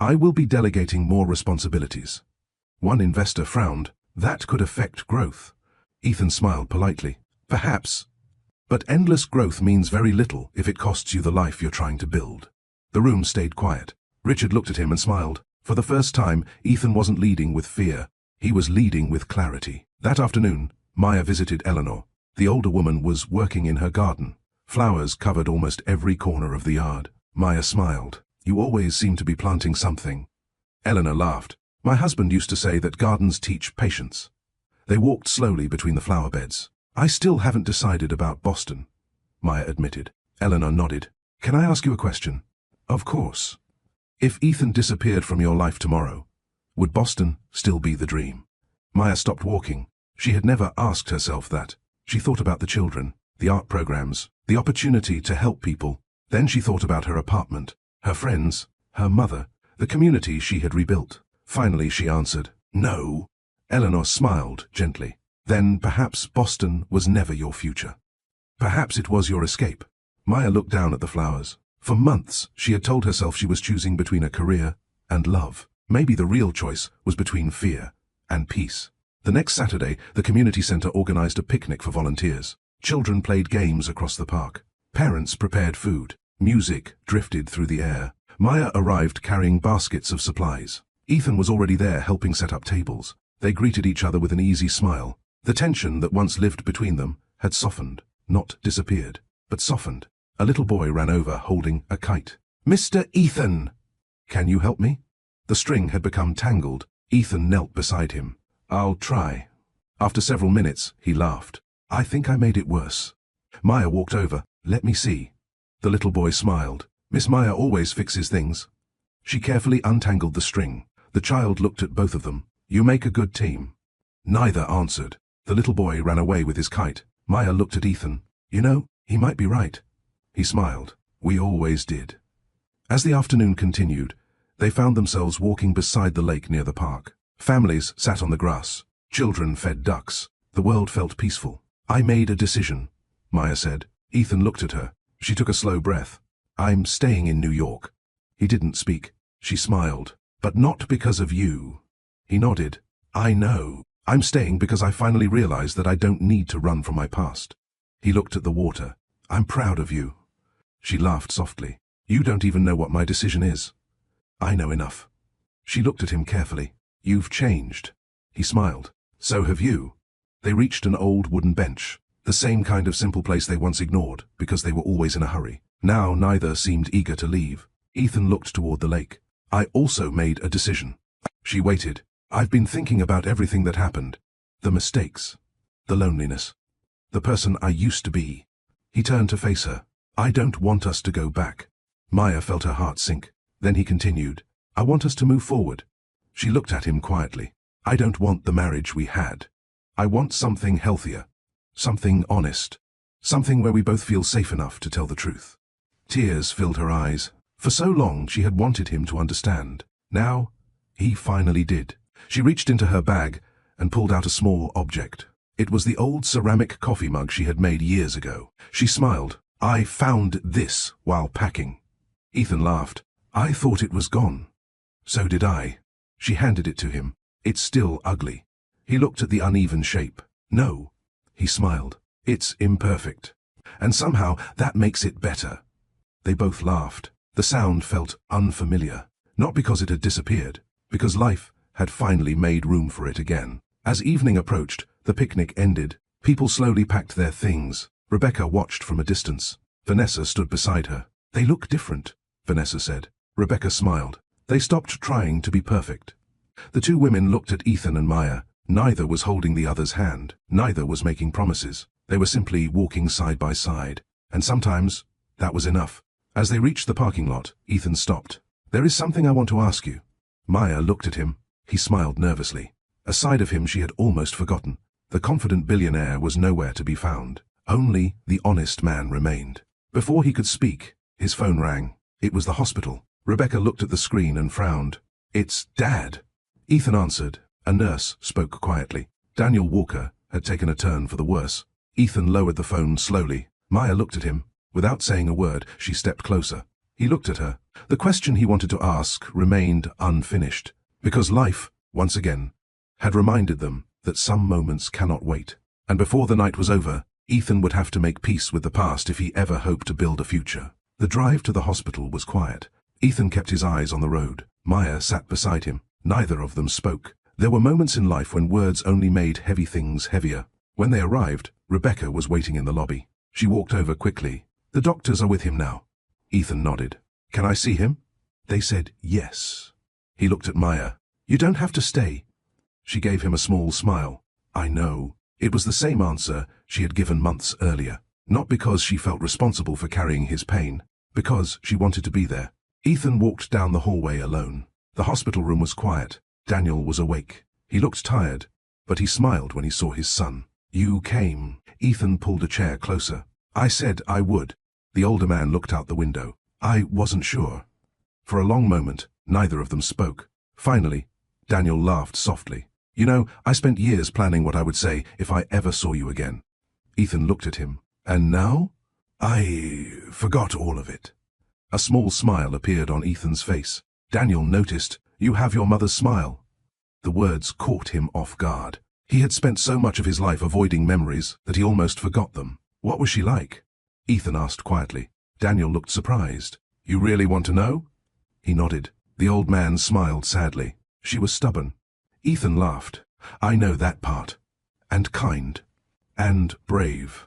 I will be delegating more responsibilities. One investor frowned. That could affect growth. Ethan smiled politely. Perhaps. But endless growth means very little if it costs you the life you're trying to build. The room stayed quiet. Richard looked at him and smiled. For the first time, Ethan wasn't leading with fear. He was leading with clarity. That afternoon, Maya visited Eleanor. The older woman was working in her garden. Flowers covered almost every corner of the yard. Maya smiled. You always seem to be planting something. Eleanor laughed. My husband used to say that gardens teach patience. They walked slowly between the flower beds. I still haven't decided about Boston, Maya admitted. Eleanor nodded. Can I ask you a question? Of course. If Ethan disappeared from your life tomorrow, would Boston still be the dream? Maya stopped walking. She had never asked herself that. She thought about the children, the art programs, the opportunity to help people. Then she thought about her apartment, her friends, her mother, the community she had rebuilt. Finally she answered, no. Eleanor smiled gently. Then perhaps Boston was never your future. Perhaps it was your escape. Maya looked down at the flowers. For months, she had told herself she was choosing between a career and love. Maybe the real choice was between fear and peace. The next Saturday, the community center organized a picnic for volunteers. Children played games across the park. Parents prepared food. Music drifted through the air. Maya arrived carrying baskets of supplies. Ethan was already there helping set up tables. They greeted each other with an easy smile. The tension that once lived between them had softened, not disappeared, but softened. A little boy ran over holding a kite. "Mr. Ethan! Can you help me?" The string had become tangled. Ethan knelt beside him. "I'll try." After several minutes, he laughed. "I think I made it worse." Maya walked over. "Let me see." The little boy smiled. "Miss Maya always fixes things." She carefully untangled the string. The child looked at both of them. "You make a good team." Neither answered. The little boy ran away with his kite. Maya looked at Ethan. "You know, he might be right." He smiled. "We always did." As the afternoon continued, they found themselves walking beside the lake near the park. Families sat on the grass. Children fed ducks. The world felt peaceful. "I made a decision," Maya said. Ethan looked at her. She took a slow breath. "I'm staying in New York." He didn't speak. She smiled. "But not because of you." He nodded. "I know. I'm staying because I finally realized that I don't need to run from my past." He looked at the water. "I'm proud of you." She laughed softly. "You don't even know what my decision is." "I know enough." She looked at him carefully. "You've changed." He smiled. "So have you." They reached an old wooden bench, the same kind of simple place they once ignored because they were always in a hurry. Now neither seemed eager to leave. Ethan looked toward the lake. "I also made a decision." She waited. "I've been thinking about everything that happened. The mistakes. The loneliness. The person I used to be." He turned to face her. "I don't want us to go back." Maya felt her heart sink. Then he continued. "I want us to move forward." She looked at him quietly. "I don't want the marriage we had. I want something healthier. Something honest. Something where we both feel safe enough to tell the truth." Tears filled her eyes. For so long she had wanted him to understand. Now, he finally did. She reached into her bag and pulled out a small object. It was the old ceramic coffee mug she had made years ago. She smiled. "I found this while packing." Ethan laughed. "I thought it was gone." "So did I." She handed it to him. "It's still ugly." He looked at the uneven shape. "No." He smiled. "It's imperfect. And somehow that makes it better." They both laughed. The sound felt unfamiliar. Not because it had disappeared, because life had finally made room for it again. As evening approached, the picnic ended. People slowly packed their things. Rebecca watched from a distance. Vanessa stood beside her. "They look different," Vanessa said. Rebecca smiled. They stopped trying to be perfect. The two women looked at Ethan and Maya. Neither was holding the other's hand. Neither was making promises. They were simply walking side by side. And sometimes, that was enough. As they reached the parking lot, Ethan stopped. "There is something I want to ask you." Maya looked at him. He smiled nervously. A side of him she had almost forgotten. The confident billionaire was nowhere to be found. Only the honest man remained. Before he could speak, his phone rang. It was the hospital. Rebecca looked at the screen and frowned. "It's Dad." Ethan answered. A nurse spoke quietly. Daniel Walker had taken a turn for the worse. Ethan lowered the phone slowly. Maya looked at him. Without saying a word, she stepped closer. He looked at her. The question he wanted to ask remained unfinished, because life, once again, had reminded them that some moments cannot wait. And before the night was over, Ethan would have to make peace with the past if he ever hoped to build a future. The drive to the hospital was quiet. Ethan kept his eyes on the road. Maya sat beside him. Neither of them spoke. There were moments in life when words only made heavy things heavier. When they arrived, Rebecca was waiting in the lobby. She walked over quickly. "The doctors are with him now." Ethan nodded. "Can I see him?" They said yes. He looked at Maya. "You don't have to stay." She gave him a small smile. "I know." It was the same answer she had given months earlier. Not because she felt responsible for carrying his pain, because she wanted to be there. Ethan walked down the hallway alone. The hospital room was quiet. Daniel was awake. He looked tired, but he smiled when he saw his son. "You came." Ethan pulled a chair closer. "I said I would." The older man looked out the window. "I wasn't sure." For a long moment, neither of them spoke. Finally, Daniel laughed softly. "You know, I spent years planning what I would say if I ever saw you again." Ethan looked at him. "And now?" "I forgot all of it." A small smile appeared on Ethan's face. Daniel noticed. "You have your mother's smile." The words caught him off guard. He had spent so much of his life avoiding memories that he almost forgot them. What was she like? Ethan asked quietly. Daniel looked surprised. You really want to know? He nodded. The old man smiled sadly. She was stubborn. Ethan laughed. I know that part. And kind. And brave.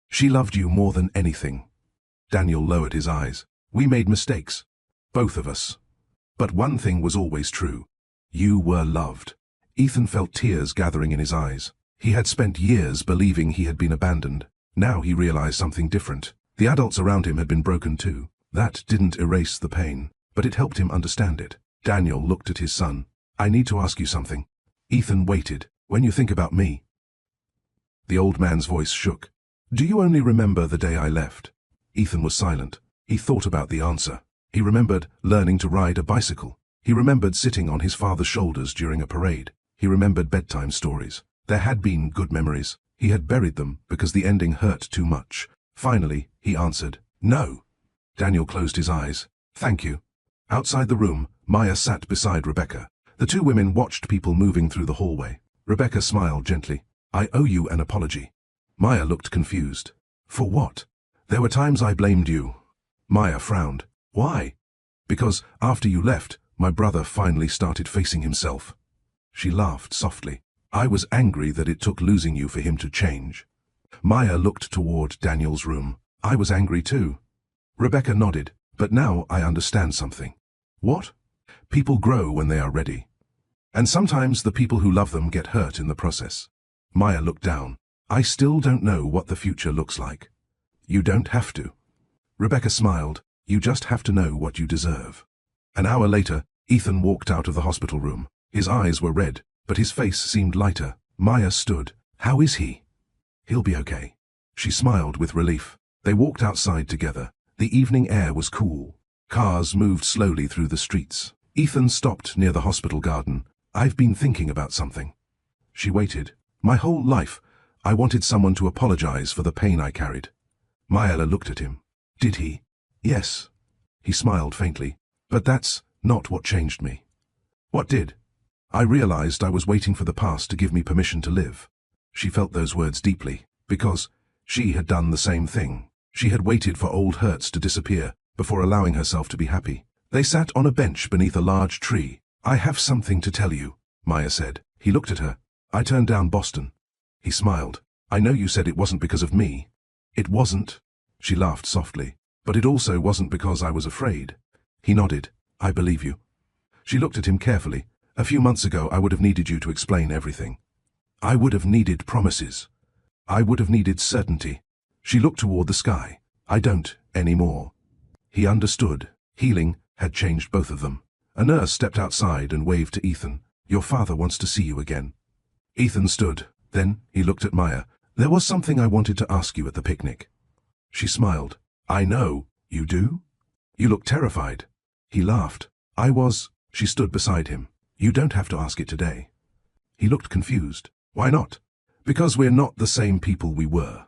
She loved you more than anything. Daniel lowered his eyes. We made mistakes. Both of us. But one thing was always true. You were loved. Ethan felt tears gathering in his eyes. He had spent years believing he had been abandoned. Now he realized something different. The adults around him had been broken too. That didn't erase the pain, but it helped him understand it. Daniel looked at his son. I need to ask you something. Ethan waited. When you think about me. The old man's voice shook. Do you only remember the day I left? Ethan was silent. He thought about the answer. He remembered learning to ride a bicycle. He remembered sitting on his father's shoulders during a parade. He remembered bedtime stories. There had been good memories. He had buried them because the ending hurt too much. Finally, he answered, No. Daniel closed his eyes. Thank you. Outside the room, Maya sat beside Rebecca. The two women watched people moving through the hallway. Rebecca smiled gently. I owe you an apology. Maya looked confused. For what? There were times I blamed you. Maya frowned. Why? Because after you left, my brother finally started facing himself. She laughed softly. I was angry that it took losing you for him to change. Maya looked toward Daniel's room. I was angry too. Rebecca nodded. But now I understand something. What? People grow when they are ready. And sometimes the people who love them get hurt in the process. Maya looked down. I still don't know what the future looks like. You don't have to. Rebecca smiled. You just have to know what you deserve. An hour later, Ethan walked out of the hospital room. His eyes were red, but his face seemed lighter. Maya stood. How is he? He'll be okay. She smiled with relief. They walked outside together. The evening air was cool. Cars moved slowly through the streets. Ethan stopped near the hospital garden. I've been thinking about something. She waited. My whole life, I wanted someone to apologize for the pain I carried. Maya looked at him. Did he? Yes. He smiled faintly. But that's not what changed me. What did? I realized I was waiting for the past to give me permission to live. She felt those words deeply, because she had done the same thing. She had waited for old hurts to disappear before allowing herself to be happy. They sat on a bench beneath a large tree. I have something to tell you, Maya said. He looked at her. I turned down Boston. He smiled. I know you said it wasn't because of me. It wasn't. She laughed softly. But it also wasn't because I was afraid. He nodded. I believe you. She looked at him carefully. A few months ago I would have needed you to explain everything. I would have needed promises. I would have needed certainty. She looked toward the sky. I don't anymore. He understood. Healing had changed both of them. A nurse stepped outside and waved to Ethan. Your father wants to see you again. Ethan stood. Then he looked at Maya. There was something I wanted to ask you at the picnic. She smiled. I know. You do? You look terrified. He laughed. I was. She stood beside him. You don't have to ask it today. He looked confused. Why not? Because we're not the same people we were.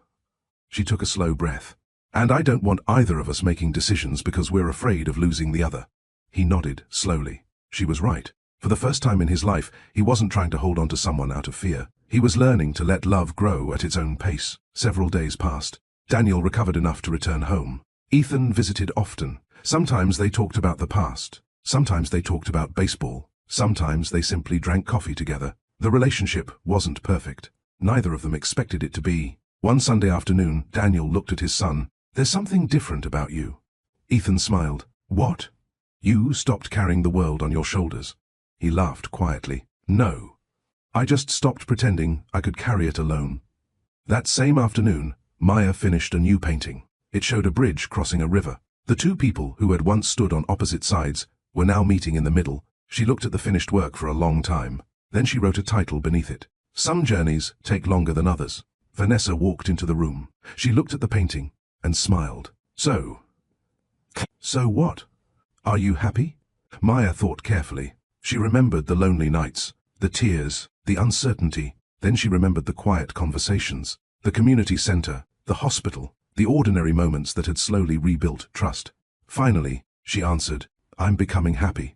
She took a slow breath. And I don't want either of us making decisions because we're afraid of losing the other. He nodded slowly. She was right. For the first time in his life, he wasn't trying to hold on to someone out of fear. He was learning to let love grow at its own pace. Several days passed. Daniel recovered enough to return home. Ethan visited often. Sometimes they talked about the past. Sometimes they talked about baseball. Sometimes they simply drank coffee together. The relationship wasn't perfect. Neither of them expected it to be. One Sunday afternoon, Daniel looked at his son. There's something different about you. Ethan smiled. What? You stopped carrying the world on your shoulders. He laughed quietly. No. I just stopped pretending I could carry it alone. That same afternoon, Maya finished a new painting. It showed a bridge crossing a river. The two people who had once stood on opposite sides were now meeting in the middle. She looked at the finished work for a long time. Then she wrote a title beneath it. Some journeys take longer than others. Vanessa walked into the room. She looked at the painting and smiled. So what? Are you happy? Maya thought carefully. She remembered the lonely nights, the tears, the uncertainty. Then she remembered the quiet conversations, the community center, the hospital, the ordinary moments that had slowly rebuilt trust. Finally, she answered, I'm becoming happy.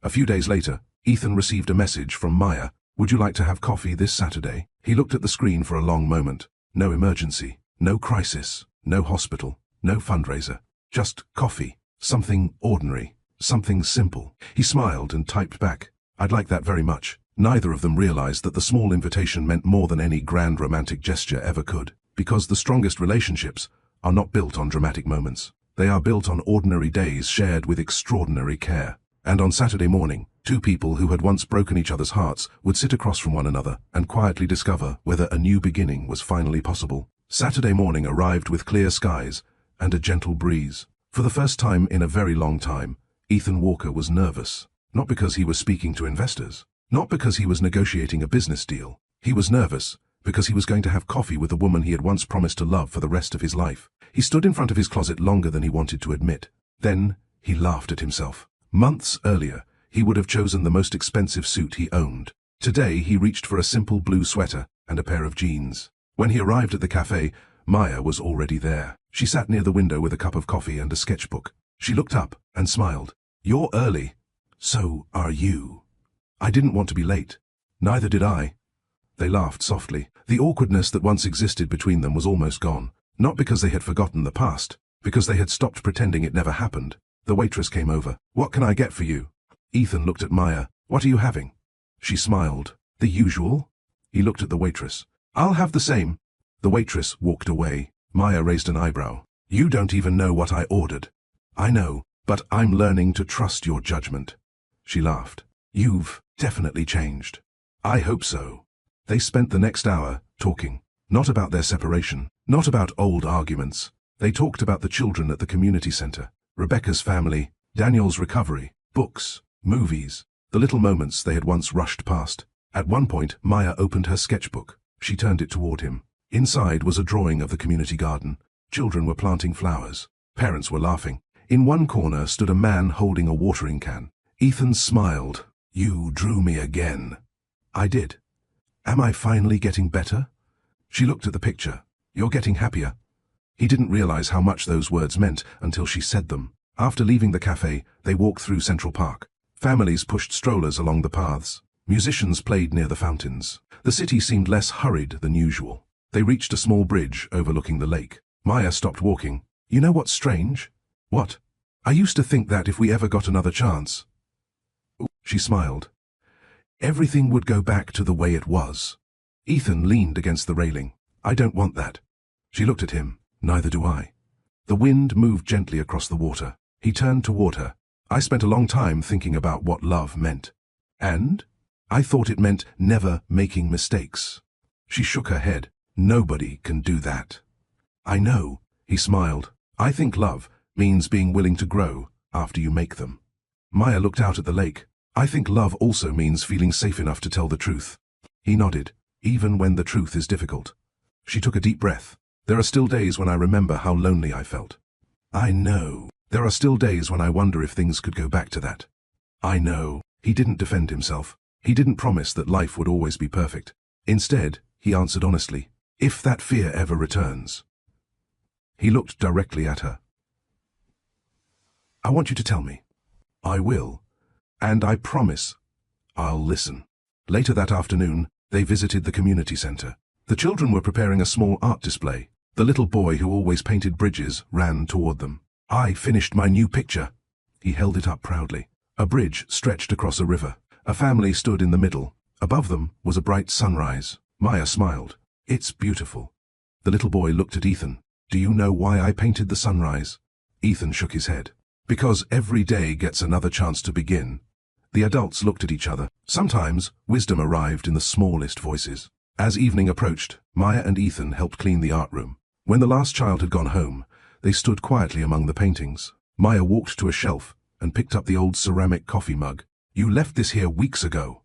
A few days later, Ethan received a message from Maya. Would you like to have coffee this Saturday? He looked at the screen for a long moment. No emergency, no crisis, no hospital, no fundraiser. Just coffee. Something ordinary. Something simple. He smiled and typed back, "I'd like that very much." Neither of them realized that the small invitation meant more than any grand romantic gesture ever could, because the strongest relationships are not built on dramatic moments. They are built on ordinary days shared with extraordinary care. And on Saturday morning, two people who had once broken each other's hearts would sit across from one another and quietly discover whether a new beginning was finally possible. Saturday morning arrived with clear skies and a gentle breeze. For the first time in a very long time, Ethan Walker was nervous. Not because he was speaking to investors. Not because he was negotiating a business deal. He was nervous because he was going to have coffee with the woman he had once promised to love for the rest of his life. He stood in front of his closet longer than he wanted to admit. Then he laughed at himself. Months earlier, he would have chosen the most expensive suit he owned. Today he reached for a simple blue sweater and a pair of jeans. When he arrived at the cafe, Maya was already there. She sat near the window with a cup of coffee and a sketchbook. She looked up and smiled. "You're early." "So are you." "I didn't want to be late." "Neither did I." They laughed softly. The awkwardness that once existed between them was almost gone. Not because they had forgotten the past, because they had stopped pretending it never happened. The waitress came over. "What can I get for you?" Ethan looked at Maya. "What are you having?" She smiled. "The usual?" He looked at the waitress. "I'll have the same." The waitress walked away. Maya raised an eyebrow. "You don't even know what I ordered." "I know, but I'm learning to trust your judgment." She laughed. "You've definitely changed." "I hope so." They spent the next hour talking. Not about their separation, not about old arguments. They talked about the children at the community center, Rebecca's family, Daniel's recovery, books, movies, the little moments they had once rushed past. At one point, Maya opened her sketchbook. She turned it toward him. Inside was a drawing of the community garden. Children were planting flowers. Parents were laughing. In one corner stood a man holding a watering can. Ethan smiled. "You drew me again." "I did." "Am I finally getting better?" She looked at the picture. "You're getting happier." He didn't realize how much those words meant until she said them. After leaving the cafe, they walked through Central Park. Families pushed strollers along the paths. Musicians played near the fountains. The city seemed less hurried than usual. They reached a small bridge overlooking the lake. Maya stopped walking. "You know what's strange?" "What?" "I used to think that if we ever got another chance..." She smiled. "Everything would go back to the way it was." Ethan leaned against the railing. "I don't want that." She looked at him. "Neither do I." The wind moved gently across the water. He turned toward her. "I spent a long time thinking about what love meant. And I thought it meant never making mistakes." She shook her head. "Nobody can do that." "I know," he smiled. "I think love means being willing to grow after you make them." Maya looked out at the lake. "I think love also means feeling safe enough to tell the truth." He nodded, "Even when the truth is difficult." She took a deep breath. "There are still days when I remember how lonely I felt." "I know." "There are still days when I wonder if things could go back to that." "I know." He didn't defend himself. He didn't promise that life would always be perfect. Instead, he answered honestly, "If that fear ever returns." He looked directly at her. "I want you to tell me." "I will. And I promise I'll listen." Later that afternoon, they visited the community center. The children were preparing a small art display. The little boy who always painted bridges ran toward them. "I finished my new picture." He held it up proudly. A bridge stretched across a river. A family stood in the middle. Above them was a bright sunrise. Maya smiled. "It's beautiful." The little boy looked at Ethan. "Do you know why I painted the sunrise?" Ethan shook his head. "Because every day gets another chance to begin." The adults looked at each other. Sometimes, wisdom arrived in the smallest voices. As evening approached, Maya and Ethan helped clean the art room. When the last child had gone home, they stood quietly among the paintings. Maya walked to a shelf and picked up the old ceramic coffee mug. "You left this here weeks ago."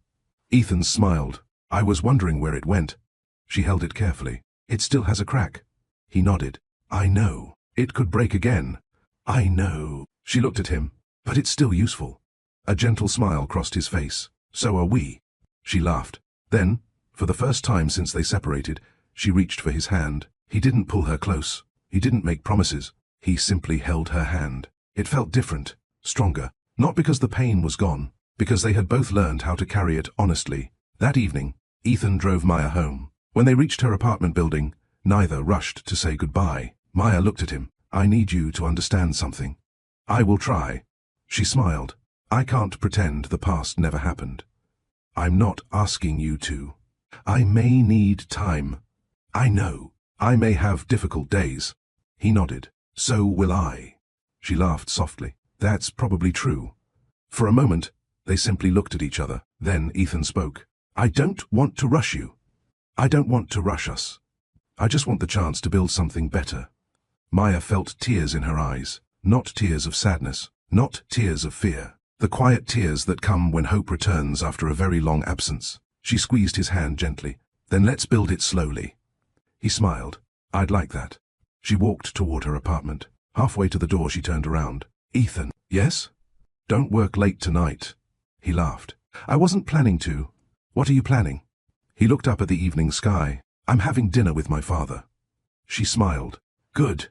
Ethan smiled. "I was wondering where it went." She held it carefully. "It still has a crack." He nodded. "I know. It could break again." "I know." She looked at him. "But it's still useful." A gentle smile crossed his face. "So are we." She laughed. Then, for the first time since they separated, she reached for his hand. He didn't pull her close. He didn't make promises. He simply held her hand. It felt different, stronger. Not because the pain was gone, because they had both learned how to carry it honestly, That evening, Ethan drove Maya home. When they reached her apartment building, neither rushed to say goodbye. Maya looked at him. "I need you to understand something." "I will try." She smiled. "I can't pretend the past never happened. I'm not asking you to. I may need time. I know. I may have difficult days." He nodded. "So will I." She laughed softly. "That's probably true." For a moment, they simply looked at each other. Then Ethan spoke. "I don't want to rush you. I don't want to rush us. I just want the chance to build something better." Maya felt tears in her eyes. Not tears of sadness. Not tears of fear. The quiet tears that come when hope returns after a very long absence. She squeezed his hand gently. "Then let's build it slowly." He smiled. "I'd like that." She walked toward her apartment. Halfway to the door she turned around. "Ethan." "Yes?" "Don't work late tonight." He laughed. "I wasn't planning to." "What are you planning?" He looked up at the evening sky. "I'm having dinner with my father." She smiled. "Good."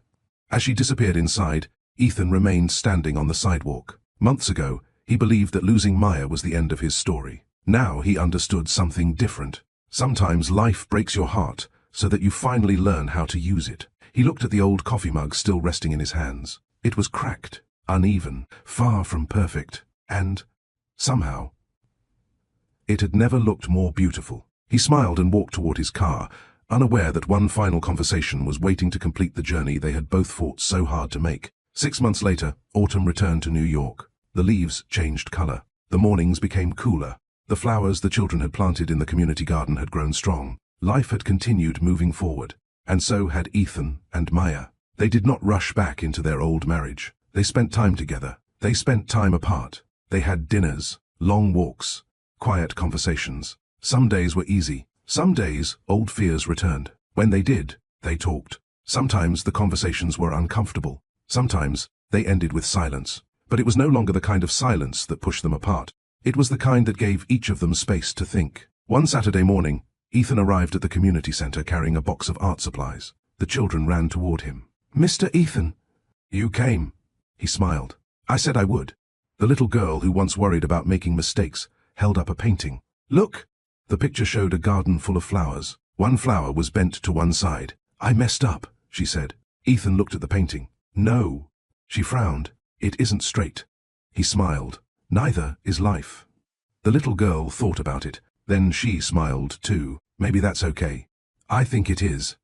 As she disappeared inside, Ethan remained standing on the sidewalk. Months ago, he believed that losing Maya was the end of his story. Now he understood something different. Sometimes life breaks your heart so that you finally learn how to use it. He looked at the old coffee mug still resting in his hands. It was cracked, uneven, far from perfect, and, somehow, it had never looked more beautiful. He smiled and walked toward his car, unaware that one final conversation was waiting to complete the journey they had both fought so hard to make. 6 months later, autumn returned to New York. The leaves changed color. The mornings became cooler. The flowers the children had planted in the community garden had grown strong. Life had continued moving forward. And so had Ethan and Maya. They did not rush back into their old marriage. They spent time together. They spent time apart. They had dinners, long walks, quiet conversations. Some days were easy. Some days, old fears returned. When they did, they talked. Sometimes the conversations were uncomfortable. Sometimes, they ended with silence. But it was no longer the kind of silence that pushed them apart. It was the kind that gave each of them space to think. One Saturday morning, Ethan arrived at the community center carrying a box of art supplies. The children ran toward him. "Mr. Ethan." "You came." He smiled. "I said I would." The little girl, who once worried about making mistakes, held up a painting. "Look." The picture showed a garden full of flowers. One flower was bent to one side. "I messed up," she said. Ethan looked at the painting. "No." She frowned. "It isn't straight." He smiled. "Neither is life." The little girl thought about it. Then she smiled too. "Maybe that's okay." "I think it is."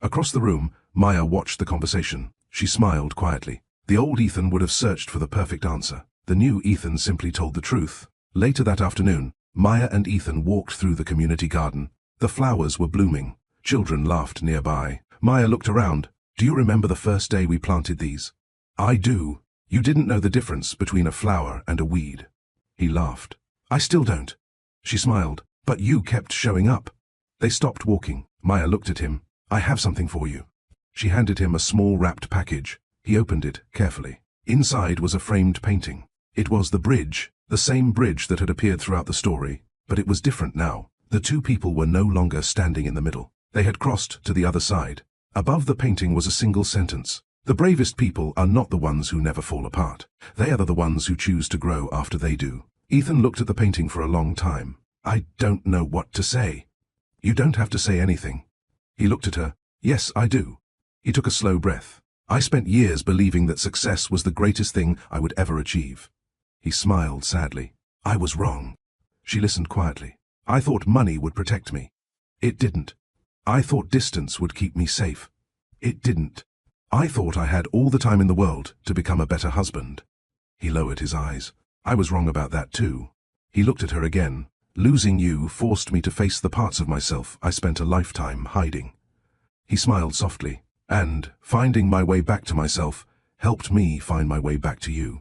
Across the room, Maya watched the conversation. She smiled quietly. The old Ethan would have searched for the perfect answer. The new Ethan simply told the truth. Later that afternoon, Maya and Ethan walked through the community garden. The flowers were blooming. Children laughed nearby. Maya looked around. "Do you remember the first day we planted these?" "I do." "You didn't know the difference between a flower and a weed." He laughed. "I still don't." She smiled. "But you kept showing up." They stopped walking. Maya looked at him. "I have something for you." She handed him a small wrapped package. He opened it carefully. Inside was a framed painting. It was the bridge, the same bridge that had appeared throughout the story, but it was different now. The two people were no longer standing in the middle. They had crossed to the other side. Above the painting was a single sentence. "The bravest people are not the ones who never fall apart. They are the ones who choose to grow after they do." Ethan looked at the painting for a long time. "I don't know what to say." "You don't have to say anything." He looked at her. "Yes, I do." He took a slow breath. "I spent years believing that success was the greatest thing I would ever achieve." He smiled sadly. "I was wrong." She listened quietly. "I thought money would protect me. It didn't. I thought distance would keep me safe. It didn't. I thought I had all the time in the world to become a better husband." He lowered his eyes. "I was wrong about that too." He looked at her again. "Losing you forced me to face the parts of myself I spent a lifetime hiding." He smiled softly. "And finding my way back to myself helped me find my way back to you."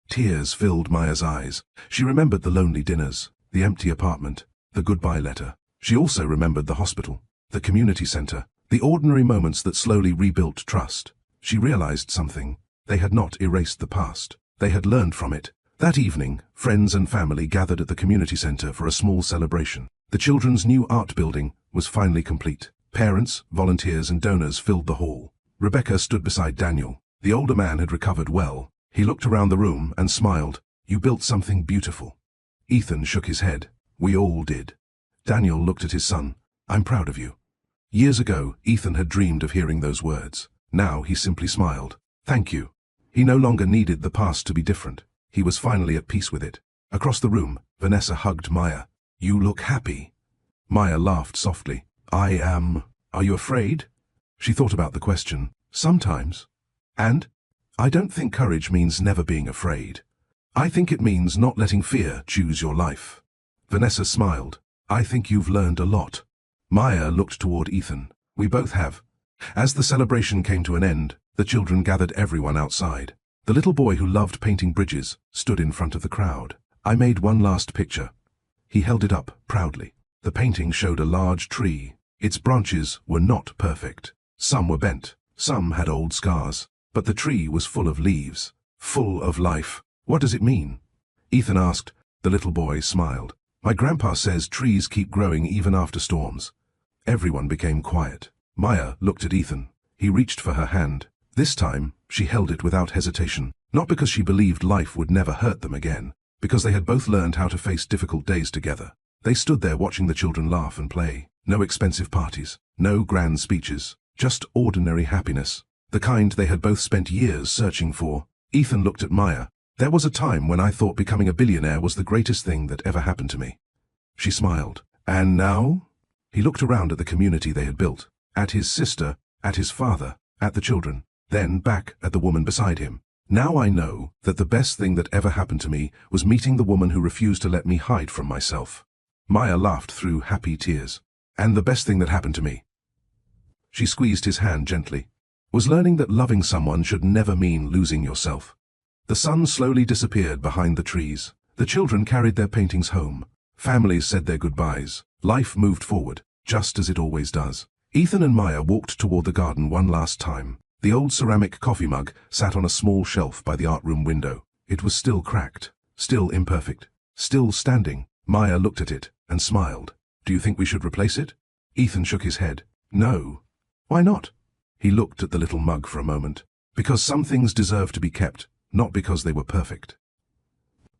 Tears filled Maya's eyes. She remembered the lonely dinners, the empty apartment, the goodbye letter. She also remembered the hospital, the community center, the ordinary moments that slowly rebuilt trust. She realized something. They had not erased the past. They had learned from it. That evening, friends and family gathered at the community center for a small celebration. The children's new art building was finally complete. Parents, volunteers, and donors filled the hall. Rebecca stood beside Daniel. The older man had recovered well. He looked around the room and smiled. "You built something beautiful." Ethan shook his head. "We all did." Daniel looked at his son. I'm proud of you. Years ago, Ethan had dreamed of hearing those words. Now he simply smiled. Thank you. He no longer needed the past to be different. He was finally at peace with it. Across the room, Vanessa hugged Maya. You look happy. Maya laughed softly. I am. Are you afraid? She thought about the question. Sometimes. And? I don't think courage means never being afraid. I think it means not letting fear choose your life. Vanessa smiled. I think you've learned a lot. Maya looked toward Ethan. We both have. As the celebration came to an end, the children gathered everyone outside. The little boy who loved painting bridges stood in front of the crowd. I made one last picture. He held it up proudly. The painting showed a large tree. Its branches were not perfect. Some were bent, some had old scars. But the tree was full of leaves, full of life. What does it mean? Ethan asked. The little boy smiled. My grandpa says trees keep growing even after storms. Everyone became quiet. Maya looked at Ethan. He reached for her hand. This time, she held it without hesitation, not because she believed life would never hurt them again, because they had both learned how to face difficult days together. They stood there watching the children laugh and play. No expensive parties, no grand speeches, just ordinary happiness, the kind they had both spent years searching for. Ethan looked at Maya. There was a time when I thought becoming a billionaire was the greatest thing that ever happened to me. She smiled. And now? He looked around at the community they had built, at his sister, at his father, at the children, then back at the woman beside him. Now I know that the best thing that ever happened to me was meeting the woman who refused to let me hide from myself. Maya laughed through happy tears. And the best thing that happened to me, she squeezed his hand gently, was learning that loving someone should never mean losing yourself. The sun slowly disappeared behind the trees. The children carried their paintings home. Families said their goodbyes. Life moved forward, just as it always does. Ethan and Maya walked toward the garden one last time. The old ceramic coffee mug sat on a small shelf by the art room window. It was still cracked, still imperfect, still standing. Maya looked at it and smiled. Do you think we should replace it? Ethan shook his head. No. Why not? He looked at the little mug for a moment. Because some things deserve to be kept, not because they were perfect.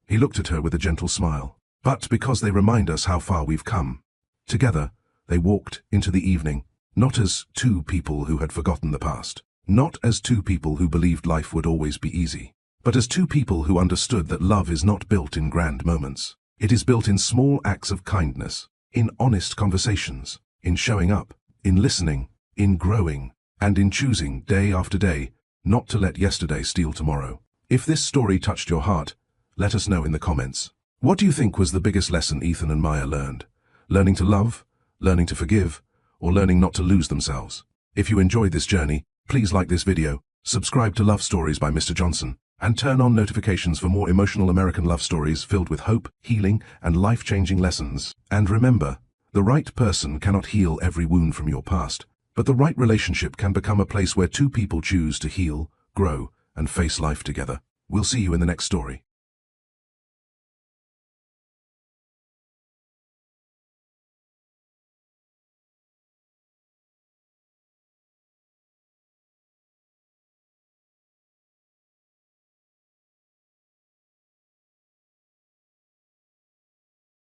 He looked at her with a gentle smile. But because they remind us how far we've come. Together, they walked into the evening, not as two people who had forgotten the past, not as two people who believed life would always be easy, but as two people who understood that love is not built in grand moments. It is built in small acts of kindness, in honest conversations, in showing up, in listening, in growing, and in choosing day after day not to let yesterday steal tomorrow. If this story touched your heart, let us know in the comments. What do you think was the biggest lesson Ethan and Maya learned? Learning to love, learning to forgive, or learning not to lose themselves? If you enjoyed this journey, please like this video, subscribe to Love Stories by Mr. Johnson, and turn on notifications for more emotional American love stories filled with hope, healing, and life-changing lessons. And remember, the right person cannot heal every wound from your past, but the right relationship can become a place where two people choose to heal, grow, and face life together. We'll see you in the next story.